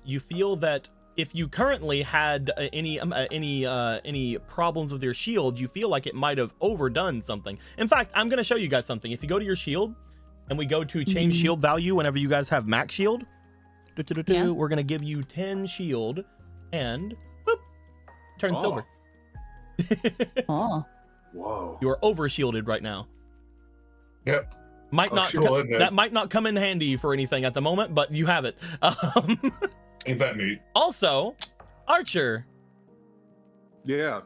you feel that if you currently had any problems with your shield, you feel like it might have overdone something. In fact, I'm going to show you guys something. If you go to your shield and we go to change shield value whenever you guys have max shield, Yeah. we're going to give you 10 shield and boop, turn silver. Oh. Whoa. You are over shielded right now. Yep. Might Oh, not sure, co- isn't it? that might not come in handy for anything at the moment, but you have it. Ain't that neat? Also, Archer. Yeah.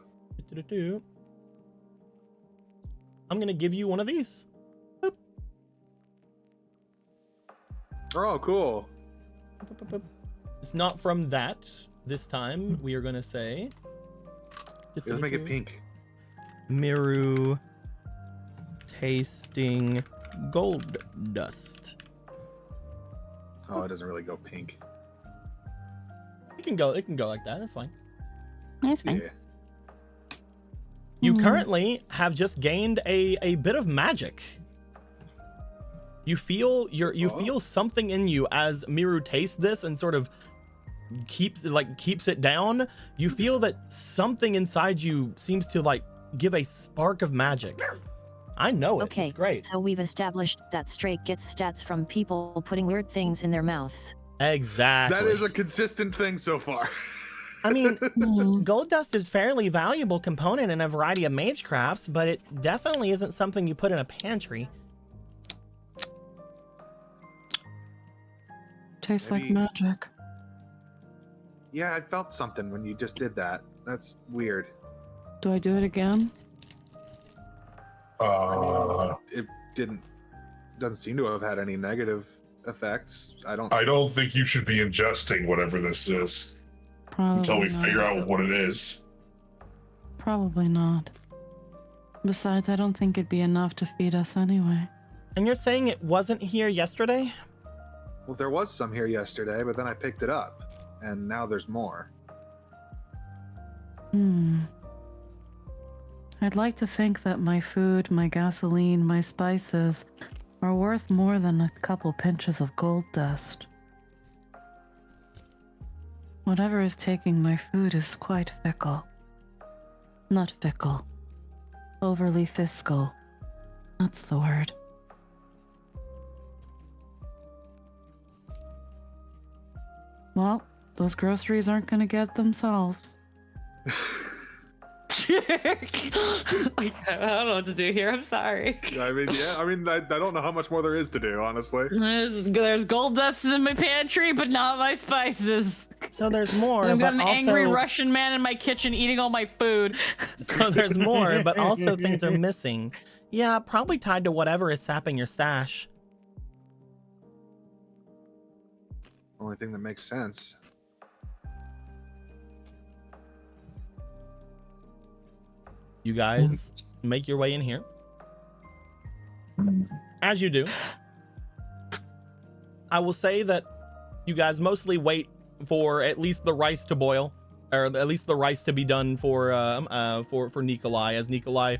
I'm gonna give you one of these. Boop, Oh, cool. boop, boop, boop. It's not from that this time. We are gonna say. Let's make it pink. Miru tasting gold dust. Oh, it doesn't really go pink. It can go like that. That's fine. That's fine. Yeah. You currently have just gained a bit of magic. You feel feel something in you as Miru tastes this and sort of keeps it down. You feel that something inside you seems to like give a spark of magic. I know it. Okay, it's great. so we've established that Stray gets stats from people putting weird things in their mouths. Exactly. That is a consistent thing so far. I mean, gold dust is fairly valuable component in a variety of mage crafts, but it definitely isn't something you put in a pantry. Tastes Maybe- like magic. Yeah, I felt something when you just did that. That's weird. Do I do it again? It doesn't seem to have had any negative effects. I don't think you should be ingesting whatever this is Probably until we not. figure out what it is. Probably not. Besides, I don't think it'd be enough to feed us anyway. And you're saying it wasn't here yesterday? Well, there was some here yesterday, but then I picked it up, and now there's more. I'd like to think that my food, my gasoline, my spices are worth more than a couple pinches of gold dust. Whatever is taking my food is quite fickle. Not fickle. Overly fiscal. That's the word. Well, those groceries aren't gonna get themselves. I don't know what to do here. I'm sorry. I mean, yeah. I mean, I don't know how much more there is to do, honestly. There's gold dust in my pantry, but not my spices. So there's more, I've got but an also angry Russian man in my kitchen eating all my food. so there's more, but also things are missing. Yeah, probably tied to whatever is sapping your stash. Only thing that makes sense. You guys make your way in here. As you do, I will say that you guys mostly wait for at least the rice to boil, or at least the rice to be done for Nikolai. As Nikolai,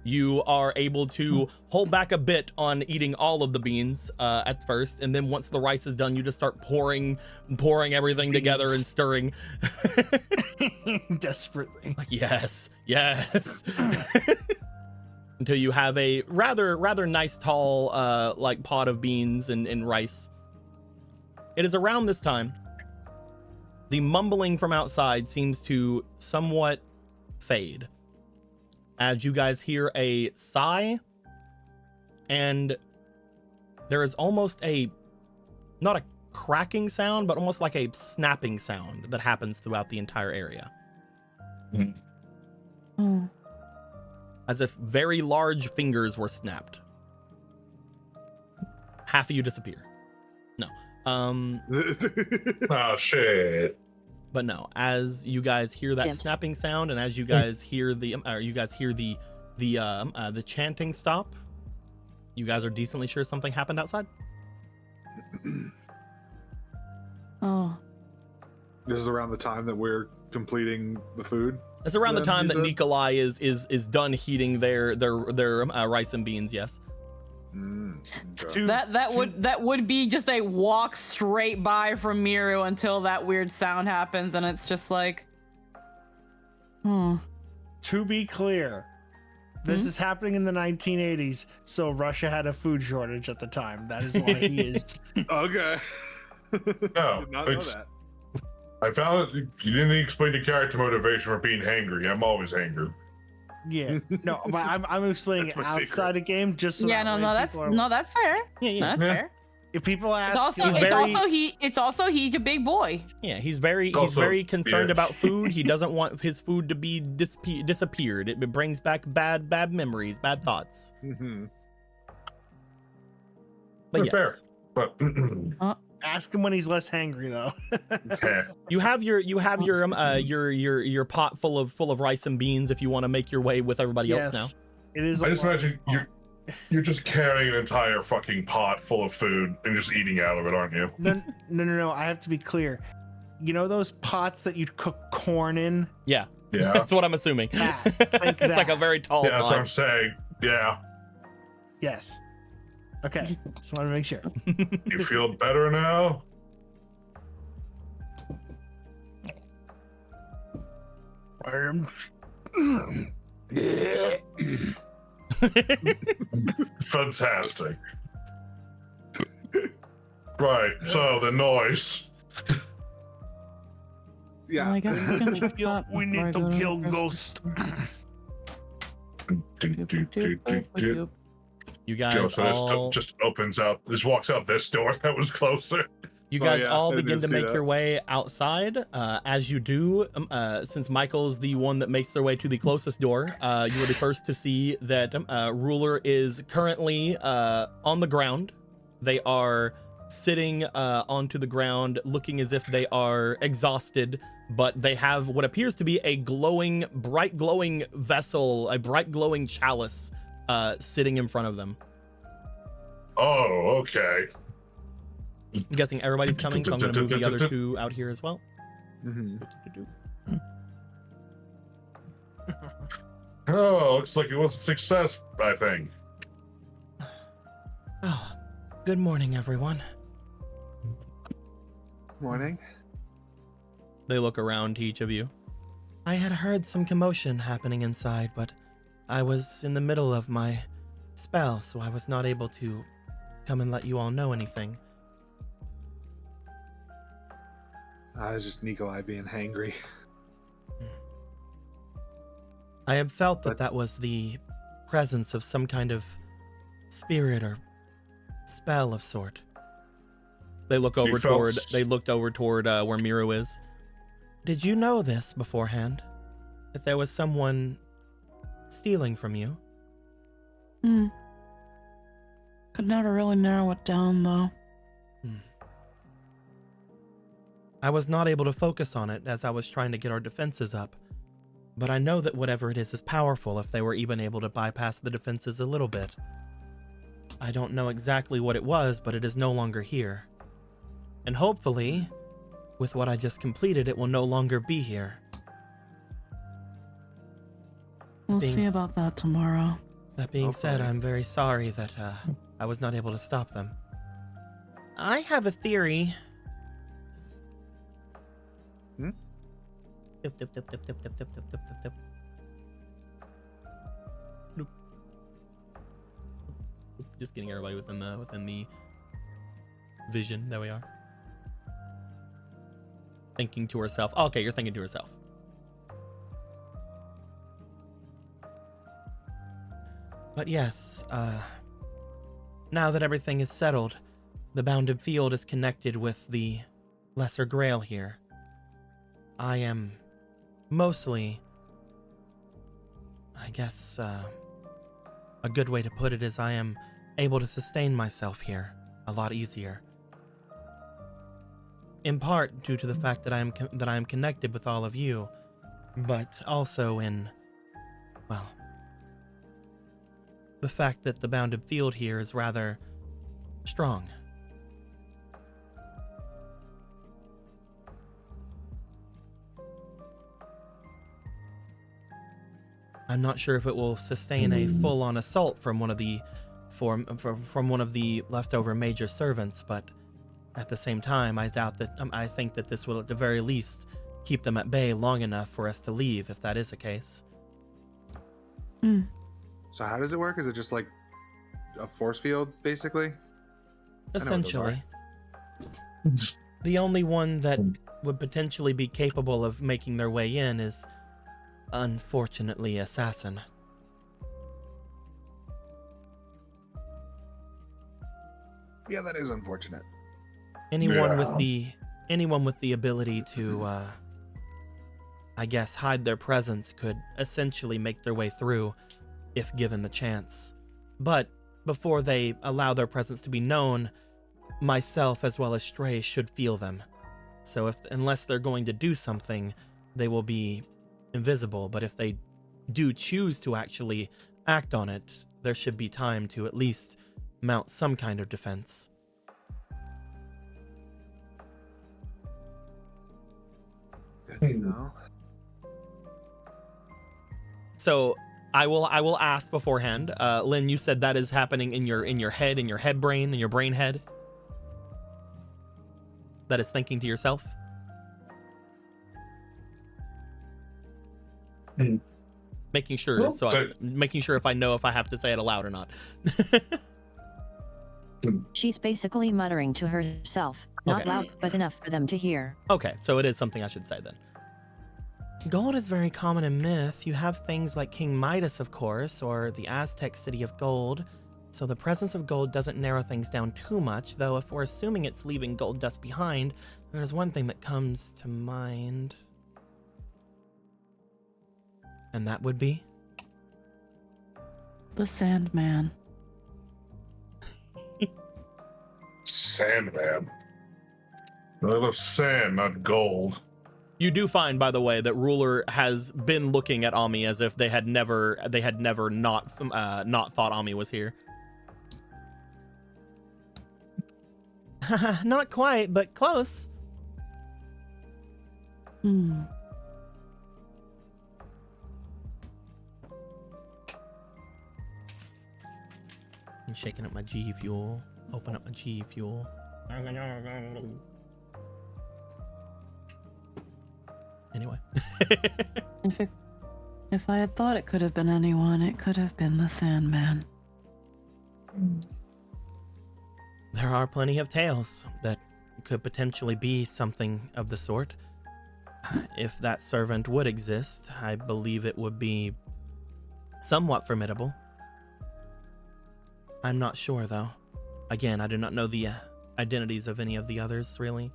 you are able to hold back a bit on eating all of the beans at first, and then once the rice is done, you just start pouring everything together and stirring. Desperately. Like, yes. Until you have a rather nice tall like pot of beans and rice. It is around this time. The mumbling from outside seems to somewhat fade as you guys hear a sigh, and there is almost not a cracking sound, but almost like a snapping sound that happens throughout the entire area. Oh. As if very large fingers were snapped. Half of you disappear. No. Oh shit. But no, as you guys hear that Yes. snapping sound, and as you guys hear the chanting stop, you guys are decently sure something happened outside. Oh. This is around the time that we're completing the food. It's around the Then time you that said? Nikolai is done heating their rice and beans. Yes. Okay. That would be just a walk straight by from Miru until that weird sound happens, and it's just like, Oh. To be clear, this is happening in the 1980s, so Russia had a food shortage at the time. That is why he is. Okay. No, Did not know it's- that. I found it. You didn't explain the character motivation for being hangry. I'm always hangry. Yeah, no, but I'm explaining That's it my outside secret. a game just so yeah, that no, way that's people are- no, that's fair. Yeah. That's Yeah. fair. If people ask, It's also He's it's very- also he's a big boy. Yeah, he's very Also, concerned yes. about food. He doesn't want his food to be disappeared. It brings back bad memories, bad thoughts. Mhm. But yes, Fair. But ask him when he's less hangry, though. you have your pot full of rice and beans if you want to make your way with everybody else now. It is. I just imagine you're just carrying an entire fucking pot full of food and just eating out of it, aren't you? No. I have to be clear. You know those pots that you cook corn in? Yeah. Yeah. That's what I'm assuming. That. Think It's like a that. very tall Yeah, that's what pine. I'm saying. Yeah. Yes. Okay. Just want to make sure. You feel better now? Fantastic. Right, so the noise. Yeah. Well, I guess we can check that We before I need to go kill the Ghost. You Joe, guys so this all, just opens out. This walks out this door that was closer. you Oh, guys yeah, all I begin did to see make that. your way outside. As you do, since Michael's the one that makes their way to the closest door, you are the first to see that Ruler is currently on the ground. They are sitting onto the ground, looking as if they are exhausted, but they have what appears to be a glowing, bright glowing vessel, a bright glowing chalice sitting in front of them. Oh, okay. I'm guessing everybody's coming, so I'm going to move the other two out here as well. Mhm. Oh, looks like it was a success, I think. Oh, good morning, everyone. Morning. They look around to each of you. I had heard some commotion happening inside, but I was in the middle of my spell, so I was not able to come and let you all know anything. I was just Nikolai being hangry. I had felt that But- that was the presence of some kind of spirit or spell of sort. They look over felt they looked over toward where Miro is. Did you know this beforehand? That there was someone stealing from you? Could never really narrow it down, though. I was not able to focus on it as I was trying to get our defenses up, but I know that whatever it is powerful if they were even able to bypass the defenses a little bit. I don't know exactly what it was, but it is no longer here. And hopefully, with what I just completed, it will no longer be here. We'll Being see s- about that tomorrow. That being said, Hopefully. I'm very sorry that I was not able to stop them. I have a theory. Hmm? Dip, dip, dip, dip, dip, dip, dip, dip, dip, dip, dip. Nope. Just getting everybody within the vision. There we are. Thinking to herself. Okay, you're thinking to herself. But yes, now that everything is settled, the bounded field is connected with the lesser grail here. I am mostly, I guess, a good way to put it is I am able to sustain myself here a lot easier. In part due to the fact that I am connected with all of you, but also in, well, the fact that the bounded field here is rather strong. I'm not sure if it will sustain a full-on assault from one of the from one of the leftover major servants, but at the same time, I doubt that. I think that this will, at the very least, keep them at bay long enough for us to leave, if that is the case. So how does it work? Is it just like a force field, basically? I know what those Essentially, the only one that would potentially be capable of making their way in is, unfortunately, Assassin. Yeah, that is unfortunate. Anyone with Yeah. the ability to, I guess, hide their presence could essentially make their way through, if given the chance. But before they allow their presence to be known, myself as well as Stray should feel them. So unless they're going to do something, they will be invisible. But if they do choose to actually act on it, there should be time to at least mount some kind of defense. Good to know. So I will ask beforehand. Lynn, you said that is happening in your head, in your brain head. That is thinking to yourself. Making sure, Well, making sure if I know if I have to say it aloud or not. She's basically muttering to herself, not Okay. loud, but enough for them to hear. Okay, so it is something I should say then. Gold is very common in myth. You have things like King Midas, of course, or the Aztec city of gold. So the presence of gold doesn't narrow things down too much, though if we're assuming it's leaving gold dust behind, there's one thing that comes to mind. And that would be? The Sandman. Sandman. I love sand, not gold. You do find, by the way, that Ruler has been looking at Ami as if they had never not thought Ami was here. Not quite, but close. Hmm. I'm shaking up my G Fuel. Open up my G Fuel. Anyway. If I had thought it could have been anyone, it could have been the Sandman. There are plenty of tales that could potentially be something of the sort. If that servant would exist, I believe it would be somewhat formidable. I'm not sure, though. Again, I do not know the identities of any of the others, really.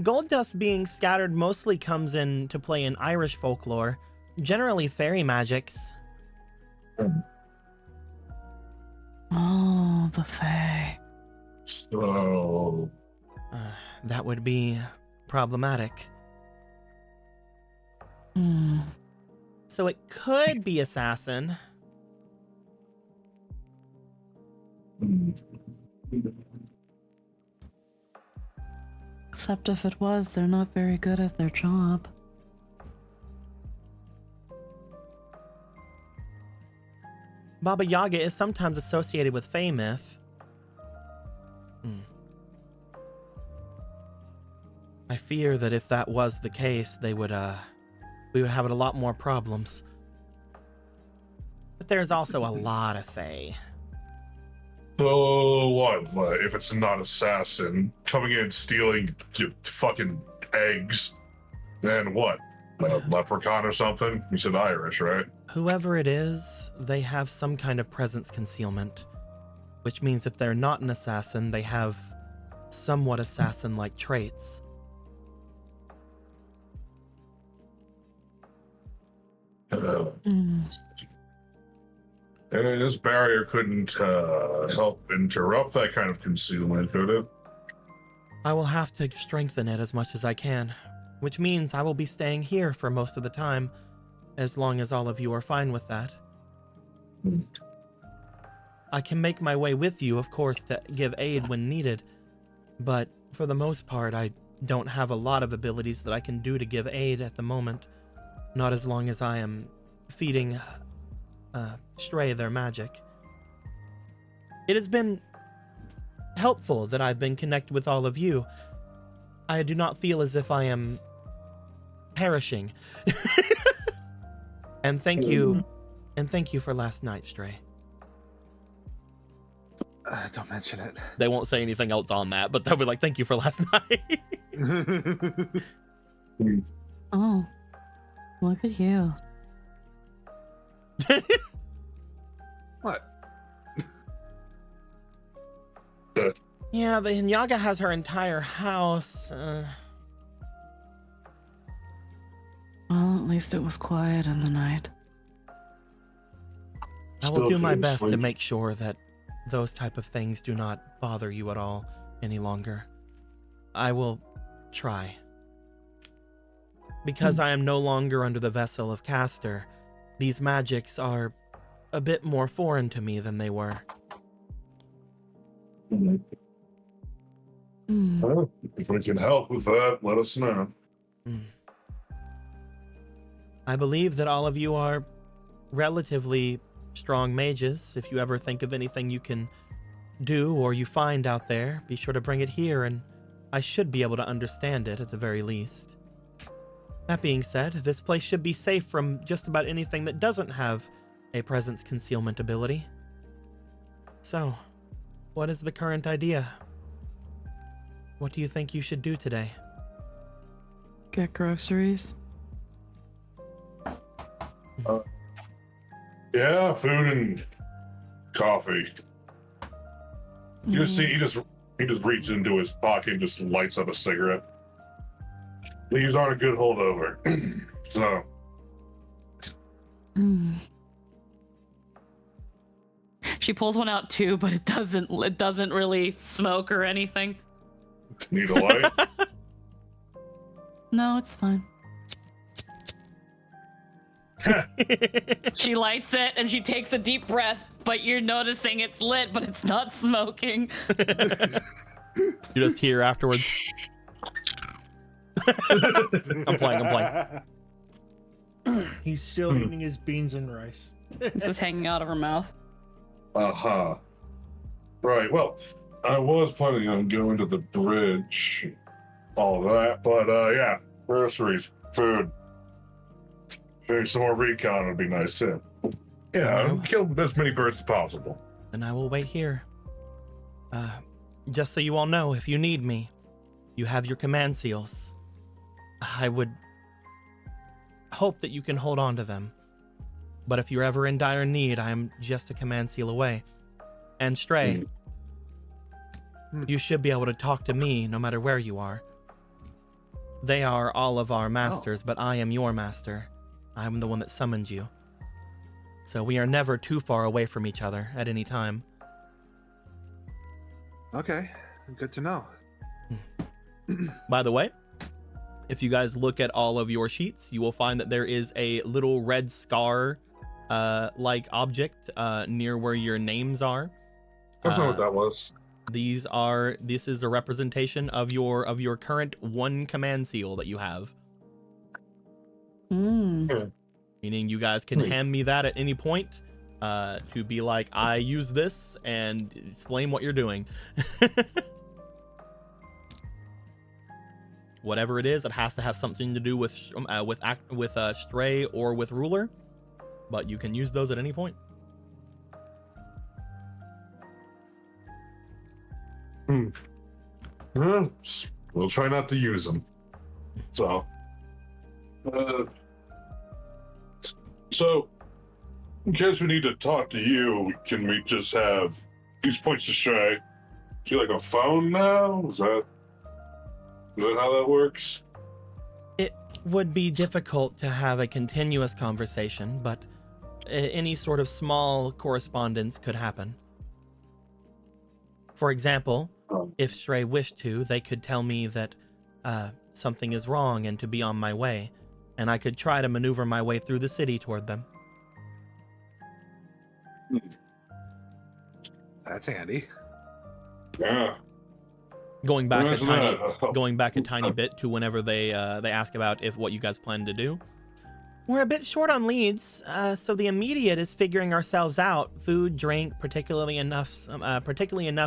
Gold dust being scattered mostly comes into play in Irish folklore, generally fairy magics. Oh, the Fae. So... That would be problematic. Hmm. So it could be assassin. Except if it was, they're not very good at their job. Baba Yaga is sometimes associated with Fae myth. I fear that if that was the case, we would have a lot more problems. But there's also a lot of Fae. So what? Like, if it's not assassin coming in stealing your fucking eggs, then what? A leprechaun or something? You said Irish, right? Whoever it is, they have some kind of presence concealment, which means if they're not an assassin, they have somewhat assassin-like traits. This barrier couldn't help interrupt that kind of concealment, could it? I will have to strengthen it as much as I can, which means I will be staying here for most of the time, as long as all of you are fine with that. I can make my way with you, of course, to give aid when needed, but for the most part, I don't have a lot of abilities that I can do to give aid at the moment, not as long as I am feeding Stray their magic. It has been helpful that I've been connected with all of you. I do not feel as if I am perishing. And thank you for last night, Stray. Don't mention it. They won't say anything else on that, but they'll be like, thank you for last night. Oh, look at you. What? Yeah, the Hinyaga has her entire house. Well, at least it was quiet in the night. I will do my couldn't best to sleep. make sure that those type of things do not bother you at all any longer. I will try. Because I am no longer under the vessel of Castor, these magics are a bit more foreign to me than they were. Hmm. Well, if we can help with that, let us know. I believe that all of you are relatively strong mages. If you ever think of anything you can do or you find out there, be sure to bring it here, and I should be able to understand it at the very least. That being said, this place should be safe from just about anything that doesn't have a presence concealment ability. So, what is the current idea? What do you think you should do today? Get groceries. Yeah, food and coffee. You just see he just reaches into his pocket and just lights up a cigarette. These aren't a good holdover. So She pulls one out too, but it doesn't really smoke or anything. need a light. No, it's fine. She lights it and she takes a deep breath, but you're noticing it's lit, but it's not smoking. You just hear afterwards. I'm playing. He's still eating his beans and rice. It's just hanging out of her mouth. Uh-huh. Right, well, I was planning on going to the bridge, all that, but yeah, groceries, food. Maybe some more recon would be nice too. Yeah, kill as many birds as possible. Then I will wait here. Just so you all know, if you need me, you have your command seals. I would hope that you can hold on to them. But if you're ever in dire need, I am just a command seal away. And Stray, you should be able to talk to me no matter where you are. They are all of our masters, but I am your master. I'm the one that summoned you. So we are never too far away from each other at any time. Okay, good to know. By the way, if you guys look at all of your sheets, you will find that there is a little red scar like object near where your names are. That's not what that was. This is a representation of your current one command seal that you have. Meaning you guys can hand me that at any point to be like, I use this, and explain what you're doing. Whatever it is, it has to have something to do with Stray or with Ruler, but you can use those at any point. We'll try not to use them. So, in case we need to talk to you, can we just have these points to Stray? Do you like a phone now? Is that how that works? It would be difficult to have a continuous conversation, but any sort of small correspondence could happen. For example, if Stray wished to, they could tell me that something is wrong and to be on my way, and I could try to maneuver my way through the city toward them. That's handy. Yeah. Going back a tiny bit to whenever they ask about what you guys plan to do. We're a bit short on leads, so the immediate is figuring ourselves out. Food, drink, particularly enough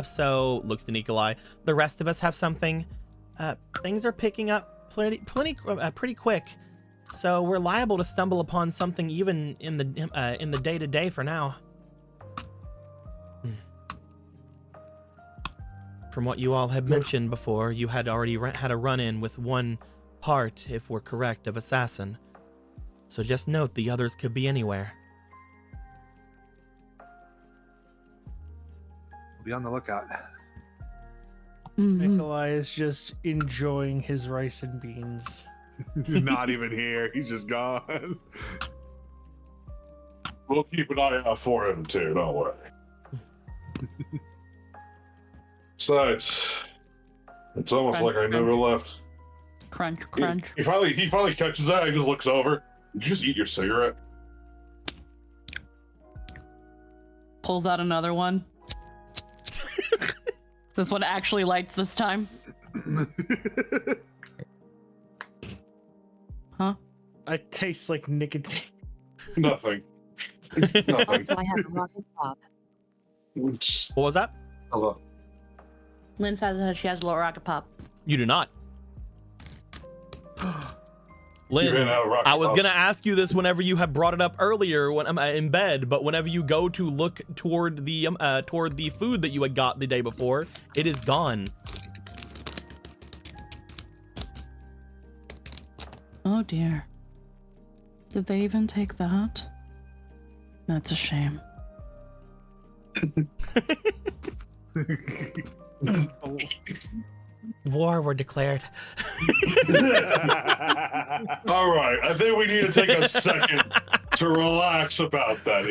so, looks to Nikolai, the rest of us have something. Things are picking up pretty quick, so we're liable to stumble upon something even in the day-to-day for now. From what you all have mentioned before, you had already had a run-in with one part, if we're correct, of assassin. So just note the others could be anywhere. Be on the lookout. Nikolai is just enjoying his rice and beans. He's not even here. He's just gone. We'll keep an eye out for him too, don't worry. Besides, it's almost Crunch, like I never left. Crunch, crunch. He finally catches that. He just looks over. Did you just eat your cigarette? Pulls out another one. This one actually lights this time. Huh? It tastes like nicotine. Nothing. Nothing. Also, I have a rocket pop. It's- What was that? Hello. Lynn says that she has a little rocket pop. You do not. You Lynn, ran out of rocket I was pops. gonna ask you this whenever you had brought it up earlier when I'm in bed, but whenever you go to look toward the food that you had got the day before, it is gone. Oh dear. Did they even take that? That's a shame. War were declared. All right, I think we need to take a second to relax about that.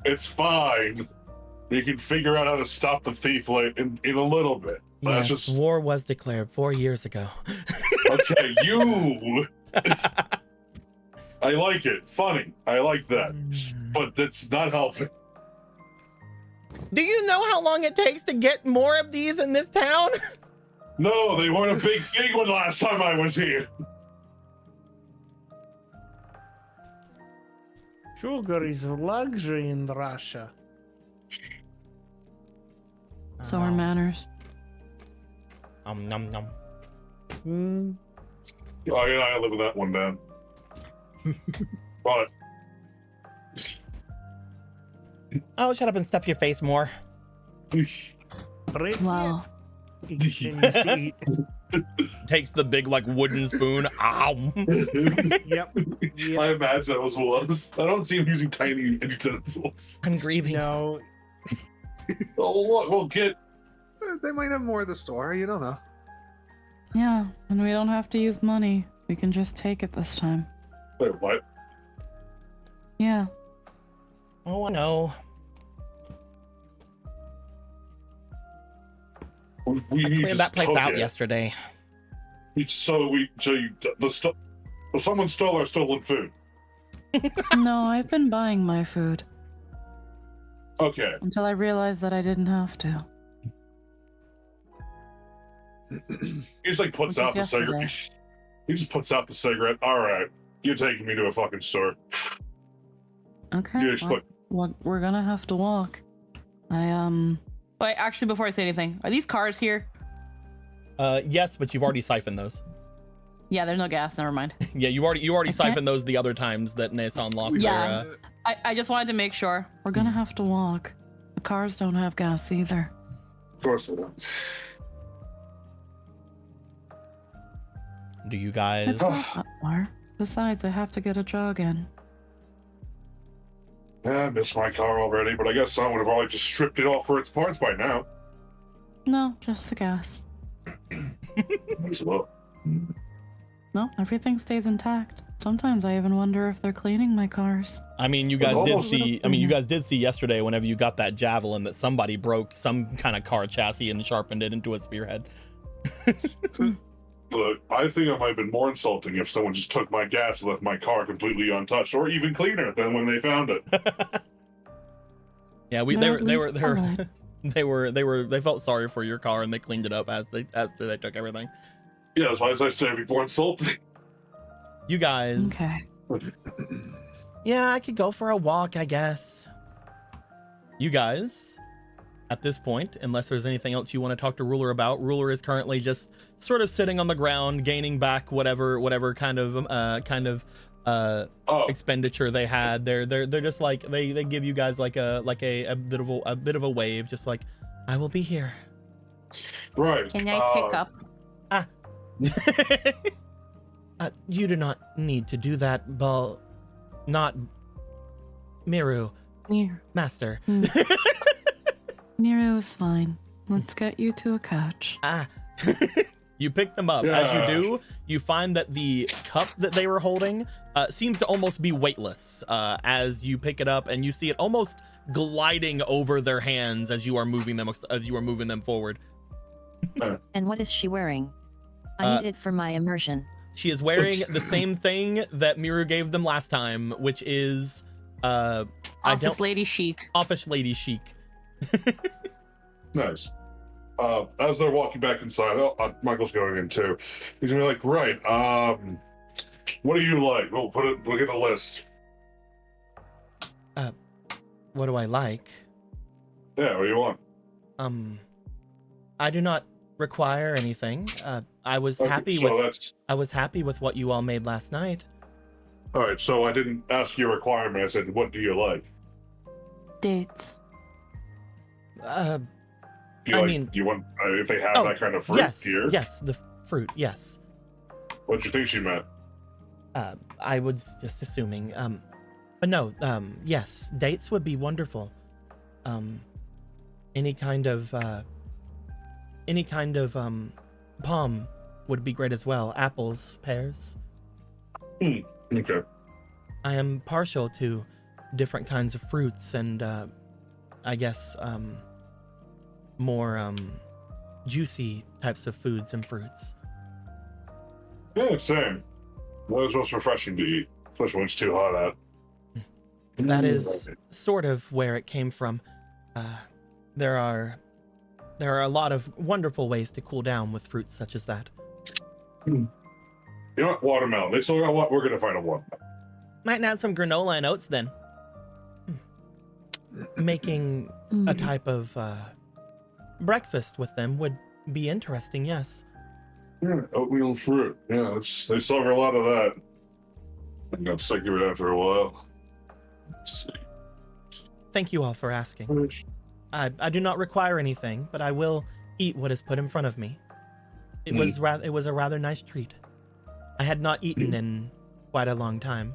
It's fine. You can figure out how to stop the thief in a little bit. That's Yes, just war was declared 4 years ago. okay. You. I like it. Funny. I like that. But that's not helping. Do you know how long it takes to get more of these in this town? No, they weren't a big thing when last time I was here. Sugar is a luxury in Russia. So are manners. Nom nom. Hmm. Oh, yeah, I live in that one down. But Oh, shut up and stuff your face more. Wow. Takes the big like wooden spoon. Ow. Yep. I imagine that was. I don't see him using tiny utensils. I'm grieving. No. Oh, look, we'll get. They might have more at the store. You don't know. Yeah, and we don't have to use money. We can just take it this time. Wait, what? Yeah. Oh, I know. We I just cleared that place took out it. yesterday. Someone stole our stolen food. No, I've been buying my food Okay. until I realized that I didn't have to. He just like puts Which out the was cigarette. yesterday. He just puts out the cigarette. All right, you're taking me to a fucking store. Okay. You just put. We're gonna have to walk. Wait, actually, before I say anything, are these cars here? Yes, but you've already siphoned those. Yeah, there's no gas. Never mind. Yeah, you already Okay. siphoned those the other times that Nissan lost Yeah. their. I just wanted to make sure. We're gonna have to walk. The cars don't have gas either. Of course they don't. Do you guys? It's not that far. Besides, I have to get a jog in. Yeah, I missed my car already, but I guess someone would have already just stripped it off for its parts by now. No, just the gas. Might as well. No, everything stays intact. Sometimes I even wonder if they're cleaning my cars. I mean, you It's guys did almost- see. I mean, you guys did see yesterday whenever you got that javelin that somebody broke some kind of car chassis and sharpened it into a spearhead. Look, I think it might have been more insulting if someone just took my gas and left my car completely untouched, or even cleaner than when they found it. Yeah, They're at least polite. they felt sorry for your car and they cleaned it up after they took everything. Yeah, that's why as I say, it'd be more insulting. You guys. Okay. Yeah, I could go for a walk, I guess. You guys, at this point, unless there's anything else you want to talk to Ruler about, Ruler is currently just sort of sitting on the ground, gaining back whatever kind of Oh, expenditure they had. They're just like they give you guys like a bit of a wave, just like I will be here. right. Can I pick up? You do not need to do that, not Miru, master. Nero is fine. Let's get you to a couch. You pick them up. Yeah. As you do, you find that the cup that they were holding seems to almost be weightless as you pick it up, and you see it almost gliding over their hands as you are moving them forward. And what is she wearing? I need it for my immersion. She is wearing the same thing that Miru gave them last time, which is Office lady chic. office lady chic. Nice. As they're walking back inside, Michael's going in too. He's gonna be like, right, What do you like? We'll get a list. What do I like? Yeah, what do you want? I do not require anything. I was happy with what you all made last night. All right, so I didn't ask your requirement. I said, what do you like? Dates. Do you want if they have that kind of fruit here? Yes, the fruit, yes. What did you think she meant? I was just assuming. But no, yes, dates would be wonderful. Any kind of palm would be great as well. Apples, pears. Okay. I am partial to different kinds of fruits and I guess more juicy types of foods and fruits. Yeah, same. That is most refreshing to eat, especially when it's too hot out. That is sort of where it came from. There are a lot of wonderful ways to cool down with fruits such as that. You know what? Watermelon. They still got what? We're gonna find a watermelon. Might add some granola and oats then. Making a type of breakfast with them would be interesting, yes. Yeah, oatmeal and fruit. Yeah, they sell a lot of that. I got sick of it after a while. Let's see. Thank you all for asking. I do not require anything, but I will eat what is put in front of me. It was a rather nice treat. I had not eaten in quite a long time.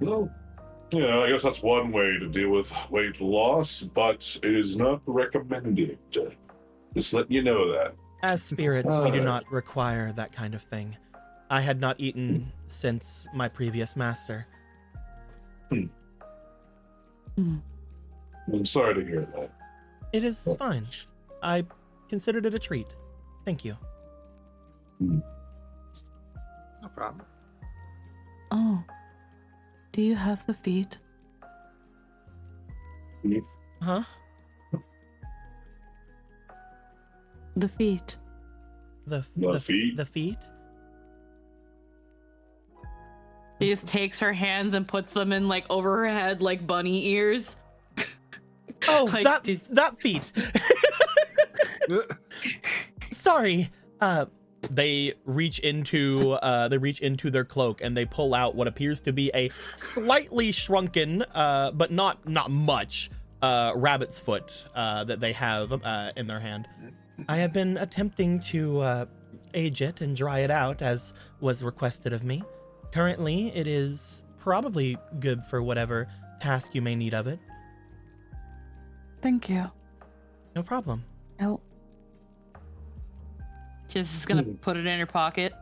Well, yeah, I guess that's one way to deal with weight loss, but it is not recommended. Just letting you know that. As spirits, we do not require that kind of thing. I had not eaten since my previous master. I'm sorry to hear that. It is fine. I considered it a treat. Thank you. No problem. Oh. Do you have the feet? Huh? The feet. The feet? The feet? She just takes her hands and puts them in like over her head like bunny ears. Oh, Like, that feet. Sorry. They reach into their cloak and they pull out what appears to be a slightly shrunken, but not much, rabbit's foot that they have in their hand. I have been attempting to age it and dry it out as was requested of me. Currently, it is probably good for whatever task you may need of it. Thank you. No problem. Oh. Just gonna put it in her pocket.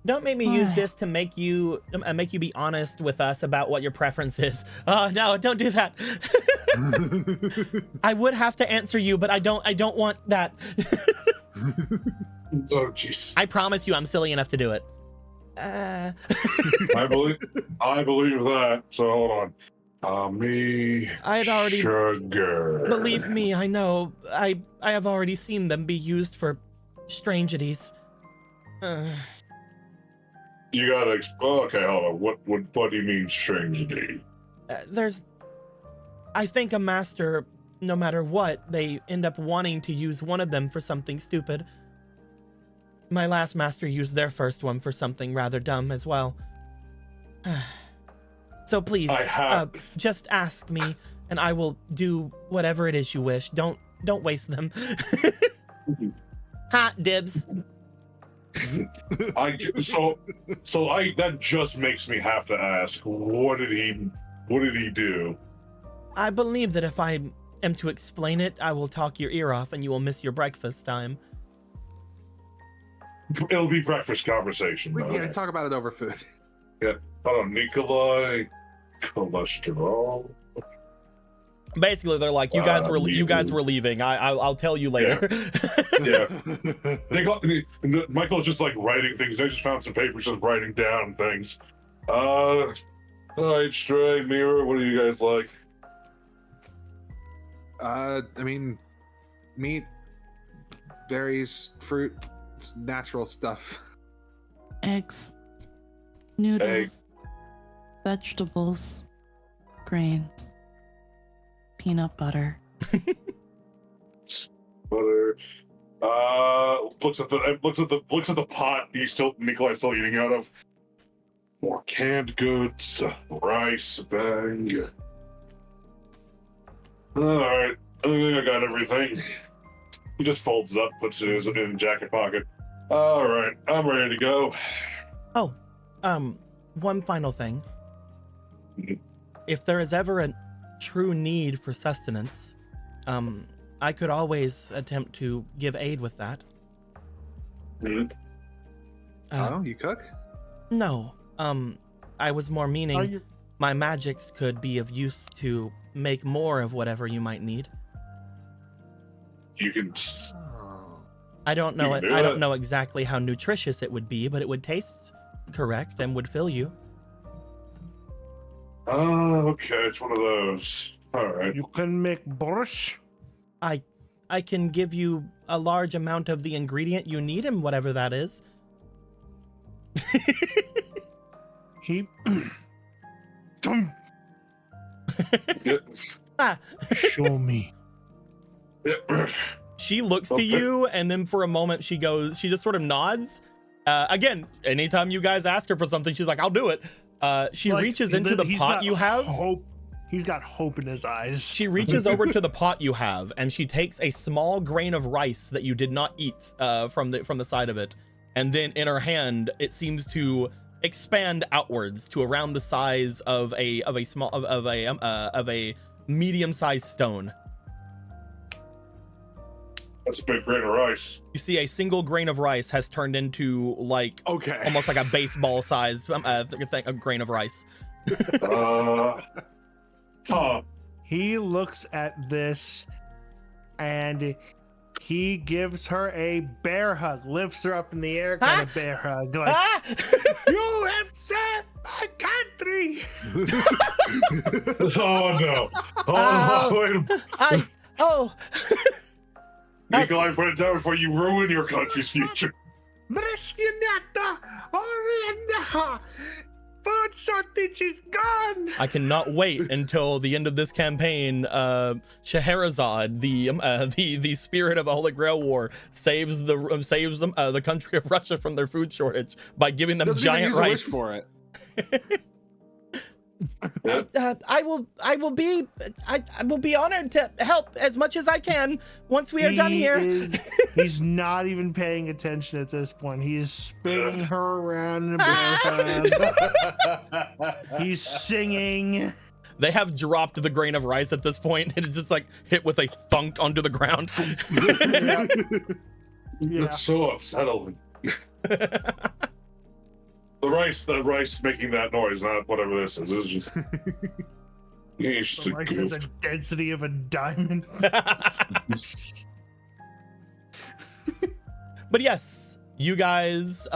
Don't make me use this to make you be honest with us about what your preference is. Oh no, don't do that. I would have to answer you, but I don't want that. Oh jeez. I promise you I'm silly enough to do it. I believe that. So hold on. I had already sugar. Believe me, I know. I have already seen them be used for strangities. You gotta. Okay, hold on. What do you mean strangity? I think a master, no matter what, they end up wanting to use one of them for something stupid. My last master used their first one for something rather dumb as well. So please, just ask me, and I will do whatever it is you wish. Don't waste them. Hot dibs. That just makes me have to ask, what did he do? I believe that if I am to explain it, I will talk your ear off and you will miss your breakfast time. It'll be breakfast conversation. We can't talk about it over food. Yeah. Hold on, Nikolai. Cholesterol. Basically, they're like, you guys were leaving. I'll tell you later. Yeah. Michael's just like writing things. I just found some papers, just writing down things. Alright, Stray, Mirror, what do you guys like? I mean, meat, berries, fruit. It's natural stuff. Eggs, noodles, Egg. vegetables, grains, peanut butter. Butter. Looks at the pot. Nikolai's still eating out of. More canned goods, rice, bang. All right, I think I got everything. He just folds it up, puts it in his jacket pocket. All right, I'm ready to go. Oh, one final thing. Mhm. If there is ever a true need for sustenance, I could always attempt to give aid with that. Mhm. Oh, you cook? No, I was more Are meaning you? my magics could be of use to make more of whatever you might need. You can. Oh. I don't know You it. can do I don't that. know exactly how nutritious it would be, but it would taste correct and would fill you. Oh, okay, it's one of those. All right. You can make borscht. I can give you a large amount of the ingredient you need and whatever that is. He. Yeah. Ah. Show me. Yeah. She looks to Okay. you, and then for a moment she just sort of nods. Again, anytime you guys ask her for something, she's like, I'll do it. She Like, reaches into the he's pot got you have. Hope. He's got hope in his eyes. She reaches over to the pot you have, and she takes a small grain of rice that you did not eat from the side of it, and then in her hand, it seems to expand outwards to around the size of a medium-sized stone. That's a big grain of rice. You see, a single grain of rice has turned into like Okay. almost like a baseball size a grain of rice. Huh. He looks at this and he gives her a bear hug, lifts her up in the air, kind of bear hug. Like, Ah! you have saved my country. Oh no. Oh, wait a Nikolai, put it down before you ruin your country's future. Brezhnev, Orinda, food shortage is gone. I cannot wait until the end of this campaign. Scheherazade, the spirit of a Holy Grail War, saves the country of Russia from their food shortage by giving them Doesn't even giant use a wish rice. for it. I will be honored to help as much as I can once we are done here. He's not even paying attention at this point. He is spinning her around in a bear hug. He's singing. They have dropped the grain of rice at this point, and it's just like hit with a thunk onto the ground. Yeah. That's so unsettling. The rice making that noise, not whatever this is. This is just. He's just a Like there's a goof. density of a diamond. But yes, you guys,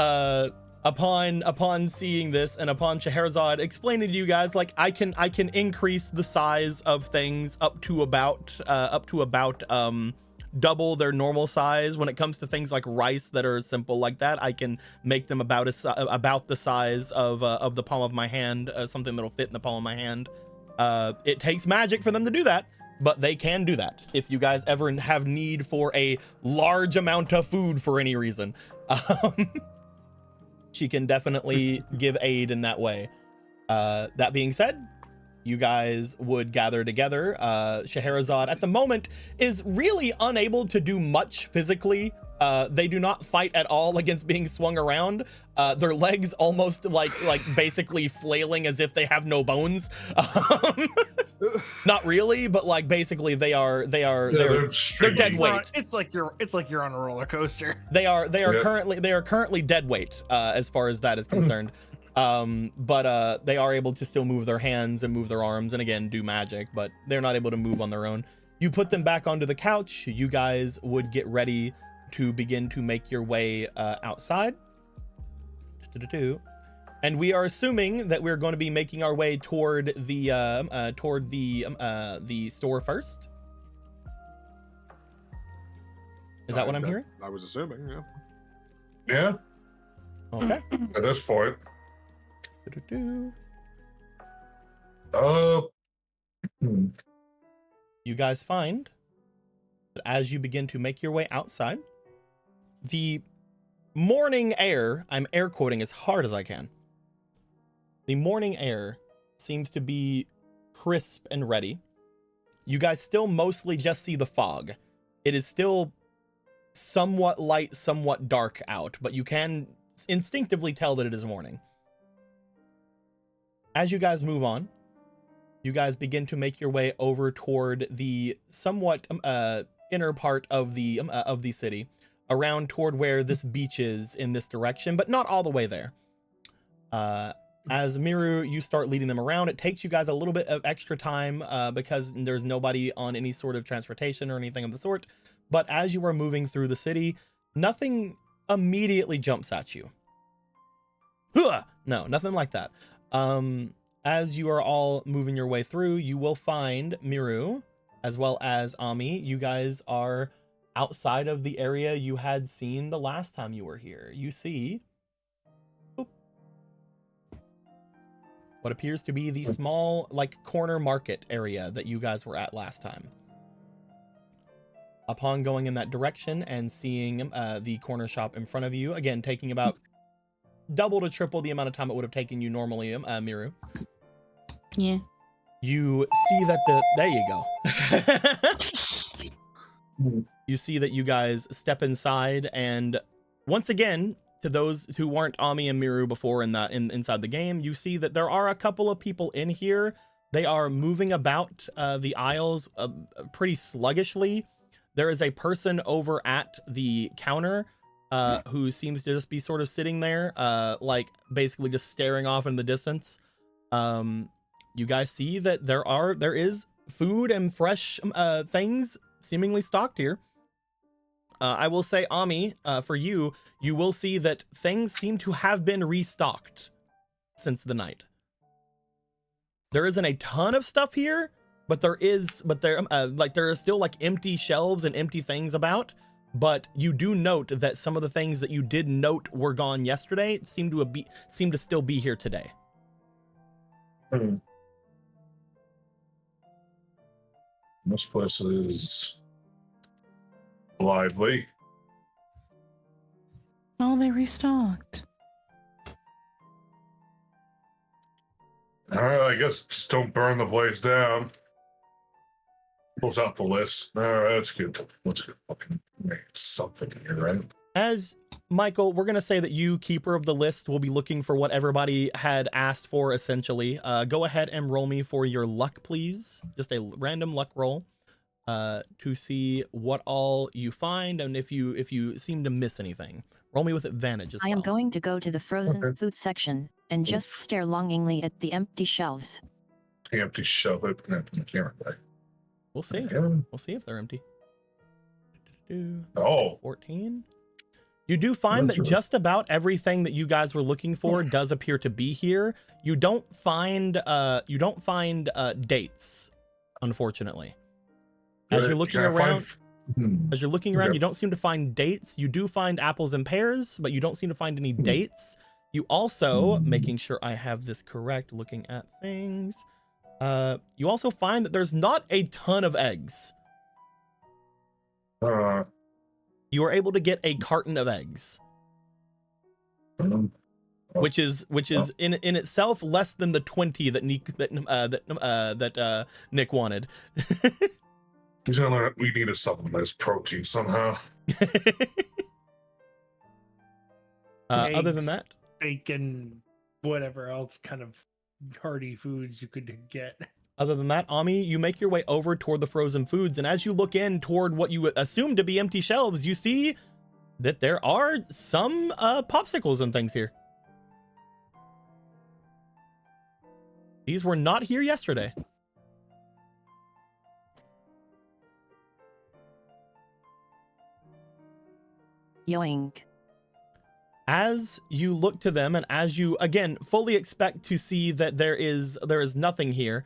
upon seeing this and upon Scheherazade explaining to you guys, like I can increase the size of things up to about double their normal size. When it comes to things like rice that are simple like that, I can make them about the size of the palm of my hand, something that'll fit in the palm of my hand. It takes magic for them to do that, but they can do that if you guys ever have need for a large amount of food for any reason. She can definitely give aid in that way. That being said, you guys would gather together. Scheherazade at the moment is really unable to do much physically. They do not fight at all against being swung around. Their legs almost like basically flailing as if they have no bones. Not really, but like basically they're dead weight. It's like you're on a roller coaster. They are Yeah. currently dead weight as far as that is concerned. But they are able to still move their hands and move their arms and again do magic, but they're not able to move on their own. You put them back onto the couch. You guys would get ready to begin to make your way outside. And we are assuming that we're going to be making our way toward the store first. Is that what I'm hearing? I was assuming, yeah. Yeah, Okay. at this point. Do-do-do. You guys find that as you begin to make your way outside, the morning air, I'm air quoting as hard as I can. The morning air seems to be crisp and ready. You guys still mostly just see the fog. It is still somewhat light, somewhat dark out, but you can instinctively tell that it is morning. As you guys move on, you guys begin to make your way over toward the somewhat inner part of the city, around toward where this beach is in this direction, but not all the way there. As Miru, you start leading them around. It takes you guys a little bit of extra time because there's nobody on any sort of transportation or anything of the sort. But as you are moving through the city, nothing immediately jumps at you. No, nothing like that. As you are all moving your way through, you will find Miru, as well as Ami. You guys are outside of the area you had seen the last time you were here. You see what appears to be the small, like, corner market area that you guys were at last time. Upon going in that direction and seeing the corner shop in front of you, again, taking about double to triple the amount of time it would have taken you normally, Miru. Yeah. You see that there you go. You see that you guys step inside, and once again, to those who weren't Ami and Miru before inside the game, you see that there are a couple of people in here. They are moving about the aisles pretty sluggishly. There is a person over at the counter who seems to just be sort of sitting there, like basically just staring off in the distance. You guys see that there is food and fresh things seemingly stocked here. I will say, Ami, for you will see that things seem to have been restocked since the night. There isn't a ton of stuff here, but there are still like empty shelves and empty things about. But you do note that some of the things that you did note were gone yesterday seem to still be here today. This place is lively. Oh, they restocked. All right, I guess just don't burn the place down. Pulls out the list. All right, that's good. Let's get fucking make something here, right? As Michael, we're going to say that you, keeper of the list, will be looking for what everybody had asked for, essentially. Go ahead and roll me for your luck, please. Just a random luck roll to see what all you find and if you seem to miss anything. Roll me with advantage as well. I am going to go to the frozen food section and just stare longingly at the empty shelves. The empty shelf. We'll see. We'll see if they're empty. Oh. 14. You do find that just about everything that you guys were looking for does appear to be here. You don't find dates, unfortunately. As you're looking around, you don't seem to find dates. You do find apples and pears, but you don't seem to find any dates. You also, making sure I have this correct, looking at things, you also find that there's not a ton of eggs. You are able to get a carton of eggs, which is in itself less than the 20 that Nick wanted. We need to supplement his protein somehow. Other than that, bacon, whatever else kind of hearty foods you could get. Other than that, Ami, you make your way over toward the frozen foods, and as you look in toward what you assume to be empty shelves, you see that there are some popsicles and things here. These were not here yesterday. Yoink. As you look to them, and as you again fully expect to see that there is nothing here,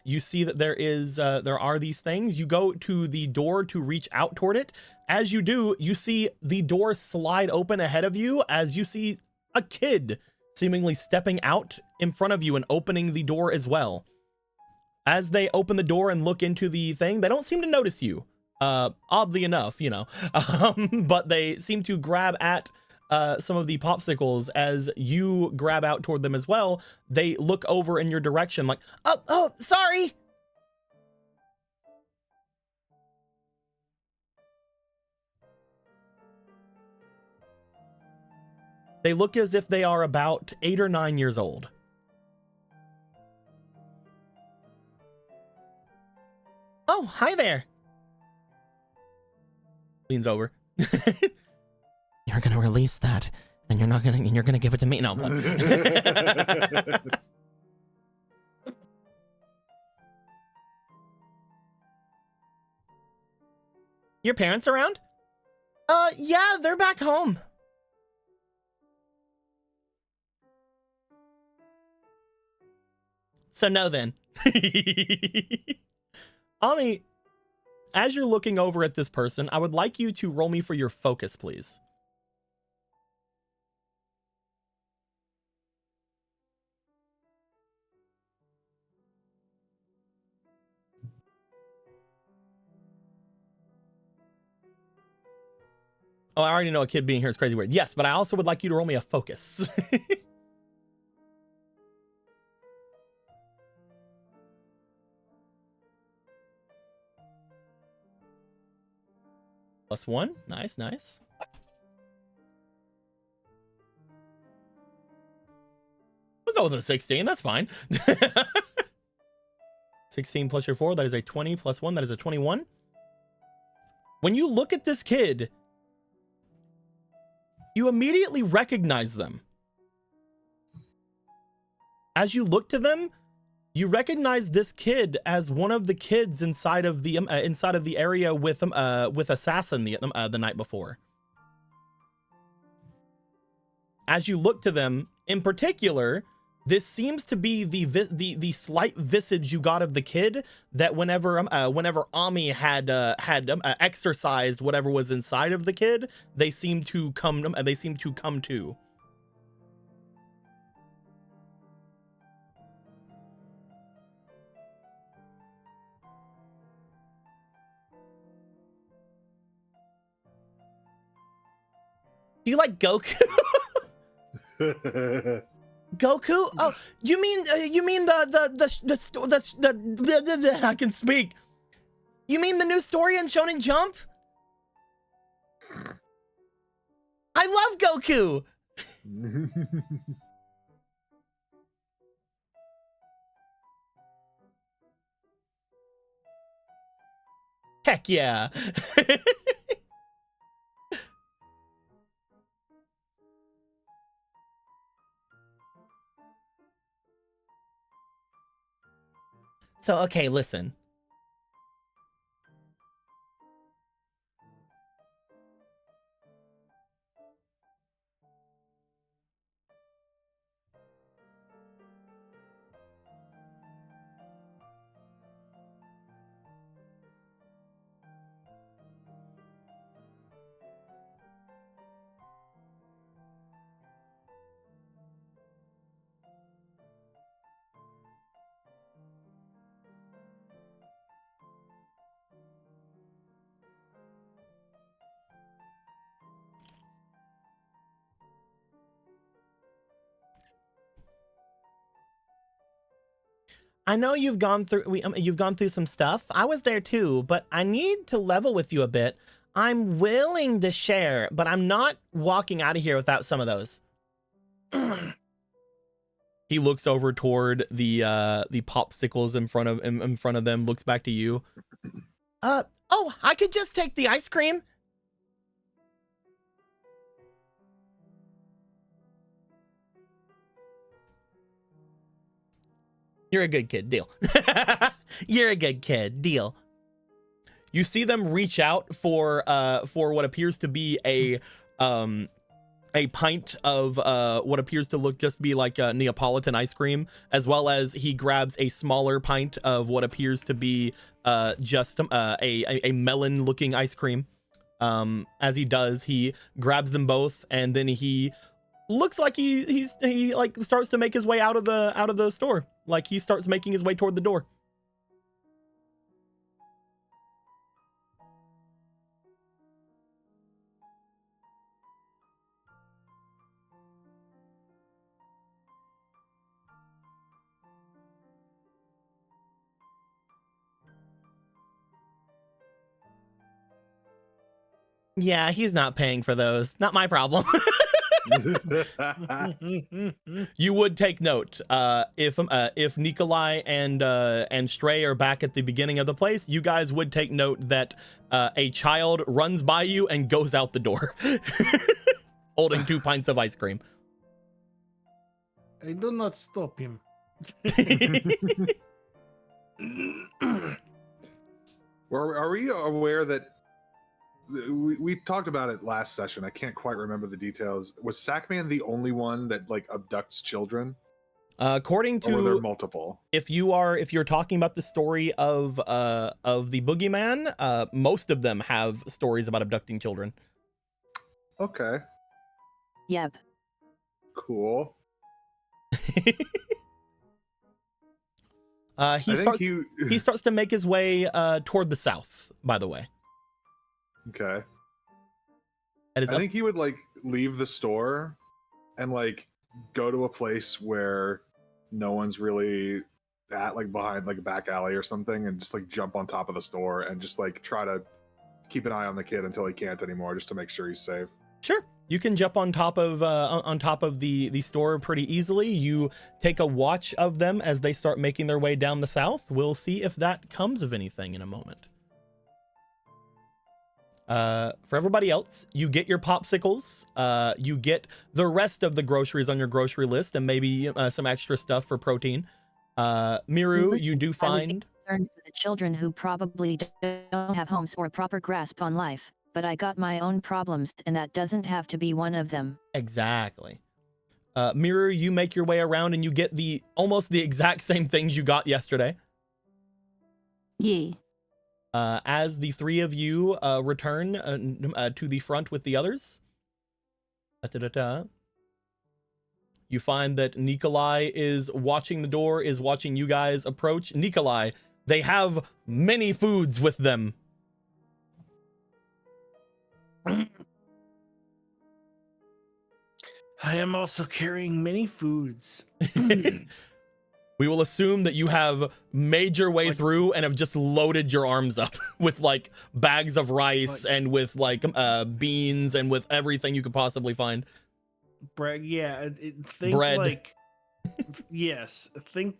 You see that there are these things. You go to the door to reach out toward it. As you do, you see the door slide open ahead of you as you see a kid seemingly stepping out in front of you and opening the door as well. As they open the door and look into the thing, they don't seem to notice you. Oddly enough, you know, but they seem to grab at some of the popsicles as you grab out toward them as well. They look over in your direction like, oh, sorry. They look as if they are about 8 or 9 years old. Oh, hi there. Leans over. You're gonna release that, and you're gonna give it to me. No. Your parents around? Yeah, they're back home. So no then. Ami, as you're looking over at this person, I would like you to roll me for your focus, please. Oh, I already know a kid being here is crazy weird. Yes, but I also would like you to roll me a focus. +1. Nice, nice. We'll go with a 16. That's fine. 16 plus your 4, that is a 20 plus 1, that is a 21. When you look at this kid, you immediately recognize them. As you look to them, you recognize this kid as one of the kids inside of the area with Assassin the night before. As you look to them, in particular, this seems to be the slight visage you got of the kid that whenever Ami had exercised whatever was inside of the kid, they seem to come to. Do you like Goku? Goku? Oh, you mean the I can speak. You mean the new story in Shonen Jump? I love Goku. Heck yeah. So, okay, listen. I know you've gone through some stuff. I was there too, but I need to level with you a bit. I'm willing to share, but I'm not walking out of here without some of those. He looks over toward the popsicles in front of them, looks back to you. Oh, I could just take the ice cream. You're a good kid, deal. You're a good kid, deal. You see them reach out for what appears to be a a pint of what appears to look just be like a Neapolitan ice cream, as well as he grabs a smaller pint of what appears to be just a melon looking ice cream. As he does, he grabs them both, and then he looks like he like starts to make his way out of the store. Like he starts making his way toward the door. Yeah, he's not paying for those. Not my problem. You would take note if Nikolai and Stray are back at the beginning of the place. You guys would take note that a child runs by you and goes out the door, holding 2 pints of ice cream. I do not stop him. Are we aware that we talked about it last session? I can't quite remember the details. Was Sackman the only one that like abducts children? According to, or were there multiple? If you're talking about the story of the boogeyman, most of them have stories about abducting children. Okay. Yep. Cool. He starts to make his way toward the south, by the way. Okay. I think he would like leave the store and like go to a place where no one's really at, like behind like a back alley or something, and just like jump on top of the store and just like try to keep an eye on the kid until he can't anymore, just to make sure he's safe. Sure. You can jump on top of the store pretty easily. You take a watch of them as they start making their way down the south. We'll see if that comes of anything in a moment. For everybody else, you get your popsicles, you get the rest of the groceries on your grocery list, and maybe some extra stuff for protein. Miru, you do find... concerned for the children who probably don't have homes or a proper grasp on life, but I got my own problems, and that doesn't have to be one of them. Exactly. Miru, you make your way around and you get almost the exact same things you got yesterday. Yeah. As the three of you return to the front with the others, you find that Nikolai is watching the door, is watching you guys approach. Nikolai, they have many foods with them. I am also carrying many foods. We will assume that you have made your way through and have just loaded your arms up with like bags of rice and with like beans and with everything you could possibly find. Bread, yeah. Think bread. Like, yes. Think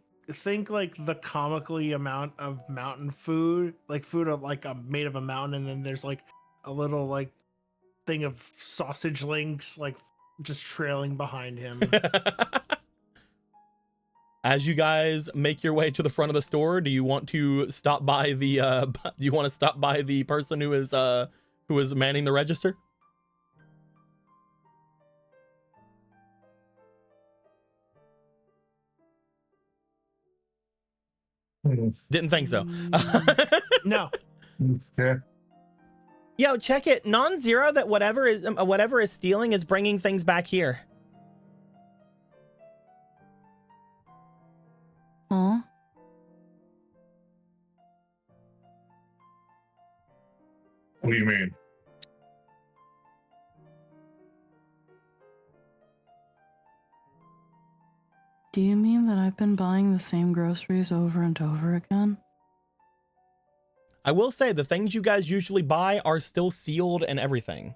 like the comically amount of mountain food, like food of like made of a mountain, and then there's like a little like thing of sausage links like just trailing behind him. As you guys make your way to the front of the store, do you want to stop by the person who is manning the register? Didn't think so. No. Yeah. Yo, check it. Non-zero that whatever is stealing is bringing things back here. Huh? What do you mean? Do you mean that I've been buying the same groceries over and over again? I will say the things you guys usually buy are still sealed and everything.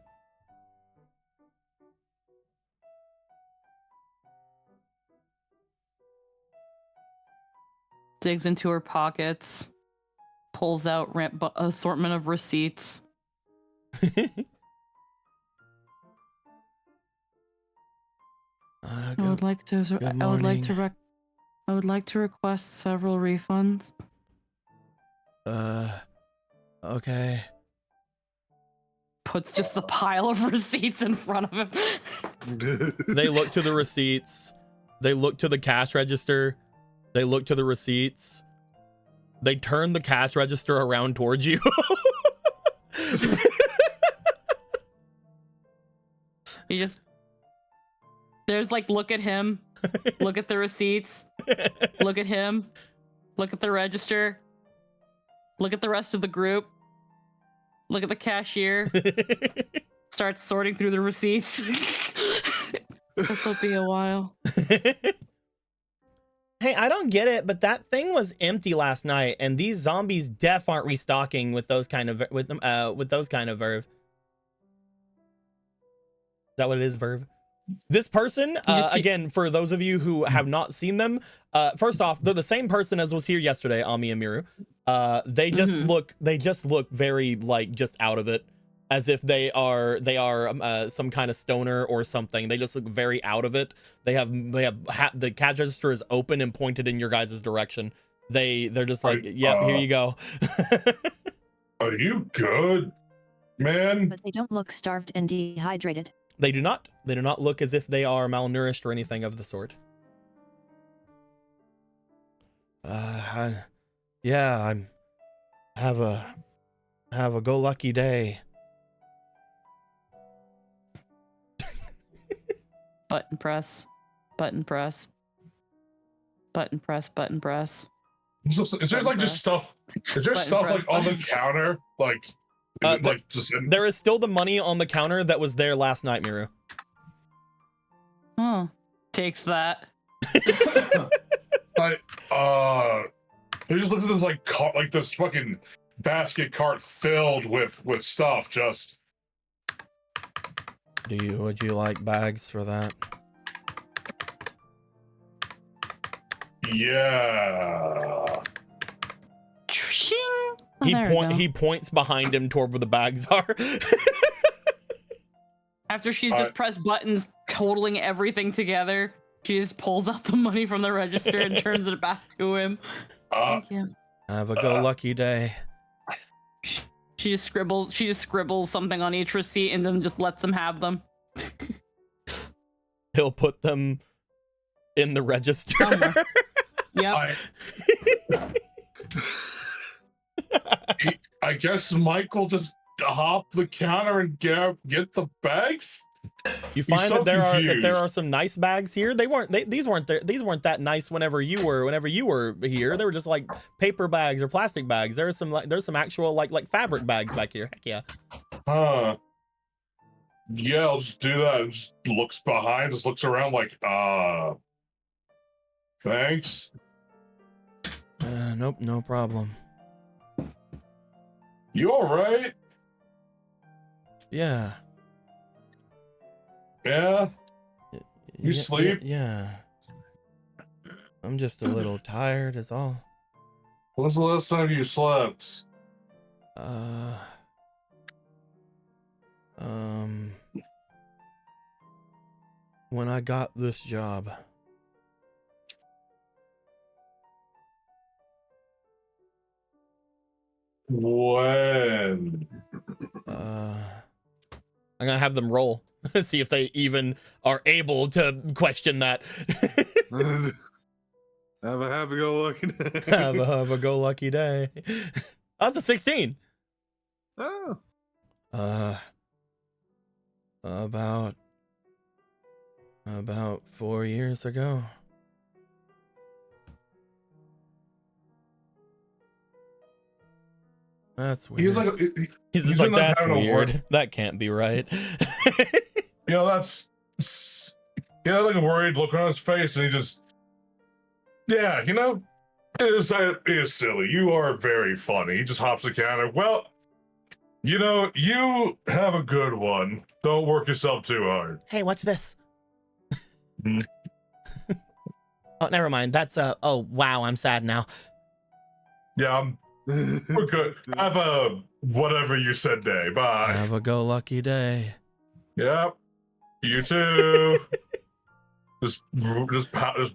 Digs into her pockets, pulls out assortment of receipts. I would like to request several refunds. Okay. Puts just the pile of receipts in front of him. They look to the receipts. They look to the cash register. They look to the receipts. They turn the cash register around towards you. You just, there's like, look at him, look at the receipts, look at him, look at the register, look at the rest of the group, look at the cashier, start sorting through the receipts. This will be a while. Hey, I don't get it, but that thing was empty last night, and these zombies def aren't restocking with those kind of verve. Is that what it is, verve? This person, again, for those of you who have not seen them, first off, they're the same person as was here yesterday, Ami and Miru. They just look very like just out of it, as if they are some kind of stoner or something. They just look very out of it. They have the cash register is open and pointed in your guys' direction. They're just like, yep, here you go. Are you good, man? But they don't look starved and dehydrated. They do not. They do not look as if they are malnourished or anything of the sort. Yeah, I'm have a go lucky day. Button press, button press, button press, button press. Is there like just stuff? Is there stuff like on the counter? Like, there is still the money on the counter that was there last night, Miru. Oh, takes that. He just looks at this like cart, like this fucking basket cart filled with stuff. Just. Would you like bags for that? Yeah. He points behind him toward where the bags are. After she's just pressed buttons, totaling everything together, she just pulls out the money from the register and turns it back to him. Thank you. Have a go lucky day. She just scribbles something on each receipt and then just lets them have them. He'll put them in the register. Yep. I guess Mike will just hop the counter and get the bags. You find that there are some nice bags here. These weren't that nice whenever you were here. They were just like paper bags or plastic bags. There's some actual like fabric bags back here. Heck yeah. Yeah, I'll just do that. And just looks around like, thanks. Nope, no problem. You all right? Yeah. Yeah? You sleep? Yeah. I'm just a little tired, is all. When's the last time you slept? When I got this job. When? I'm gonna have them roll. See if they even are able to question that. Have a happy-go-lucky day. have a go lucky day. That's a 16. Oh. About 4 years ago. That's weird. He's just like, that's weird. That can't be right. That's like a worried look on his face, and he just, it is silly. You are very funny. He just hops the counter. Well, you have a good one. Don't work yourself too hard. Hey, what's this? Oh, never mind. That's oh wow, I'm sad now. Yeah, we're good. Have a whatever you said day. Bye. Have a go lucky day. Yep. You too. just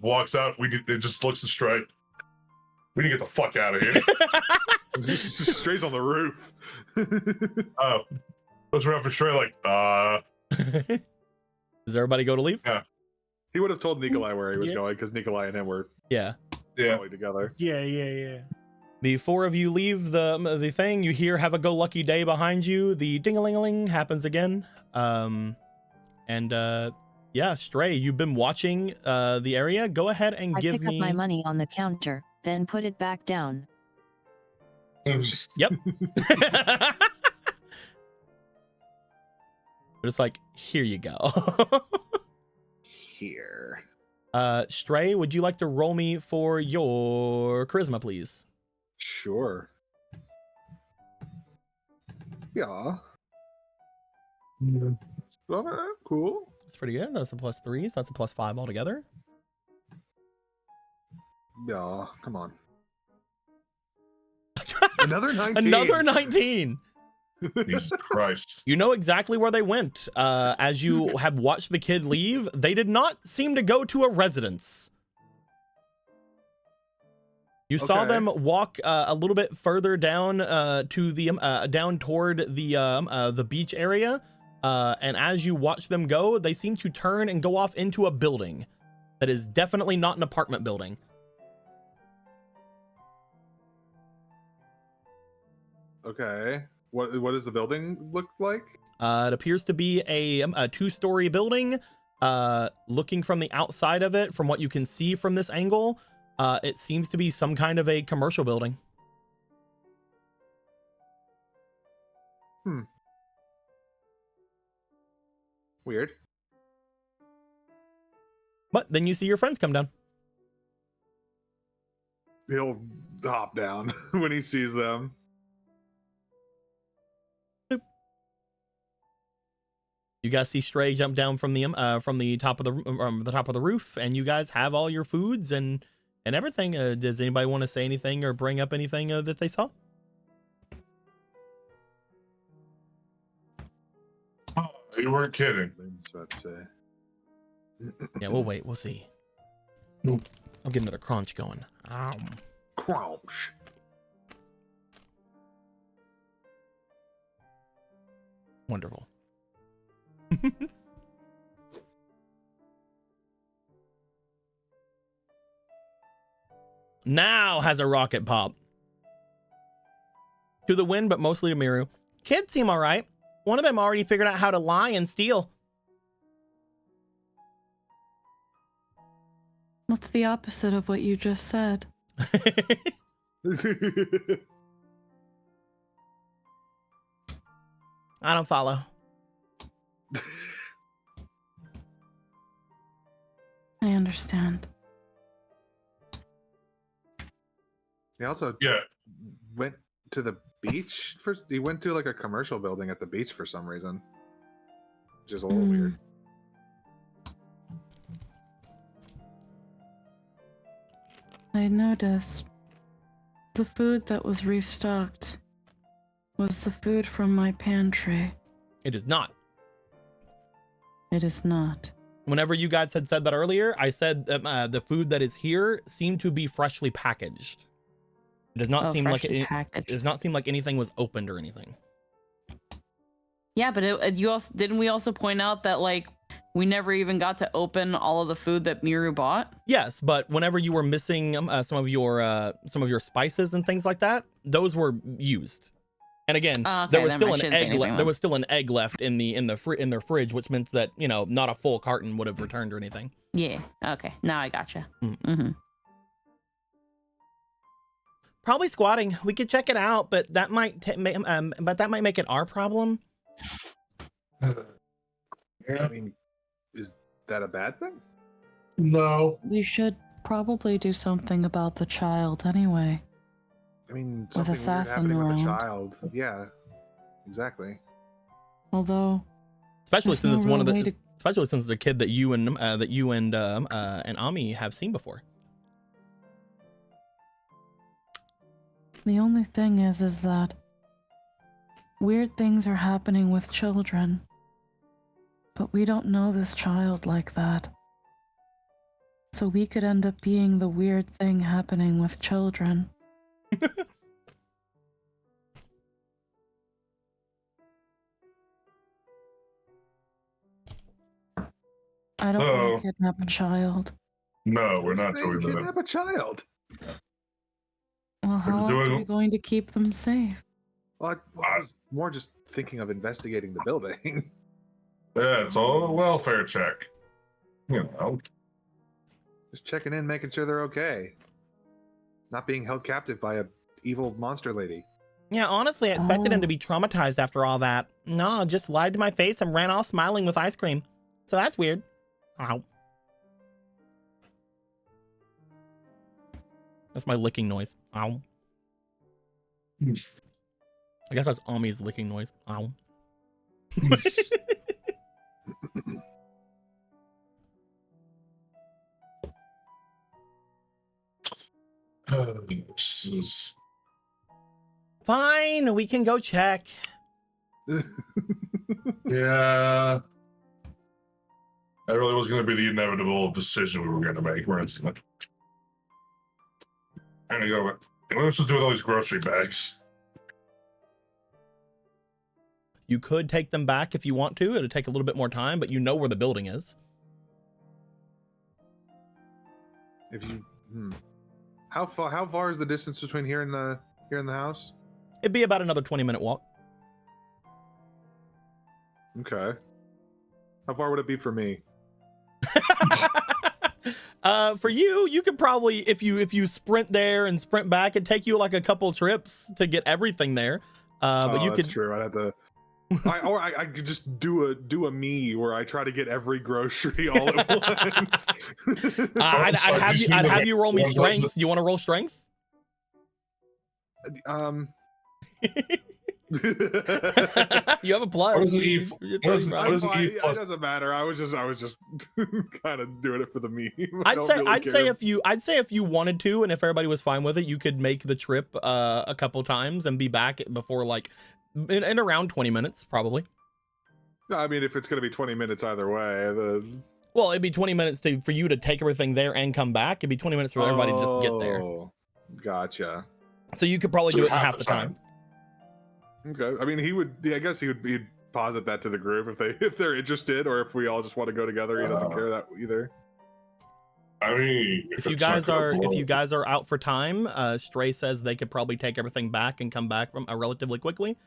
walks out. It just looks straight. We need to get the fuck out of here. Just strays on the roof. Oh, looks around for Stray like, Does everybody go to leave? Yeah. He would have told Nikolai where he was Yeah. going because Nikolai and him were Yeah. probably together. Yeah. The four of you leave the thing. You hear "Have a Go Lucky Day" behind you. The ding-a-ling-a-ling happens again. Yeah, Stray, you've been watching the area. Go ahead and I give pick me. up my money on the counter, then put it back down. Yep. Just like, here you go. Here. Stray, would you like to roll me for your charisma, please? Sure. Yeah. Cool. That's pretty good. That's a +3, so that's a +5 altogether. Yeah, come on. Another 19. Another 19. Jesus Christ. You know exactly where they went. As you have watched the kid leave, they did not seem to go to a residence. You saw Okay. them walk a little bit further down to the down toward the beach area, and as you watch them go, they seem to turn and go off into a building that is definitely not an apartment building. Okay. What does the building look like? It appears to be a two-story building. Looking from the outside of it, from what you can see from this angle, it seems to be some kind of a commercial building. Weird. But then you see your friends come down. He'll hop down when he sees them. You guys see Stray jump down from the top of the top of the roof, and you guys have all your foods and everything. Does anybody want to say anything or bring up anything that they saw? Oh, you weren't kidding. I was about to say. Yeah, we'll wait. We'll see. Nope. I'll get another crunch going. Crunch. Wonderful. Now has a rocket pop. To the wind, but mostly to Miru. Kids seem alright. One of them already figured out how to lie and steal. What's the opposite of what you just said? I don't follow. I understand. He also Yeah. went to the beach first. He went to like a commercial building at the beach for some reason, which is a little weird. I noticed the food that was restocked was the food from my pantry. It is not. It is not. Whenever you guys had said that earlier, I said the food that is here seemed to be freshly packaged. It does not seem like it does not seem like anything was opened or anything. Yeah, but you also didn't we also point out that like we never even got to open all of the food that Miru bought? Yes, but whenever you were missing some of your spices and things like that, those were used. And again, there was still an egg. There was still an egg left in their fridge, which meant that not a full carton would have returned or anything. Yeah. Okay. Now I gotcha. Mm-hmm. Probably squatting. We could check it out, but that might make it our problem. I mean, is that a bad thing? No. We should probably do something about the child anyway. I mean, With something weird assassin happening with the around. child. Yeah, exactly. Although, Especially there's since no it's one of real way the, to- especially since it's a kid that you and Ami have seen before. the only thing is that weird things are happening with children. But we don't know this child like that. So we could end up being the weird thing happening with children. I don't Oh. want to kidnap a child. No, we're not They doing that. kidnap a child. Well, how just else are doing- we going to keep them safe? Well, I was more just thinking of investigating the building. Yeah, it's all a welfare check. You know. Just checking in, making sure they're okay. Not being held captive by a evil monster lady. Yeah, honestly, I expected him to be traumatized after all that. No, just lied to my face and ran off smiling with ice cream. So that's weird. Ow. That's my licking noise. Ow. I guess that's Ami's licking noise. Ow. This is Fine, we can go check. yeah. That really was going to be the inevitable decision we were going to make. We're just like, and you go, what am I supposed to do with all these grocery bags? You could take them back if you want to. It'll take a little bit more time, but you know where the building is. If you, how far is the distance between here and the house? It'd be about another 20-minute walk. Okay. How far would it be for me? For you could probably, if you sprint there and sprint back, it'd take you like a couple trips to get everything there. But you that's could. true. I'd have to. I could just do a me where I try to get every grocery all at once. I'd have you roll me strength. You want to roll strength? You have a plus. What is it, E- what is- I'm what is fine. E It plus? doesn't matter. I was just kind of doing it for the meme. I'd say if you wanted to, and if everybody was fine with it, you could make the trip a couple times and be back before like in around 20 minutes probably. I mean, if it's gonna be 20 minutes either way, Well, it'd be 20 minutes for you to take everything there and come back. It'd be 20 minutes for everybody to just get there. Oh, gotcha. So you could probably do it in half the time. Okay. I mean, I guess he'd posit that to the group if they're interested, or if we all just want to go together. He doesn't care that either. I mean, If you guys are out for time, Stray says they could probably take everything back and come back from relatively quickly,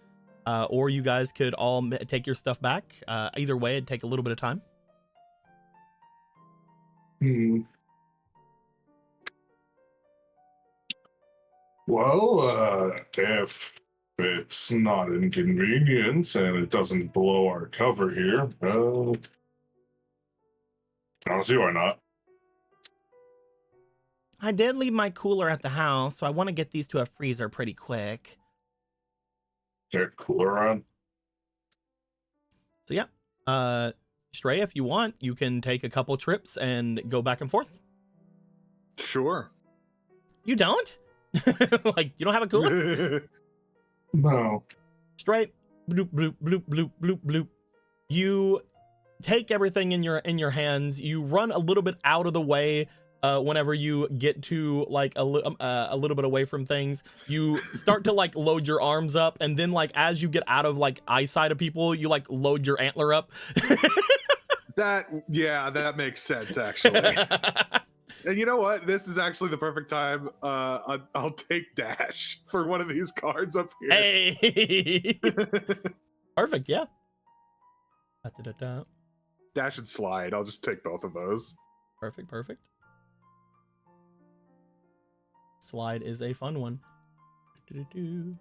or you guys could all take your stuff back. Either way, it'd take a little bit of time. Well, if it's not inconvenient and it doesn't blow our cover here, I don't see why not. I did leave my cooler at the house, so I want to get these to a freezer pretty quick. Get cooler on. So yeah, Stray, if you want, you can take a couple trips and go back and forth. Sure. You don't? Like, you don't have a cooler? No. Stray, bloop, bloop, bloop, bloop, bloop, bloop. You take everything in your hands. You run a little bit out of the way whenever you get to like a little bit away from things. You start to like load your arms up, and then like as you get out of like eyesight of people, you like load your antler up. That makes sense actually. And you know what? This is actually the perfect time. I'll take Dash for one of these cards up here. Hey. Perfect. Yeah. Da-da-da-da. Dash and Slide. I'll just take both of those. Perfect. Perfect. Slide is a fun one. Do-do-do.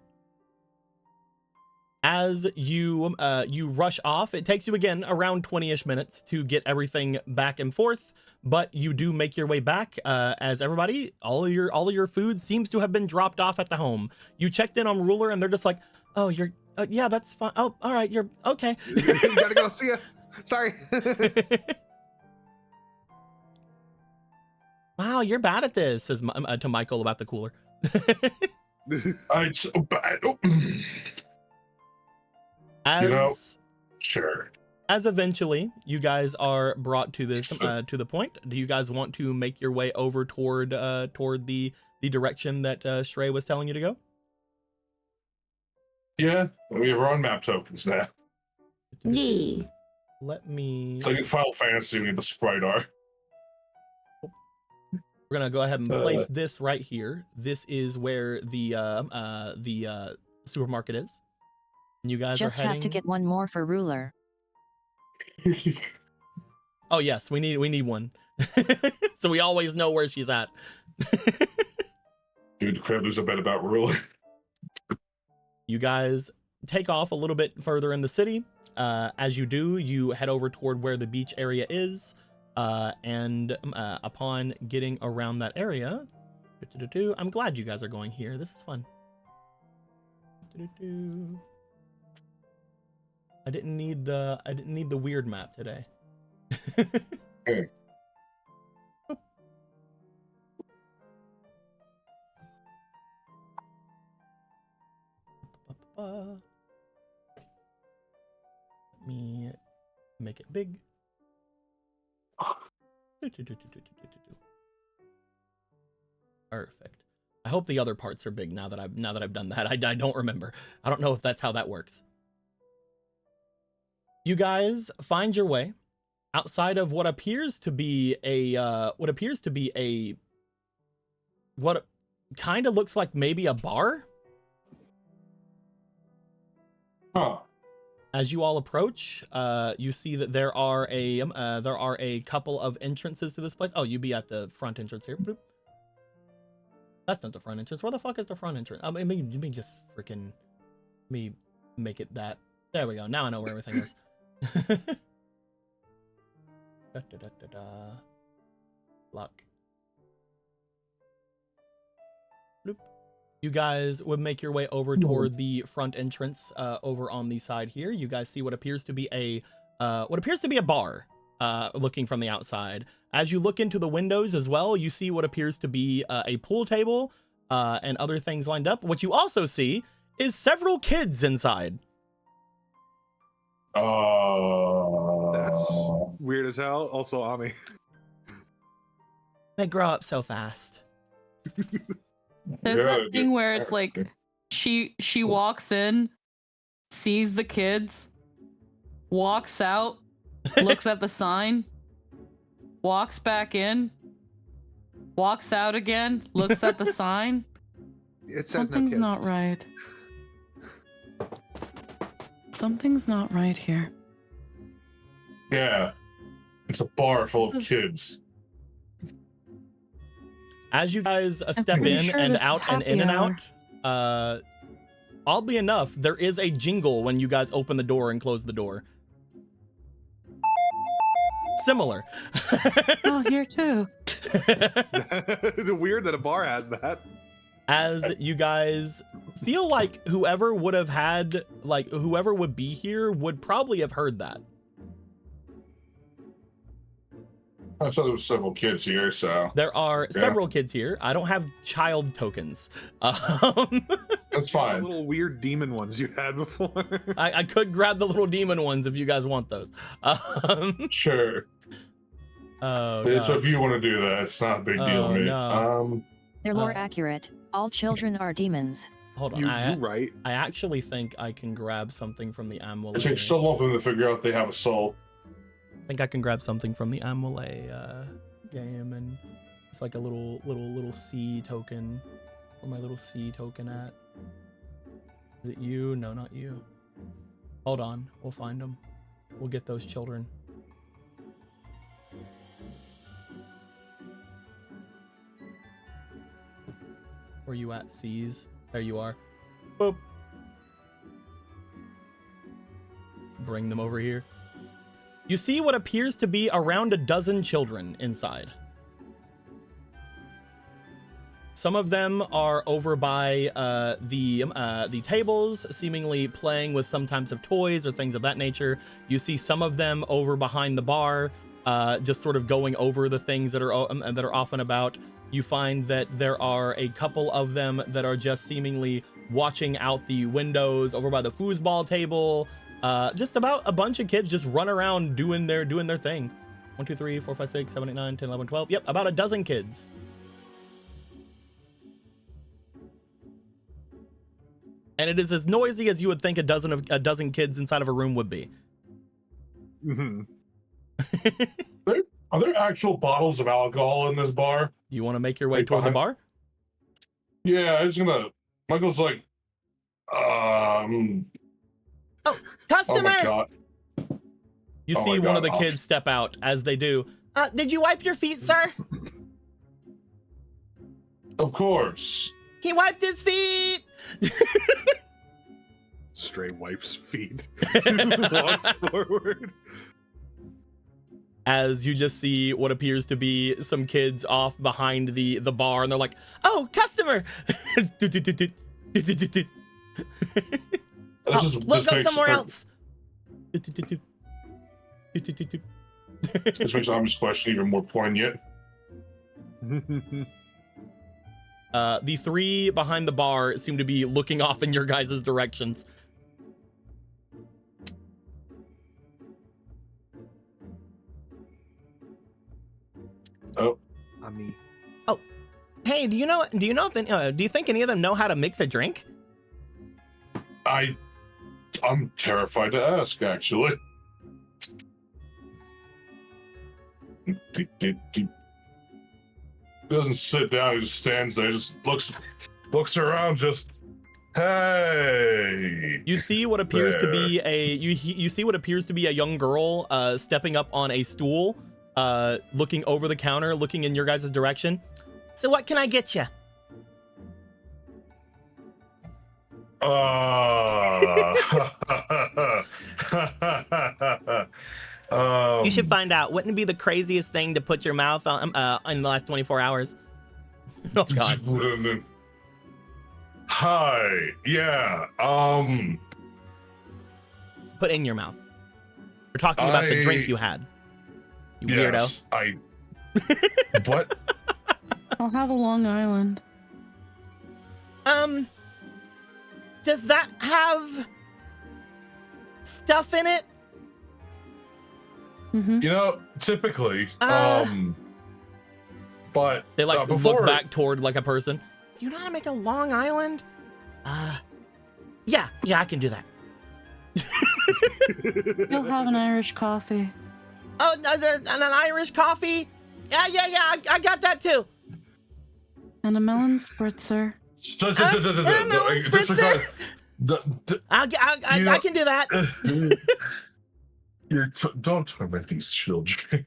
As you rush off, it takes you again around 20-ish minutes to get everything back and forth, but you do make your way back. As everybody, all of your food seems to have been dropped off at the home. You checked in on Ruler, and they're just like, "Oh, you're yeah, that's fine. Oh, all right, you're okay." Gotta go. See ya. Sorry. Wow, you're bad at this, says to Michael about the cooler. I'm so bad. Oh. Sure. As eventually you guys are brought to this to the point, do you guys want to make your way over toward the direction that Stray was telling you to go? Yeah, we have our own map tokens now. Yee. let me. It's like in Final Fantasy, we need the sprite art. We're gonna go ahead and place this right here. This is where the supermarket is. And you guys Just are heading. have to get one more for ruler. Oh yes, we need one. So we always know where she's at. Dude, Crab, there's a bit about ruler. You guys take off a little bit further in the city. As you do, you head over toward where the beach area is. And upon getting around that area, I'm glad you guys are going here. This is fun. I didn't need the weird map today. Hey. Let me make it big. Perfect. I hope the other parts are big now that I've done that. I don't remember. I don't know if that's how that works. You guys find your way outside of what appears to be what kind of looks like maybe a bar. Huh. As you all approach, you see that there are a couple of entrances to this place. Oh, you be at the front entrance here. Bloop. That's not the front entrance. Where the fuck is the front entrance? Let me just freaking me make it that. There we go. Now I know where everything is. Luck. Bloop. You guys would make your way over toward the front entrance over on the side here. You guys see what appears to be a bar looking from the outside. As you look into the windows as well, you see what appears to be a pool table and other things lined up. What you also see is several kids inside. That's weird as hell. Also, Ami. They grow up so fast. There's that thing where it's like she walks in, sees the kids, walks out, looks at the sign, walks back in, walks out again, looks at the sign. It says Something's no kids. not right. Something's not right here. Yeah. It's a bar full of kids. As you guys step pretty in sure and this is out and in happy and out, oddly enough, there is a jingle when you guys open the door and close the door. Similar. Oh, here too. Weird that a bar has that. As you guys feel like whoever would be here would probably have heard that. I saw there was several kids here, so There are several kids here. I don't have child tokens. that's fine. The little weird demon ones you had before. I could grab the little demon ones if you guys want those. Sure. Oh, So if you want to do that, it's not a big deal to me. no. They're more accurate. All children are demons. Hold on. You right. I actually think I can grab something from the amulet. It takes so long for them to figure out they have a soul. I think I can grab something from the amulet game, and it's like a little C token. Where my little C token at? Is it you? No, not you. Hold on, we'll find them. We'll get those children. Where you at, C's? There you are. Boop. Bring them over here. You see what appears to be around a dozen children inside. Some of them are over by the tables, seemingly playing with some types of toys or things of that nature. You see some of them over behind the bar, just sort of going over the things that are off and about. You find that there are a couple of them that are just seemingly watching out the windows over by the foosball table. Just about a bunch of kids just run around doing their thing. 1, 2, 3, 4, 5, 6, 7, 8, 9, 10, 11, 12. Yep, about a dozen kids. And it is as noisy as you would think a dozen kids inside of a room would be. Mhm. Are there actual bottles of alcohol in this bar? You want to make your way Right toward the behind- bar? Yeah, I was gonna. Michael's like, Oh, oh customer! my god. You Oh see my one of God, the kids step out as they do. Did you wipe your feet, sir? Of course. He wiped his feet! Stray wipes feet. Walks forward. As you just see what appears to be some kids off behind the bar, and they're like, "Oh, customer! This We'll go makes somewhere else." This makes Amy's question even more poignant. The three behind the bar seem to be looking off in your guys' directions. Oh, Ami. Hey, do you think any of them know how to mix a drink? I'm terrified to ask, actually. He doesn't sit down, he just stands there, just looks around, just, hey. You see what appears to be you see what appears to be a young girl stepping up on a stool, looking over the counter, looking in your guys' direction. So what can I get you? You should find out. Wouldn't it be the craziest thing to put your mouth on in the last 24 hours? Oh god. Hi. Yeah. Put in your mouth. We're talking about the drink you had. You yes, weirdo. What? I'll have a Long Island. Does that have stuff in it? Mm-hmm. You know, typically, but They like before, look back toward like a person. Do you know how to make a Long Island? Yeah, I can do that. You'll have an Irish coffee. Oh, an Irish coffee? Yeah, I got that too. And a melon spritzer. Disregard. I can do that. Don't torment these children.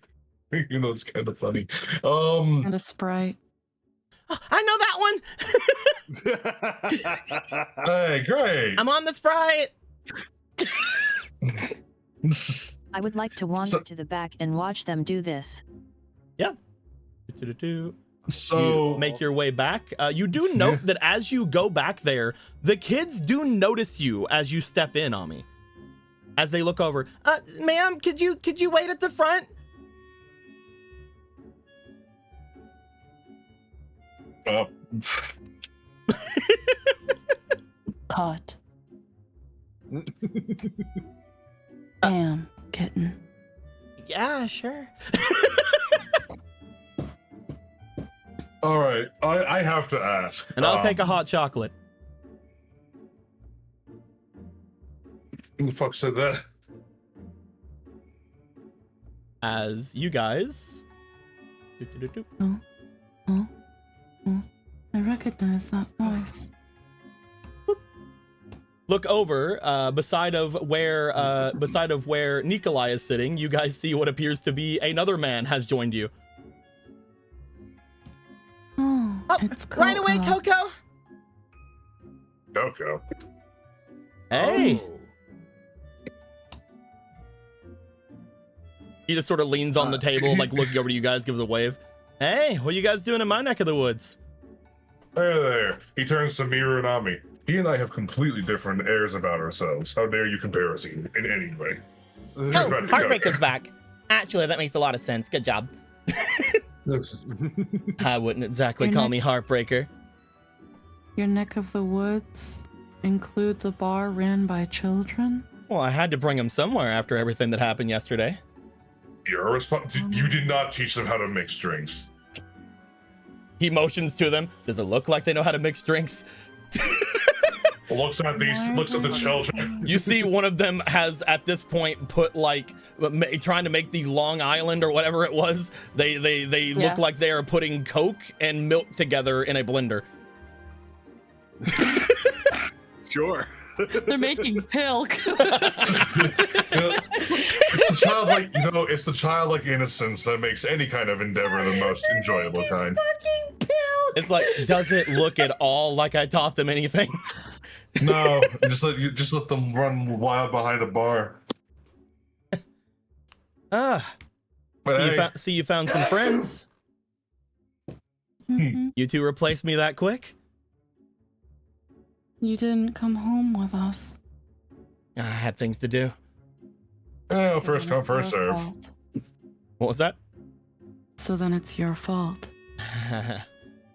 You know, it's kind of funny. And a Sprite. I know that one. Hey, great. I'm on the Sprite. I would like to wander to the back and watch them do this. Yeah. So you make your way back. You do note that as you go back there, the kids do notice you as you step in, Ami. As they look over, ma'am, could you wait at the front? Caught. Bam, kitten. Yeah, sure. all right, I have to ask. And I'll take a hot chocolate. Who the fuck said that? As you guys Oh, I recognize that voice. look over, beside of where Nikolai is sitting, you guys see what appears to be another man has joined you. Oh, it's Coco. Right away, Coco. Coco. Hey. Oh. He just sort of leans on the table, like looking over to you guys, gives a wave. Hey, what are you guys doing in my neck of the woods? Hey there. He turns to Miru and Ami. He and I have completely different airs about ourselves. How dare you compare us in any way? Oh, Heartbreaker's back. Actually, that makes a lot of sense. Good job. I wouldn't exactly call me Heartbreaker. Your neck of the woods includes a bar ran by children? Well, I had to bring them somewhere after everything that happened yesterday. You're you did not teach them how to mix drinks. He motions to them. Does it look like they know how to mix drinks? Looks at the children. You see one of them has at this point put like trying to make the Long Island or whatever it was. They look like they are putting Coke and milk together in a blender. Sure. They're making pilk. It's the childlike, it's the childlike innocence that makes any kind of endeavor the most enjoyable kind. It's like, does it look at all like I taught them anything? No, just let them run wild behind a bar. See, you found some friends. You two replaced me that quick? You didn't come home with us. I had things to do. Oh, first come, first Your serve. fault. What was that? So then it's your fault.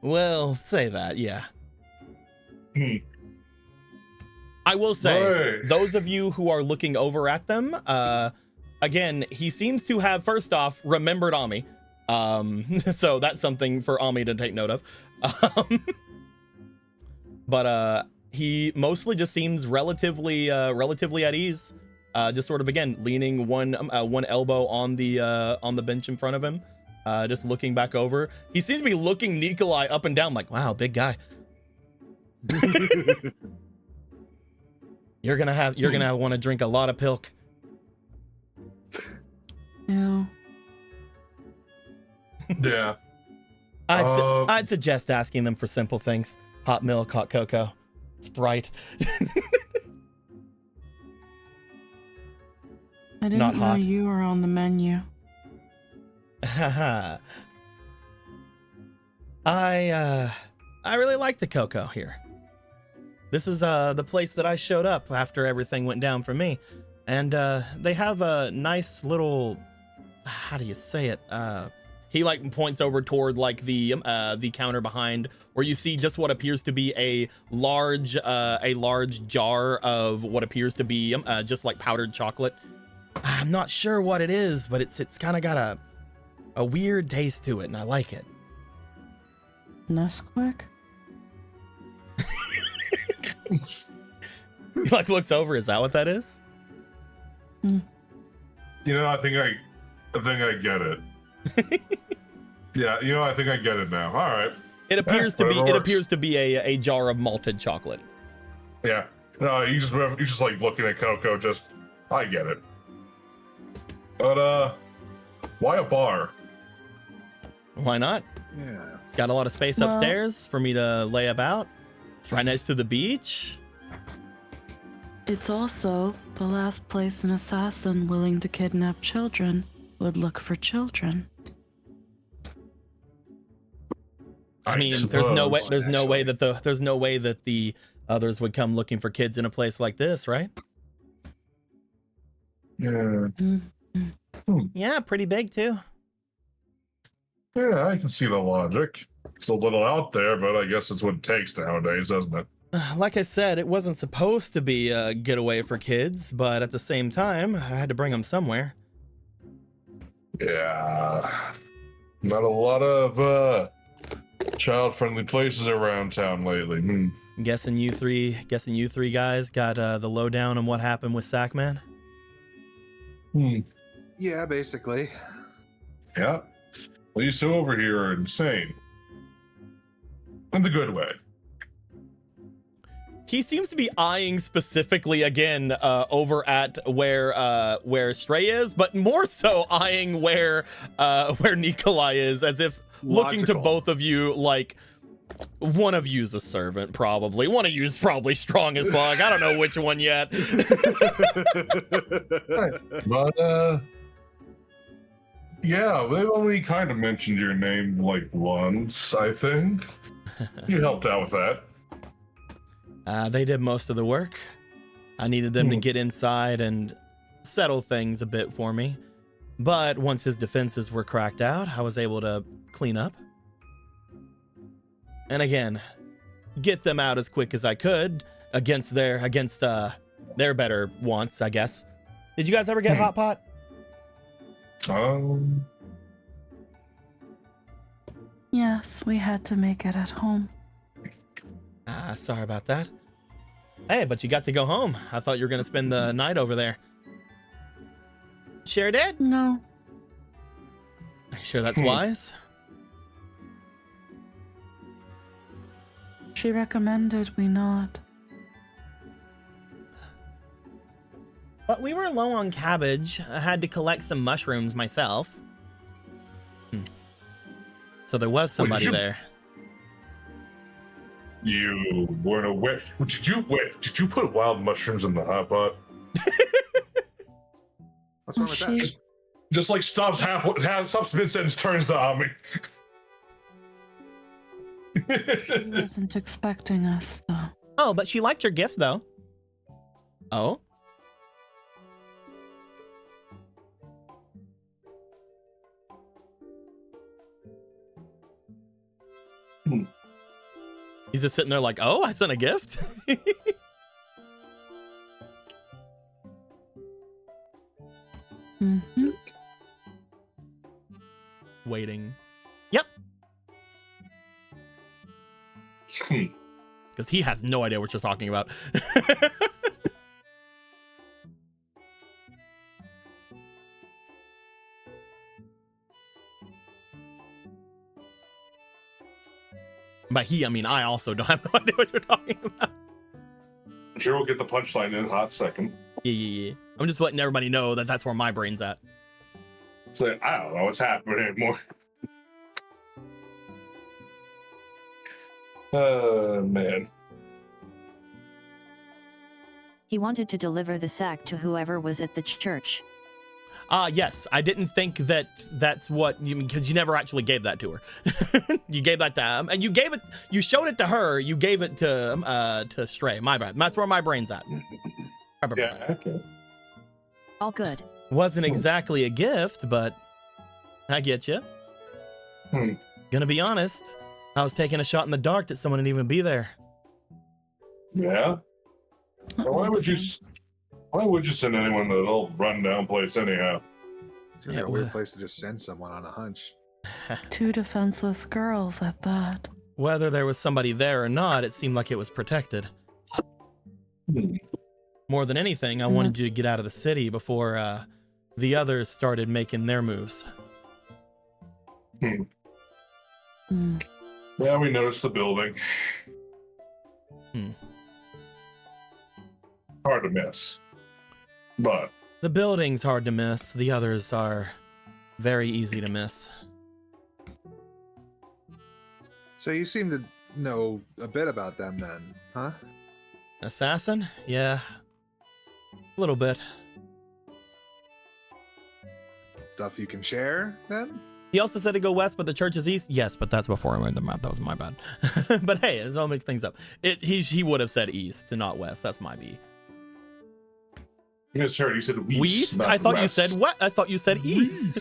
Well, say that, yeah. I will say, Hey. those of you who are looking over at them, again, he seems to have, first off, remembered Ami. So that's something for Ami to take note of. But he mostly just seems relatively at ease. Just sort of, again, leaning one elbow on the bench in front of him. Just looking back over. He seems to be looking Nikolai up and down like, wow, big guy. You're gonna want to drink a lot of pilk. Ew. Yeah. I'd suggest asking them for simple things. Hot milk, hot cocoa, Sprite. I didn't Not know hot. you were on the menu. I really like the cocoa here. This is the place that I showed up after everything went down for me, and they have a nice little, how do you say it? He like points over toward like the counter behind, where you see just what appears to be a large jar of what appears to be just like powdered chocolate. I'm not sure what it is, but it's kind of got a weird taste to it, and I like it. Nesquik? He like looks over. Is that what that is? I think I get it. Yeah, I think I get it now. All right. It appears to be a jar of malted chocolate. Yeah. No, you just like looking at Coco. I get it. But why a bar? Why not? Yeah. It's got a lot of space Well- upstairs for me to lay about. It's right next to the beach. It's also the last place an assassin willing to kidnap children would look for children. I mean, there's no way actually. there's no way that the others would come looking for kids in a place like this, right? Yeah. Yeah, pretty big too. Yeah, I can see the logic. It's a little out there, but I guess it's what it takes nowadays, doesn't it? Like I said, it wasn't supposed to be a getaway for kids, but at the same time, I had to bring them somewhere. Yeah. Not a lot of child-friendly places around town lately. Guessing you three guys got the lowdown on what happened with Sackman. Yeah, basically. Yeah. These two over here are insane. In the good way. He seems to be eyeing specifically again over at where Stray is, but more so eyeing where Nikolai is, as if looking to Logical. both of you like one of you's a servant, probably. One of you's probably strong as fuck. I don't know which one yet. But yeah, they've only kind of mentioned your name like once, I think. You helped out with that. They did most of the work. I needed them to get inside and settle things a bit for me. But once his defenses were cracked out, I was able to clean up. And again, get them out as quick as I could against their better wants, I guess. Did you guys ever get hot pot? Yes, we had to make it at home. Sorry about that. Hey, but you got to go home. I thought you were gonna spend the night over there. Sure did. No. Are you sure that's wise? She recommended we not. But we were low on cabbage. I had to collect some mushrooms myself. So there was somebody there. You weren't aware. Did you put wild mushrooms in the hot pot? What's wrong with that? Just like stops stops mid sentence, turns to Ami. She wasn't expecting us, though. Oh, but she liked your gift, though. Oh? He's just sitting there like, oh, I sent a gift? Mm-hmm. Waiting. Yep. Because he has no idea what you're talking about. By he, I mean I also don't have no idea what you're talking about. I'm sure we'll get the punchline in a hot second. Yeah. I'm just letting everybody know that that's where my brain's at. So I don't know what's happening anymore. Man. He wanted to deliver the sack to whoever was at the church. Yes, I didn't think that that's what you mean, because you never actually gave that to her. You gave that to and you showed it to her, you gave it to Stray. My bad. That's where my brain's at. Yeah, okay. All good. Wasn't exactly a gift, but I get you. Gonna be honest, I was taking a shot in the dark that someone didn't even be there. Yeah? Why would you send anyone to that old rundown place anyhow? It's gonna be a weird place to just send someone on a hunch. Two defenseless girls at that. Whether there was somebody there or not, it seemed like it was protected. More than anything, I wanted you to get out of the city before the others started making their moves. Yeah, we noticed the building. Hard to miss. But the building's hard to miss. The others are very easy to miss. So you seem to know a bit about them then, huh? Assassin? Yeah. A little bit. Stuff you can share, then? He also said to go west, but the church is east. Yes, but that's before I read the map. That was my bad. But hey, it all makes things up. He would have said east and not west. That's my B. You just heard he said west. West? I thought west. You said what? I thought you said east.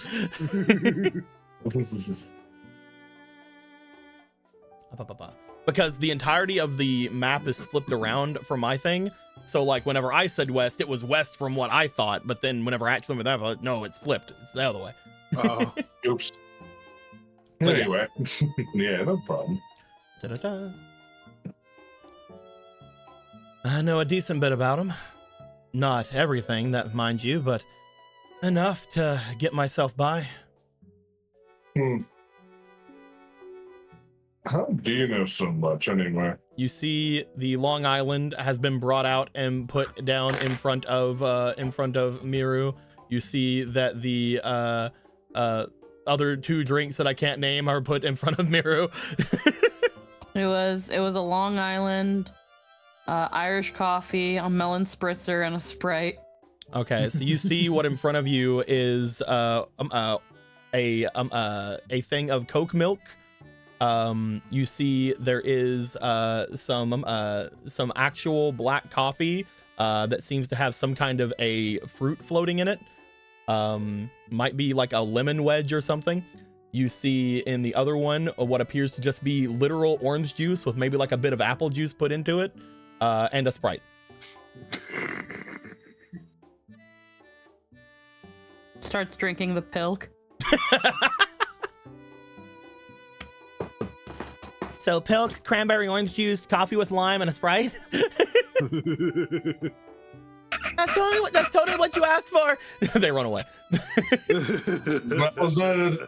Because the entirety of the map is flipped around for my thing. So like whenever I said west, it was west from what I thought. But then whenever I actually went that, like, no, it's flipped. It's the other way. Oh, oops. But anyway, yeah, no problem. Da-da-da. I know a decent bit about him. Not everything, that mind you, but enough to get myself by. How do you know so much anyway? You see, the Long Island has been brought out and put down in front of Miru. You see that the other two drinks that I can't name are put in front of Miru. It was a Long Island, Irish coffee, a melon spritzer, and a Sprite. Okay, so you see what in front of you is a thing of Coke milk. You see there is some actual black coffee that seems to have some kind of a fruit floating in it. Might be like a lemon wedge or something. You see in the other one what appears to just be literal orange juice with maybe like a bit of apple juice put into it, and a Sprite. Starts drinking the pilk. So pilk, cranberry orange juice, coffee with lime, and a Sprite. That's totally what you asked for. They run away. That was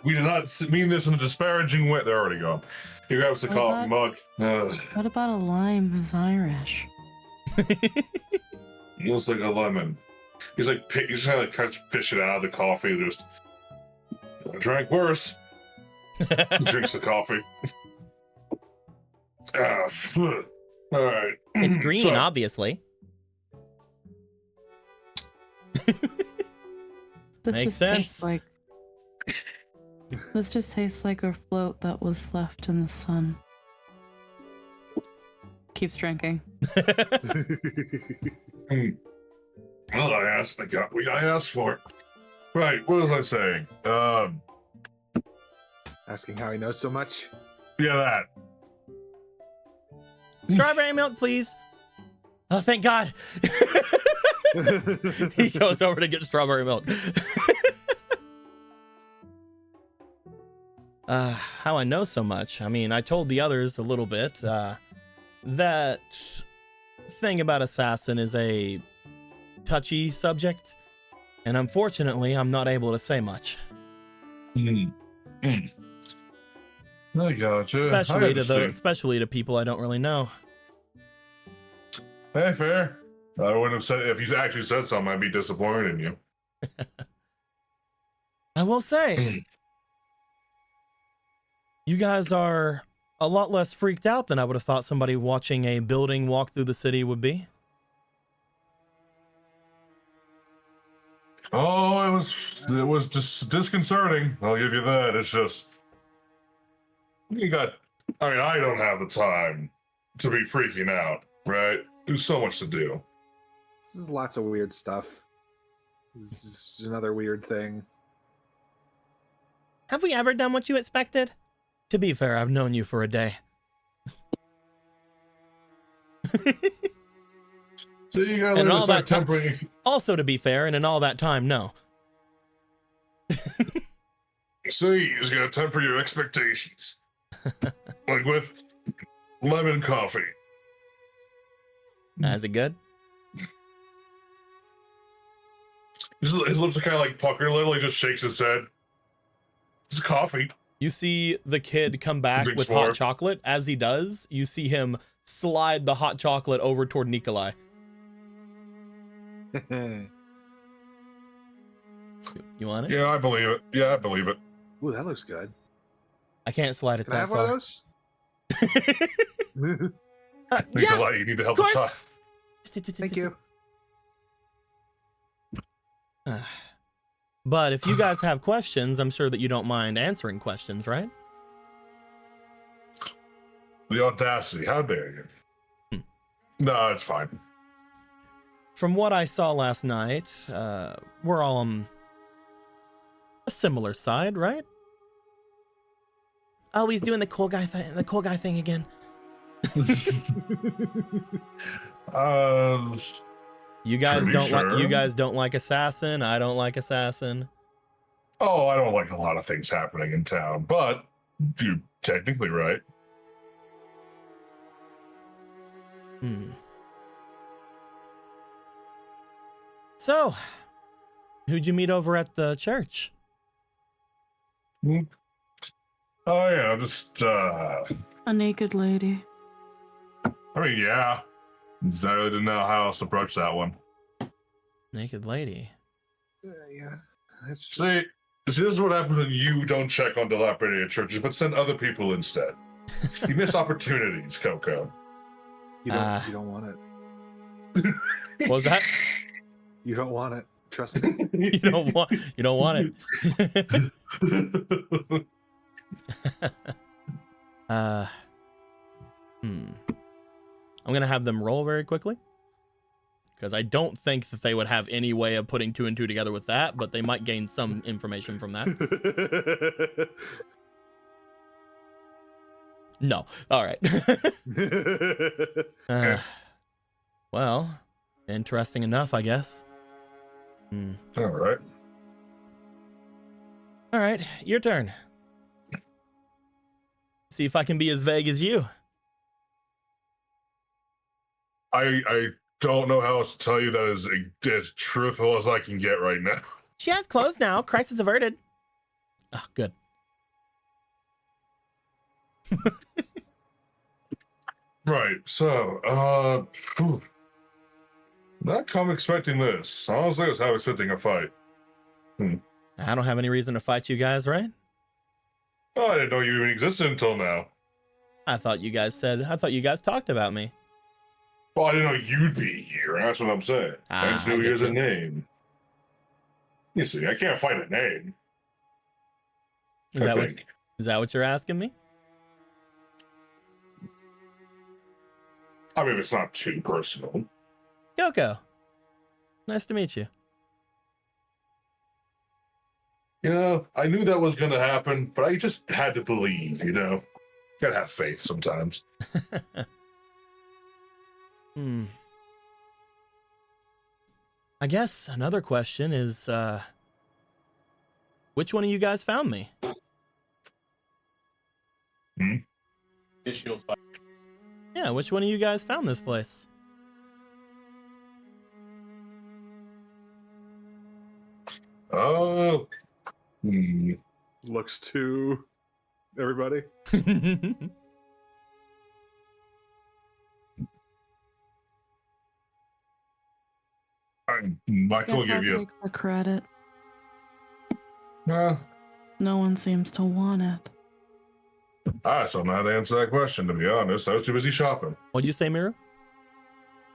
we did not mean this in a disparaging way. They're already gone. He grabs the coffee mug. What about a lime is Irish? Looks like a lemon. He's just kind of fish it out of the coffee. Just I drank worse. He drinks the coffee. All right. It's green, So, obviously. Makes sense. This just tastes like a float that was left in the sun. Keeps drinking. Well, I asked for it. Right, what was I saying? Asking how he knows so much. Yeah, that. Strawberry milk, please. Oh, thank God. He goes over to get strawberry milk. How I know so much? I mean, I told the others a little bit. That thing about assassin is a touchy subject, and unfortunately, I'm not able to say much. I gotcha. Especially to people I don't really know. Hey, fair. I wouldn't have said if you actually said something. I'd be disappointed in you. I will say, you guys are a lot less freaked out than I would have thought somebody watching a building walk through the city would be. Oh, it was just disconcerting. I'll give you that. It's just I don't have the time to be freaking out, right? There's so much to do. This is lots of weird stuff. This is another weird thing. Have we ever done what you expected? To be fair, I've known you for a day. So you gotta learn to start tempering. Also, to be fair, and in all that time, no. So you just gotta temper your expectations. Like with lemon coffee. Is it good? His lips are kind of like puckered. Literally just shakes his head. It's coffee. You see the kid come back with hot chocolate. As he does, you see him slide the hot chocolate over toward Nikolai. You want it? Yeah, I believe it. Yeah, I believe it. Ooh, that looks good. I can't slide it Can I that have far. one of those? Nikolai, you need to help the child. Thank you. But if you guys have questions, I'm sure that you don't mind answering questions, right? The audacity. How dare you? No, it's fine. From what I saw last night, we're all on a similar side, right? Oh, he's doing the cool guy thing again. You guys don't like Assassin. I don't like Assassin. Oh, I don't like a lot of things happening in town, but you're technically right. So, who'd you meet over at the church? Oh yeah, just a naked lady. I mean, yeah. I really didn't know how else to approach that one. Naked lady. Yeah. See, this is what happens when you don't check on dilapidated churches, but send other people instead. You miss opportunities, Coco. You don't want it. What was that? You don't want it. Trust me. You don't want it. I'm gonna have them roll very quickly, because I don't think that they would have any way of putting 2 and 2 together with that, but they might gain some information from that. No. All right. Well, interesting enough, I guess. All right. All right, your turn. See if I can be as vague as you. I don't know how else to tell you that is as truthful as I can get right now. She has clothes now. Crisis averted. Oh, good. Right, so, phew. Not come expecting this. Honestly, I was half expecting a fight. I don't have any reason to fight you guys, right? Oh, I didn't know you even existed until now. I thought you guys talked about me. Well, I didn't know you'd be here. That's what I'm saying. I just I knew get you as a you. name. You see, I can't fight a name. Is I that think. Is that what you're asking me? I mean, it's not too personal. Yoko. Nice to meet you. You know, I knew that was going to happen, but I just had to believe, you know? Gotta have faith sometimes. I guess another question is, which one of you guys found me? Yeah, which one of you guys found this place? Looks to everybody. Michael Guess give I'll you. take the credit. Uh, No one seems to want it. I still don't know how to answer that question, to be honest. I was too busy shopping. What'd you say, Miru?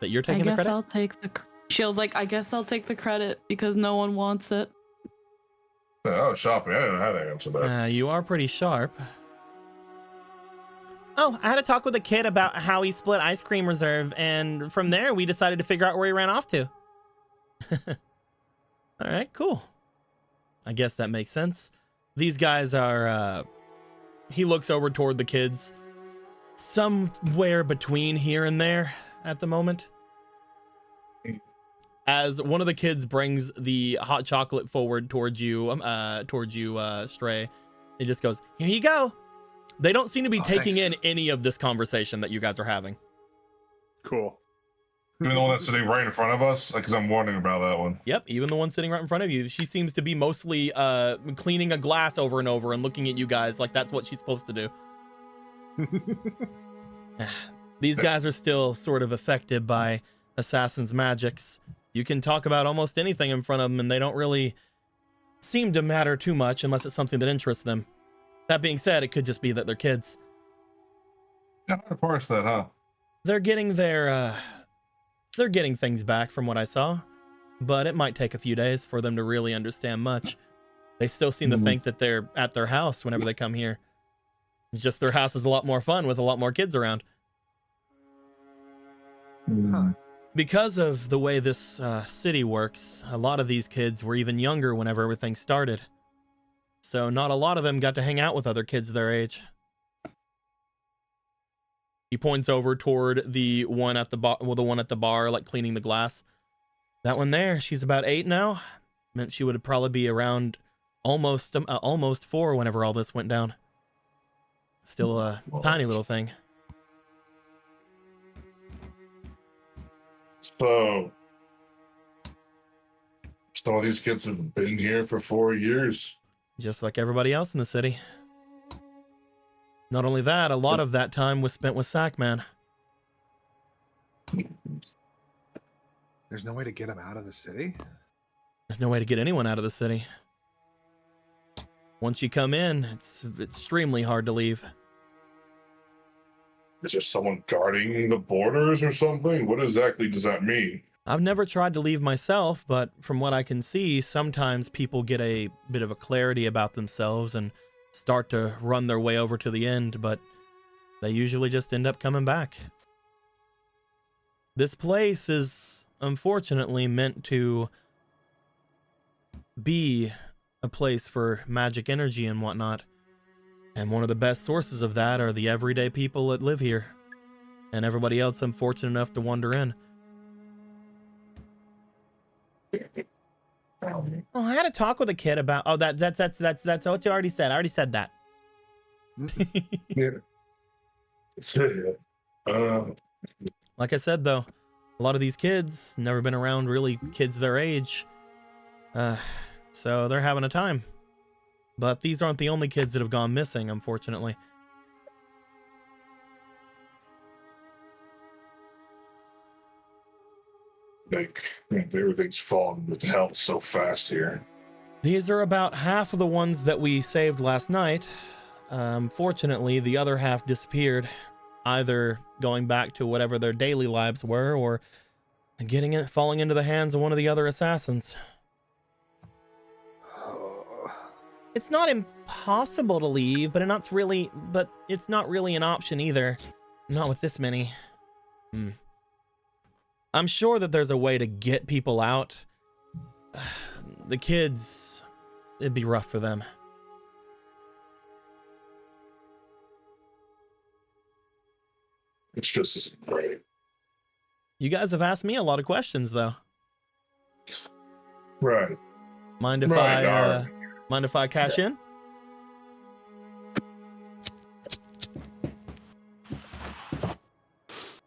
That you're taking the I guess credit? I'll take the. Shield's like, I guess I'll take the credit because no one wants it. I was shopping. I didn't know how to answer that. You are pretty sharp. Oh, I had a talk with a kid about how he split Ice Cream Reserve, and from there we decided to figure out where he ran off to. All right, cool. I guess that makes sense. These guys are, he looks over toward the kids. Somewhere between here and there at the moment. As one of the kids brings the hot chocolate forward towards you, Stray, he just goes, "Here you go." They don't seem to be taking thanks. in any of this conversation that you guys are having. Cool. Even the one that's sitting right in front of us, because I'm wondering about that one. Yep, even the one sitting right in front of you. She seems to be mostly cleaning a glass over and over and looking at you guys like that's what she's supposed to do. These guys are still sort of affected by Assassin's magics. You can talk about almost anything in front of them and they don't really seem to matter too much unless it's something that interests them. That being said, it could just be that they're kids. Yeah, of course that, huh? They're getting they're getting things back from what I saw, but it might take a few days for them to really understand much. They still seem to think that they're at their house whenever they come here. It's just their house is a lot more fun with a lot more kids around. Huh. Because of the way this city works, a lot of these kids were even younger whenever everything started. So not a lot of them got to hang out with other kids their age. He points over toward the one at the bar, well, the one at the bar, like cleaning the glass. That one there, she's about 8 now. Meant she would probably be around almost 4 whenever all this went down. Still a tiny little thing. So, some of these kids have been here for 4 years. Just like everybody else in the city. Not only that, a lot of that time was spent with Sackman. There's no way to get him out of the city? There's no way to get anyone out of the city. Once you come in, it's extremely hard to leave. Is there someone guarding the borders or something? What exactly does that mean? I've never tried to leave myself, but from what I can see, sometimes people get a bit of a clarity about themselves and start to run their way over to the end, but they usually just end up coming back. This place is unfortunately meant to be a place for magic energy and whatnot. And one of the best sources of that are the everyday people that live here. And everybody else I'm fortunate enough to wander in. Oh, I had a talk with a kid about. Oh, that's what you already said. I already said that. Yeah. Like I said, though, A lot of these kids never been around really kids their age. So they're having a time. But these aren't the only kids that have gone missing, unfortunately. Like, everything's falling to hell so fast here. These are about half of the ones that we saved last night. Fortunately, the other half disappeared, either going back to whatever their daily lives were or falling into the hands of one of the other assassins. It's not impossible to leave, but it's not really an option either. Not with this many. I'm sure that there's a way to get people out. The kids, it'd be rough for them. It's just right. You guys have asked me a lot of questions, though. Right. Mind if I cash in?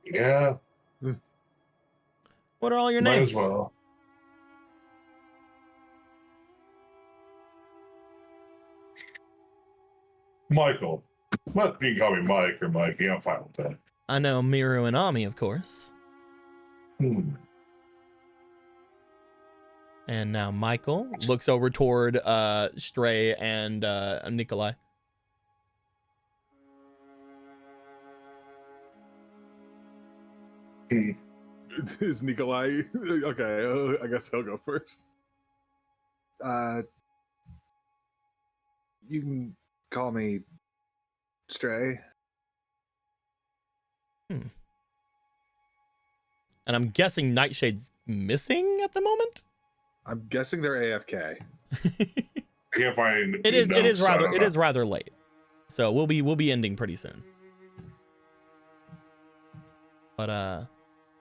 Yeah. What are all your Might names? as well. Michael. Well, you can call me Mike or Mikey. I'm fine with that. I know Miru and Ami, of course. And now Michael looks over toward Stray and Nikolai. Is Nikolai okay? I guess he'll go first. You can call me Stray. And I'm guessing Nightshade's missing at the moment. I'm guessing they're AFK. Can't find. It is rather late, so we'll be ending pretty soon. But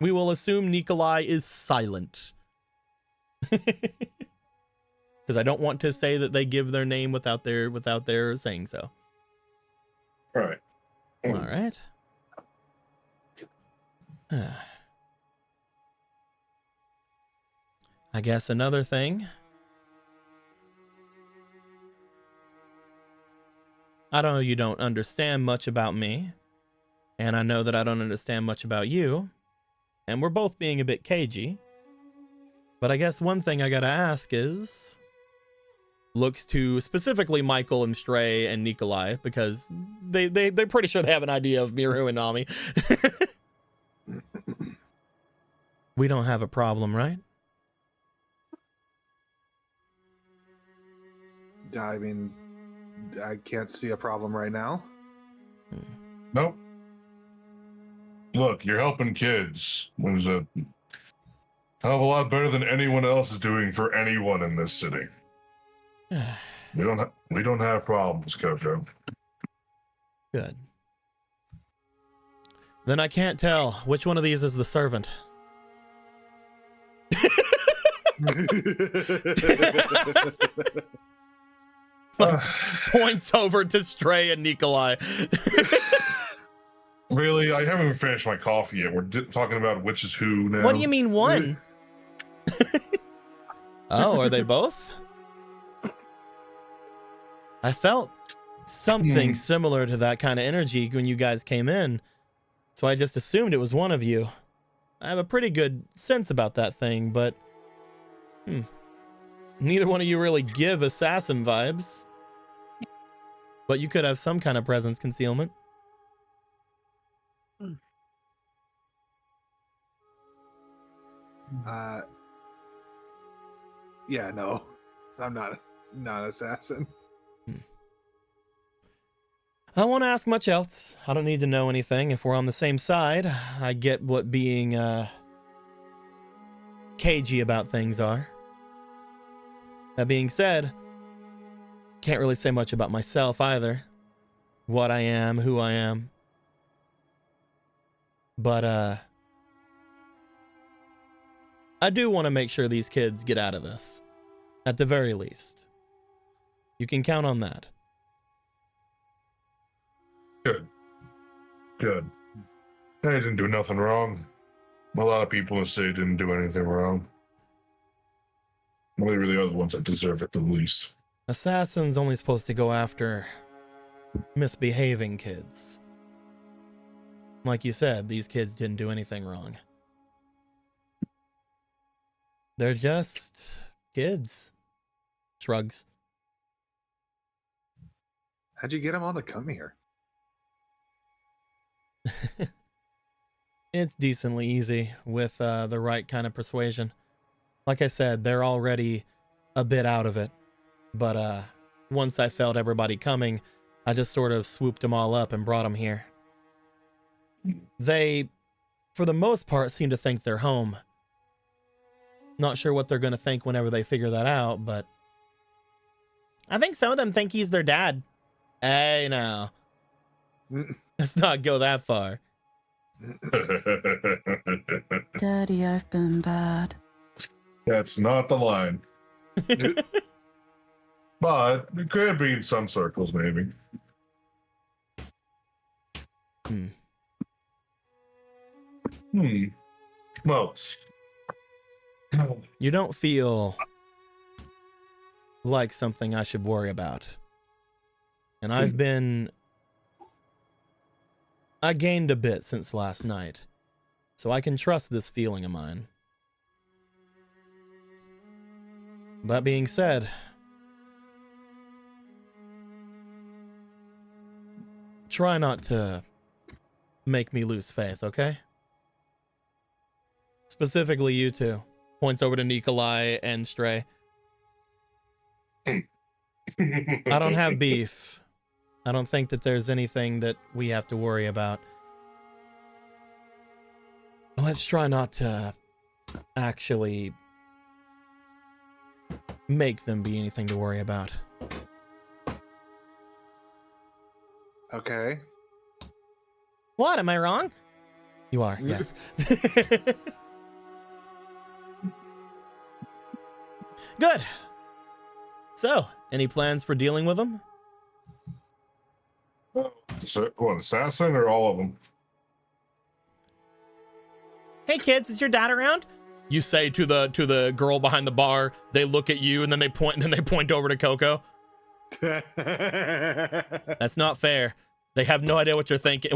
we will assume Nikolai is silent. Because I don't want to say that they give their name without their saying so. Right. All right. I guess another thing. I know you don't understand much about me, and I know that I don't understand much about you, and we're both being a bit cagey. But I guess one thing I gotta ask is, looks to specifically Michael and Stray and Nikolai, because they're pretty sure they have an idea of Miru and Nami. We don't have a problem, right? I mean, I can't see a problem right now. Nope. Look, you're helping kids. There's a hell of a lot better than anyone else is doing for anyone in this city. We don't have problems, Kojo. Good. Then I can't tell which one of these is the servant. Points over to Stray and Nikolai. Really? I haven't even finished my coffee yet. We're talking about which is who now. What do you mean one? Oh, are they both? I felt something similar to that kind of energy when you guys came in, so I just assumed it was one of you. I have a pretty good sense about that thing, but neither one of you really give assassin vibes. But you could have some kind of presence concealment. Yeah, no. I'm not an assassin. I won't ask much else. I don't need to know anything. If we're on the same side, I get what being cagey about things are. That being said, can't really say much about myself either. What I am, who I am. But I do want to make sure these kids get out of this. At the very least. You can count on that. Good. I didn't do nothing wrong. A lot of people in the city didn't do anything wrong. Well, they really are the ones that deserve it the least. Assassins only supposed to go after misbehaving kids. Like you said, these kids didn't do anything wrong. They're just kids. Shrugs. How'd you get them all to come here? It's decently easy with the right kind of persuasion. Like I said, they're already a bit out of it. But once I felt everybody coming, I just sort of swooped them all up and brought them here. They, for the most part, seem to think they're home. Not sure what they're going to think whenever they figure that out, but I think some of them think he's their dad. Hey, now. Let's not go that far. Daddy, I've been bad. That's not the line. But it could be in some circles, maybe. Well, you don't feel like something I should worry about. And I gained a bit since last night, so I can trust this feeling of mine. That being said, try not to make me lose faith, okay? Specifically you two. Points over to Nikolai and Stray. I don't have beef. I don't think that there's anything that we have to worry about. Let's try not to actually make them be anything to worry about. Okay. What? Am I wrong? You are, yes. Good. So, any plans for dealing with them? So, what, assassin or all of them? Hey kids, is your dad around? You say to the girl behind the bar. They look at you and then they point over to Coco. That's not fair. They have no idea what they're thinking.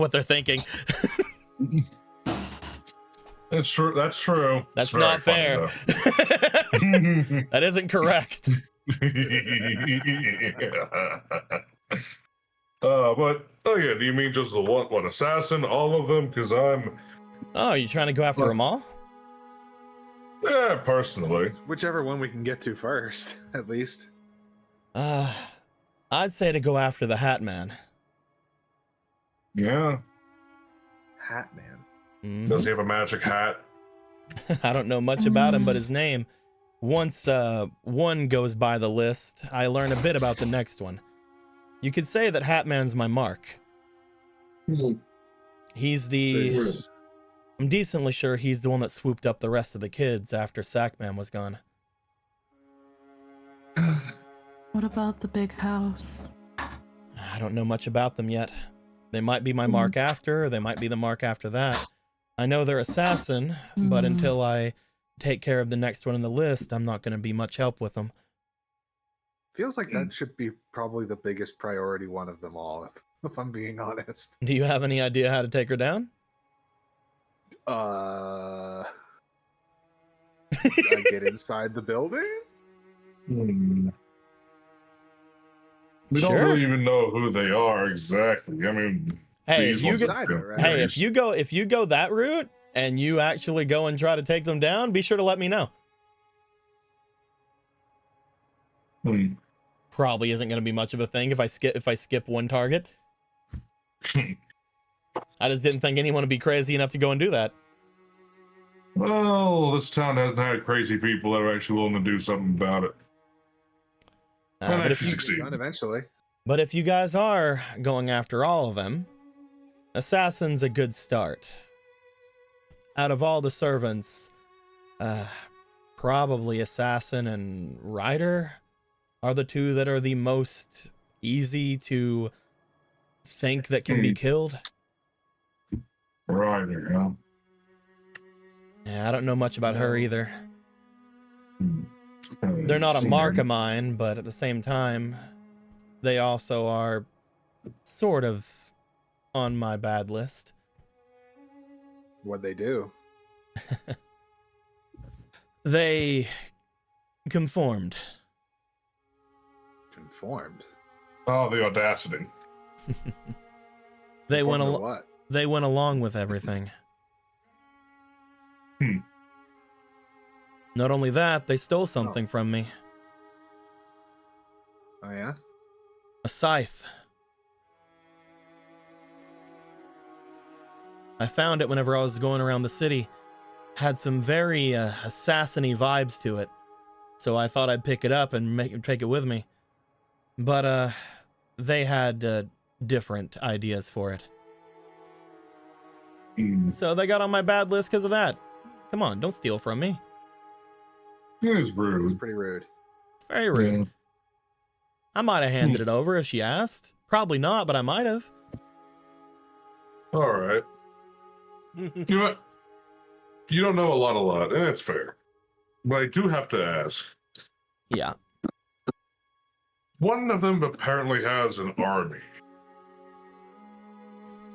That's true. That's true. That's not fair. That isn't correct. But oh yeah, do you mean just the one assassin, all of them? Because I'm. Oh, you trying to go after them all? Yeah, personally. Whichever one we can get to first, at least. I'd say to go after the Hat Man. Yeah. Hat Man. Mm-hmm. Does he have a magic hat? I don't know much about him, but his name. Once one goes by the list, I learn a bit about the next one. You could say that Hat Man's my mark. He's the... I'm decently sure he's the one that swooped up the rest of the kids after Sackman was gone. What about the big house? I don't know much about them yet. They might be my mark after, or they might be the mark after that. I know they're assassin, but until I take care of the next one on the list, I'm not going to be much help with them. Feels like that should be probably the biggest priority one of them all, if I'm being honest. Do you have any idea how to take her down? I get inside the building? We don't really even know who they are exactly. I mean, hey, if you go that route and you actually go and try to take them down, be sure to let me know. Probably isn't going to be much of a thing if I skip one target. I just didn't think anyone would be crazy enough to go and do that. Well, this town hasn't had crazy people that are actually willing to do something about it. But if you succeed. Eventually. But if you guys are going after all of them, Assassin's a good start. Out of all the servants, probably Assassin and Rider are the two that are the most easy to think that can be killed. Rider, huh? Yeah, I don't know much about her either. Hmm. They're not a Seen mark her. of mine, but at the same time, they also are sort of on my bad list. What'd they do? They conformed. Conformed. Oh, the audacity. They Conformed went to what? they went along with everything. Hmm. Not only that, they stole something from me. Oh yeah. A scythe. I found it whenever I was going around the city. Had some very assassin-y vibes to it. So I thought I'd pick it up and take it with me. But they had different ideas for it. Hmm. So they got on my bad list because of that. Come on, don't steal from me. It was It's rude. pretty rude. It's very rude. Yeah. I might have handed it over if she asked. Probably not, but I might have. All right. You know what? You don't know a lot, and it's fair. But I do have to ask. Yeah. One of them apparently has an army.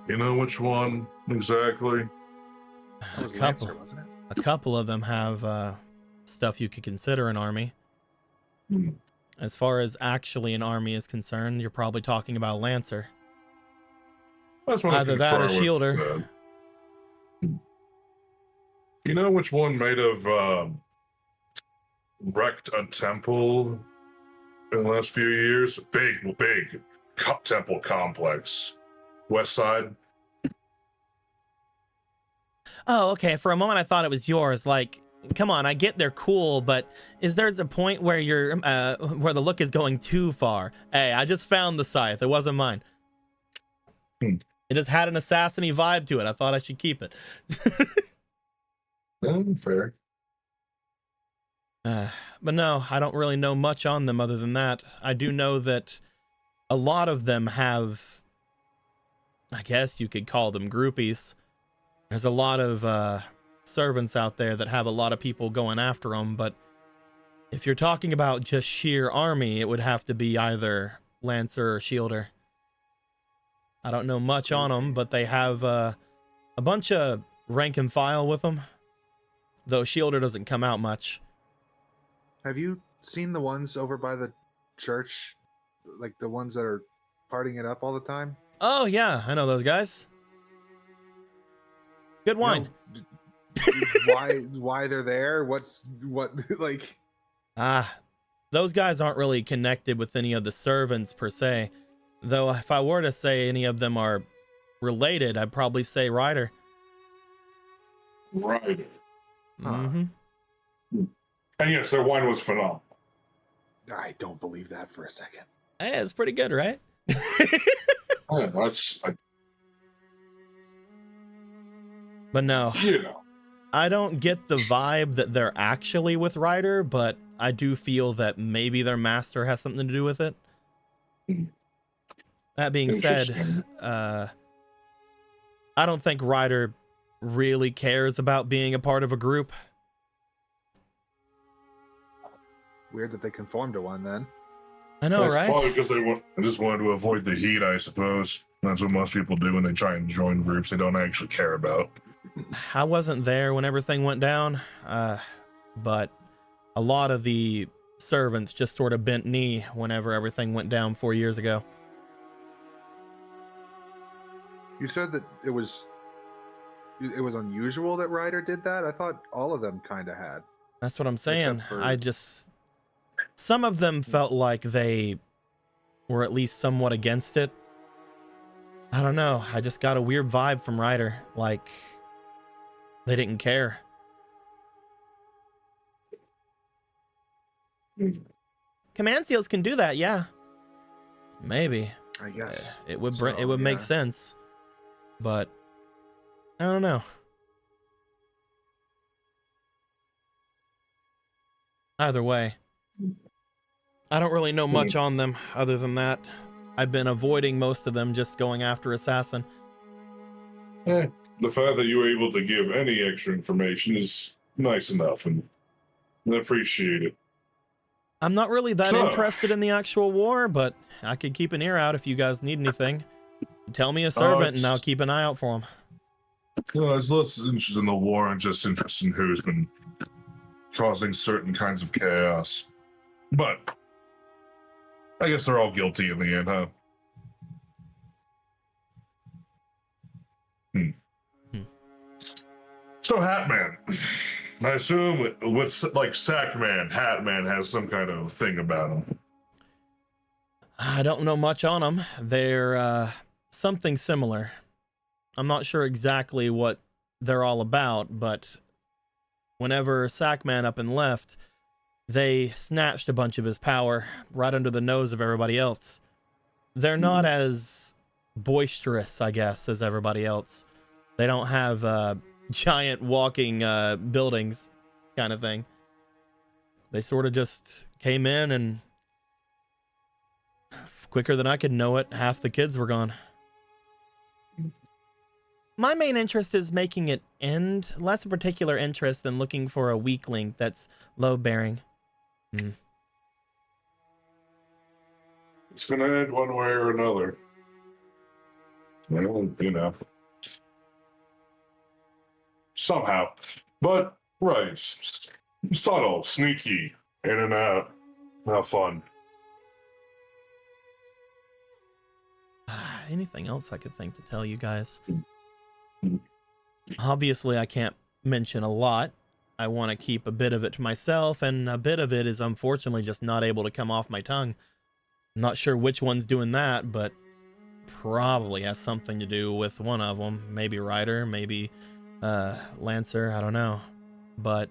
You know which one exactly? That was couple. Lancer, wasn't it? A couple of them have stuff you could consider an army. Hmm. As far as actually an army is concerned, you're probably talking about Lancer. That's what I Either that or confer with, Shielder. You know which one might have wrecked a temple in the last few years? Big temple complex. West side. Oh, okay. For a moment, I thought it was yours. Like, come on, I get they're cool, but is there a point where you're where the look is going too far? Hey, I just found the scythe. It wasn't mine. Hmm. It just had an assassin-y vibe to it. I thought I should keep it. Fair. But no, I don't really know much on them other than that. I do know that a lot of them have, I guess you could call them groupies. There's a lot of servants out there that have a lot of people going after them, but if you're talking about just sheer army, it would have to be either Lancer or Shielder. I don't know much on them, but they have a bunch of rank and file with them, though Shielder doesn't come out much. Have you seen the ones over by the church? Like the ones that are partying it up all the time? Oh yeah, I know those guys. Good wine. You know, why they're there? What like? Those guys aren't really connected with any of the servants per se. Though if I were to say any of them are related, I'd probably say Ryder. Right. Mm-hmm. And yes, their wine was phenomenal. I don't believe that for a second. Hey, it's pretty good, right? Yeah, But no, you know. I don't get the vibe that they're actually with Ryder, but I do feel that maybe their master has something to do with it. That being said, Interesting. I don't think Ryder really cares about being a part of a group. Weird that they conform to one then. I know, That's right? probably because they just wanted to avoid the heat, I suppose. That's what most people do when they try and join groups they don't actually care about. I wasn't there when everything went down, but a lot of the servants just sort of bent knee whenever everything went down 4 years ago. You said that it was unusual that Ryder did that. I thought all of them kind of had. That's what I'm saying. Except for- Some of them felt like they were at least somewhat against it. I don't know. I just got a weird vibe from Ryder. Like, they didn't care. Command seals can do that, yeah. Maybe. I guess It would so, it would make yeah. sense. But I don't know. Either way, I don't really know much on them other than that. I've been avoiding most of them, just going after Assassin. Yeah, the fact that you were able to give any extra information is nice enough, and I appreciate it. I'm not really that So- interested in the actual war, but I could keep an ear out if you guys need anything. Tell me a servant and I'll keep an eye out for him. I was less interested in the war and just interested in who's been causing certain kinds of chaos. But I guess they're all guilty in the end, huh? So Hatman, I assume with like Sackman, Hatman has some kind of thing about him. I don't know much on them. They're something similar. I'm not sure exactly what they're all about, but whenever Sackman up and left, they snatched a bunch of his power right under the nose of everybody else. They're not as boisterous, I guess, as everybody else. They don't have giant walking buildings kind of thing. They sort of just came in, and quicker than I could know it, half the kids were gone. My main interest is making it end, less a particular interest than looking for a weakling that's load-bearing. It's gonna end one way or another. Well, you know. Somehow. But, right. Subtle, sneaky, in and out. Have fun. Anything else I could think to tell you guys? Obviously, I can't mention a lot. I want to keep a bit of it to myself, and a bit of it is unfortunately just not able to come off my tongue. I'm not sure which one's doing that, but probably has something to do with one of them. Maybe Ryder, maybe Lancer, I don't know. But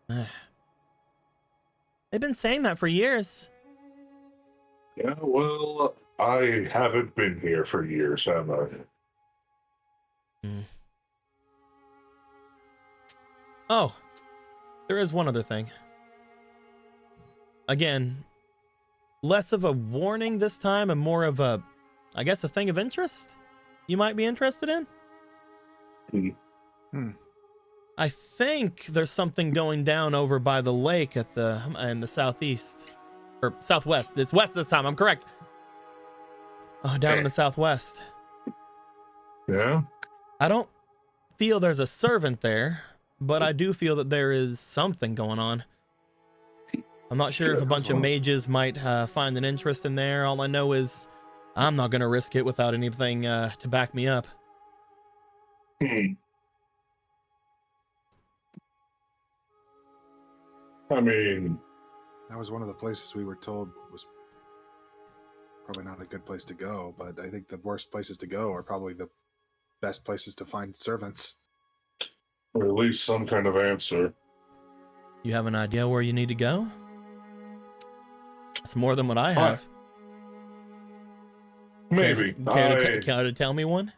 they've been saying that for years. Yeah, well, I haven't been here for years, have I? Oh, there is one other thing. Again, less of a warning this time and more of a, I guess, a thing of interest you might be interested in. I think there's something going down over by the lake at in the southeast or southwest. It's west this time. I'm correct. Oh, down in the southwest. Yeah? I don't feel there's a servant there, but I do feel that there is something going on. I'm not sure if a bunch of mages might find an interest in there. All I know is I'm not going to risk it without anything to back me up. I mean, That was one of the places we were told was probably not a good place to go, but I think the worst places to go are probably the best places to find servants. or at least some kind of answer. You have an idea where you need to go? That's more than what I have. Maybe. Care to tell me one?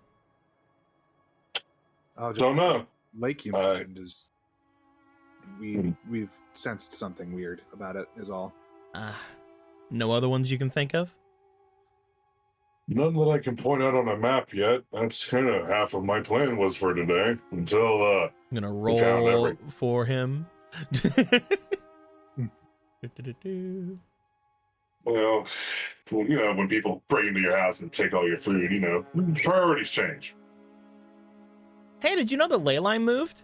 Oh, just Don't know. lake you mentioned is we've sensed something weird about it is all. No other ones you can think of? None that I can point out on a map yet. That's kind of half of my plan was for today. Until, I'm gonna roll for him. well, you know, when people break into your house and take all your food, you know, priorities change. Hey, did you know the ley line moved?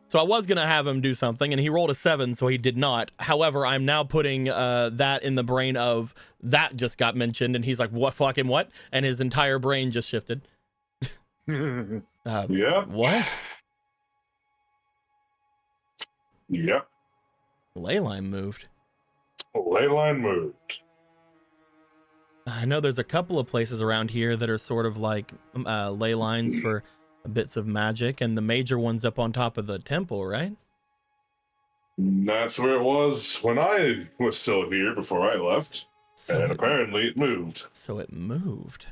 So I was going to have him do something, and he rolled a 7, so he did not. However, I'm now putting that in the brain of that just got mentioned, and he's like, what fucking what? And his entire brain just shifted. Yeah. What? Yep. Ley line moved. Ley line moved. I know there's a couple of places around here that are sort of like ley lines for bits of magic, and the major one's up on top of the temple, right? That's where it was when I was still here before I left. And apparently it moved. So it moved.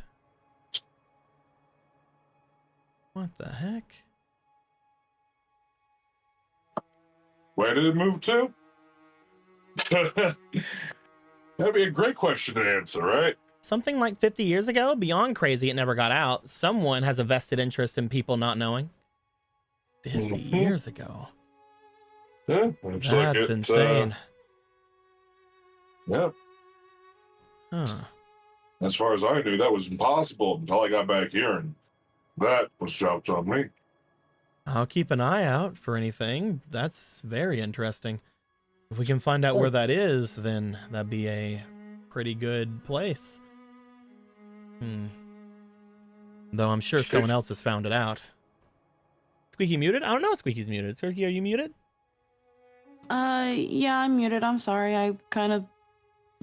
What the heck? Where did it move to? That'd be a great question to answer, right? something like 50 years ago. Beyond crazy, it never got out. Someone has a vested interest in people not knowing. 50 years ago. Yeah, That's insane. Yeah. Huh. As far as I knew, that was impossible until I got back here, and that was dropped on me. I'll keep an eye out for anything. That's very interesting. If we can find out where that is, then that'd be a pretty good place. Though I'm sure someone else has found it out. Squeaky muted? I don't know if Squeaky's muted. Squeaky, are you muted? Yeah, I'm muted. I'm sorry. I kind of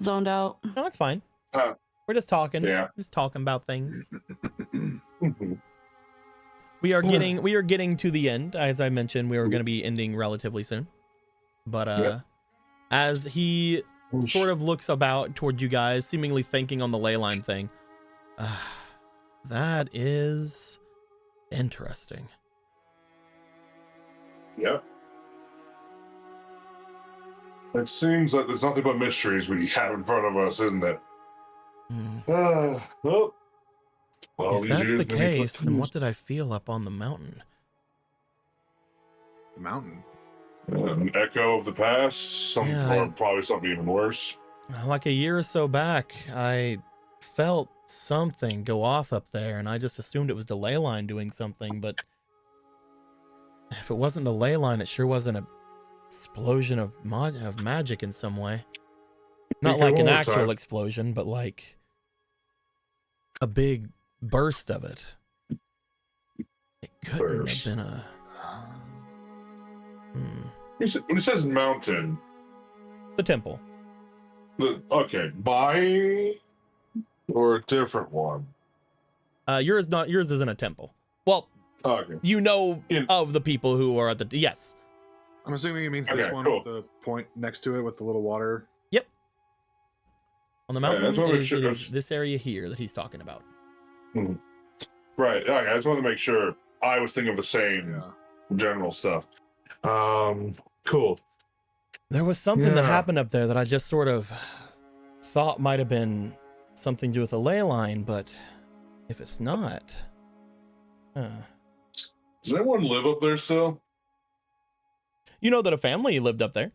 zoned out. No, that's fine. We're just talking. Yeah. Just talking about things. We are getting to the end. As I mentioned, we were going to be ending relatively soon. But as he sort of looks about towards you guys, seemingly thinking on the ley line thing, that is interesting. Yep. It seems like there's nothing but mysteries we have in front of us, isn't it? Well, If that's the case, then what did I feel up on the mountain? The mountain. An echo of the past, or probably something even worse. Like a year or so back, I felt something go off up there, and I just assumed it was the ley line doing something, but if it wasn't the ley line, it sure wasn't an explosion of magic in some way. Not like an actual explosion, but like a big burst of it. It couldn't have been a... When it says mountain... The temple. Okay, my... Or a different one? Yours isn't a temple. Well, okay. You know of the people who are at the... Yes. I'm assuming it means this one with the point next to it with the little water. Yep. On the mountain Yeah, is this area here that he's talking about. Right. Okay, I just wanted to make sure I was thinking of the same general stuff. Cool. There was something that happened up there that I just sort of thought might have been something to do with the ley line, but if it's not... Does anyone live up there still? You know that a family lived up there.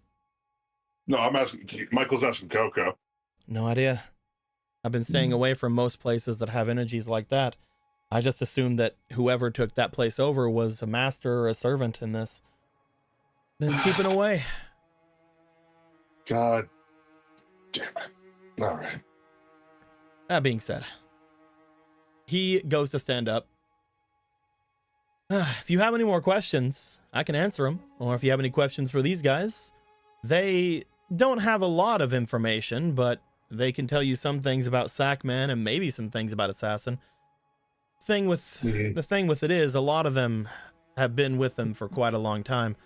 No, I'm asking... Michael's asking Coco. No idea. I've been staying away from most places that have energies like that. I just assumed that whoever took that place over was a master or a servant in this. Been keeping away. God damn it. All right. That being said, he goes to stand up. If you have any more questions, I can answer them. Or if you have any questions for these guys, they don't have a lot of information, but they can tell you some things about Sackman and maybe some things about Assassin. The thing with it is, a lot of them have been with them for quite a long time,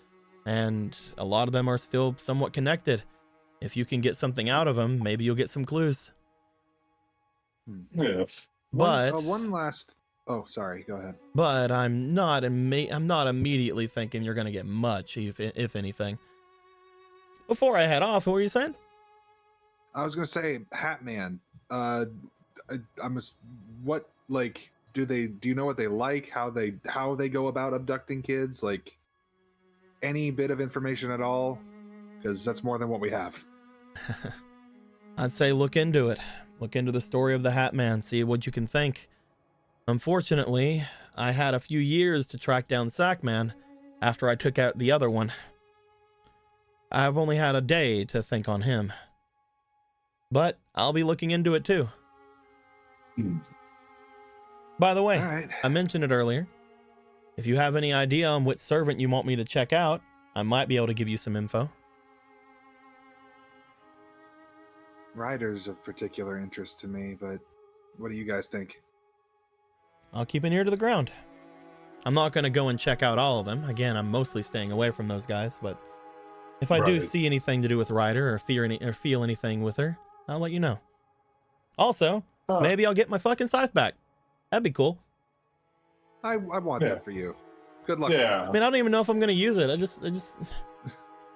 and a lot of them are still somewhat connected. If you can get something out of them, maybe you'll get some clues. Yes. But one last... Oh, sorry. Go ahead. But I'm not immediately thinking you're going to get much, if anything. Before I head off, what were you saying? I was going to say, Hat Man. What, like, do you know what they like? How they go about abducting kids? Like, any bit of information at all? Because that's more than what we have. I'd say look into it. Look into the story of the Hat Man. See what you can think. Unfortunately, I had a few years to track down Sackman after I took out the other one. I've only had a day to think on him. But I'll be looking into it too. By the way, I mentioned it earlier. If you have any idea on which servant you want me to check out, I might be able to give you some info. Ryder's of particular interest to me, but what do you guys think? I'll keep an ear to the ground. I'm not going to go and check out all of them. Again, I'm mostly staying away from those guys, but if I do see anything to do with Ryder or feel anything with her, I'll let you know. Also, maybe I'll get my fucking scythe back. That'd be cool. I want that for you. Good luck. Yeah. I mean, I don't even know if I'm going to use it. I just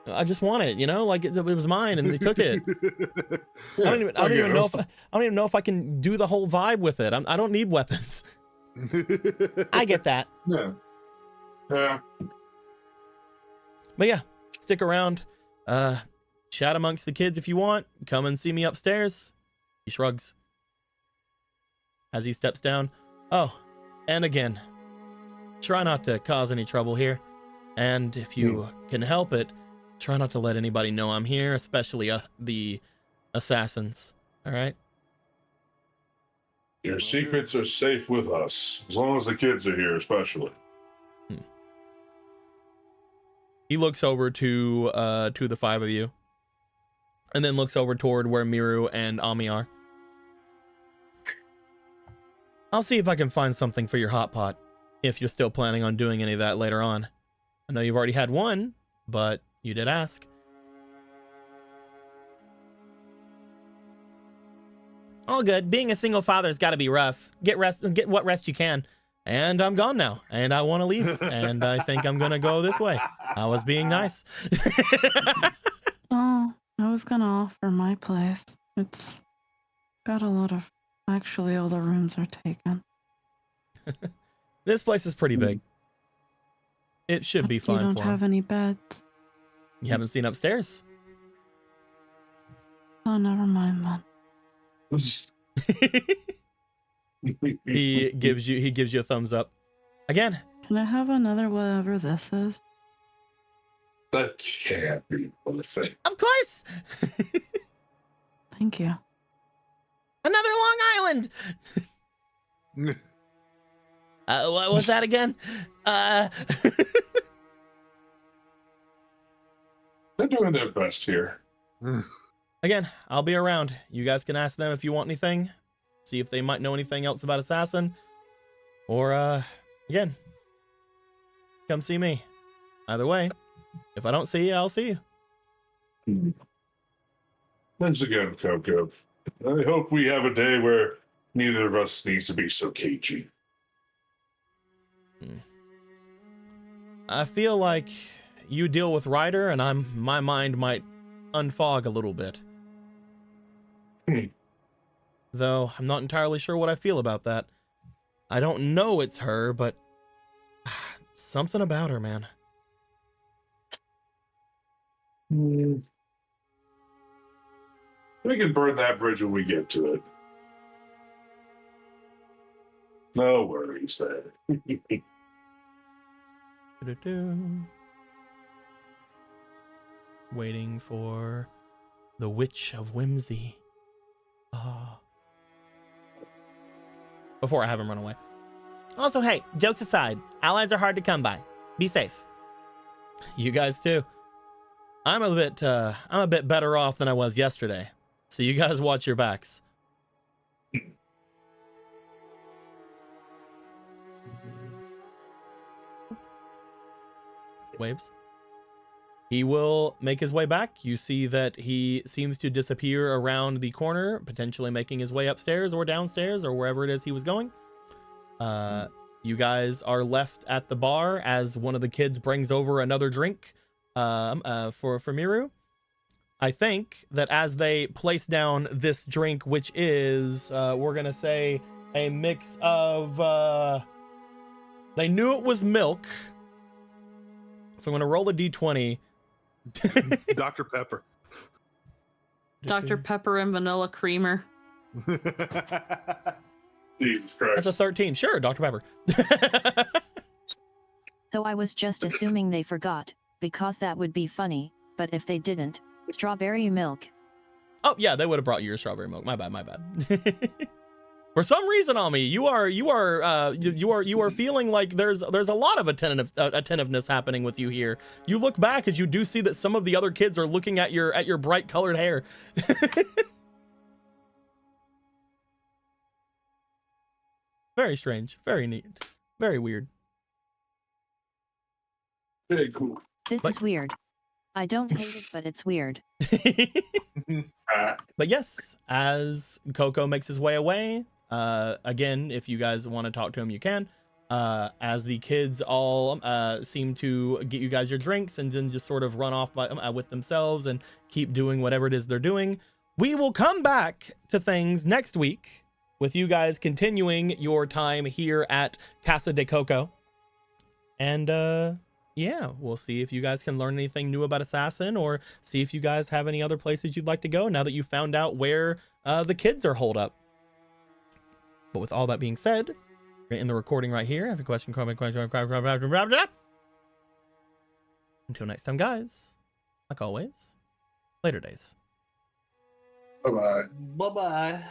I just want it, you know, like it was mine and they took it. Yeah, I don't even know it. if I don't even know if I can do the whole vibe with it. I don't need weapons. I get that. Yeah. Yeah. But yeah, stick around. Chat amongst the kids if you want. Come and see me upstairs. He shrugs as he steps down. Oh, and again, try not to cause any trouble here. And if you can help it, try not to let anybody know I'm here, especially the assassins. All right? Your secrets are safe with us, as long as the kids are here, especially. He looks over to the five of you, and then looks over toward where Miru and Ami are. I'll see if I can find something for your hot pot, if you're still planning on doing any of that later on. I know you've already had one, but you did ask. All good. Being a single father's got to be rough. Get what rest you can. And I'm gone now, and I want to leave, and I think I'm gonna go this way. I was being nice. Oh, I was gonna offer my place. It's got a lot of... Actually, all the rooms are taken. This place is pretty big. It should be fine for You don't have any beds. You haven't seen upstairs? Oh, never mind then. He gives you a thumbs up. Again. Can I have another whatever this is? That can't be worth it. Of course. Thank you. Another Long Island. What was that again? They're doing their best here. Again, I'll be around. You guys can ask them if you want anything. See if they might know anything else about Assassin. Or, again, come see me. Either way, if I don't see you, I'll see you. Thanks again, Coco. I hope we have a day where neither of us needs to be so cagey. I feel like you deal with Ryder, and my mind might unfog a little bit. Though I'm not entirely sure what I feel about that. I don't know it's her, but something about her, man. We can burn that bridge when we get to it. No worries there. Waiting for the Witch of Whimsy. Before I have him run away. Also, hey, jokes aside, allies are hard to come by. Be safe. You guys too. I'm a bit better off than I was yesterday. So you guys watch your backs. Waves. He will make his way back. You see that he seems to disappear around the corner, potentially making his way upstairs or downstairs or wherever it is he was going. You guys are left at the bar as one of the kids brings over another drink for Miru. I think that as they place down this drink, which is, we're going to say, a mix of... they knew it was milk. So I'm going to roll a d20. Dr. Pepper. Dr. Pepper and vanilla creamer. Jesus Christ. That's a 13. Sure, Dr. Pepper. So I was just assuming they forgot, because that would be funny, but if they didn't, strawberry milk. Oh, yeah, they would have brought you your strawberry milk. My bad. For some reason, Ami, you are feeling like there's a lot of attentiveness happening with you here. You look back as you do see that some of the other kids are looking at your bright colored hair. Very strange, very neat, very weird. Very cool. This is weird. I don't hate it, but it's weird. But yes, as Coco makes his way away, again, if you guys want to talk to him, you can. as the kids all seem to get you guys your drinks and then just sort of run off with themselves and keep doing whatever it is they're doing. We will come back to things next week with you guys continuing your time here at Casa de Coco. And yeah, we'll see if you guys can learn anything new about Assassin, or see if you guys have any other places you'd like to go now that you found out where the kids are holed up. But with all that being said, we're in the recording right here. I have a question. Until next time, guys, like always, later days. Bye-bye. Bye-bye.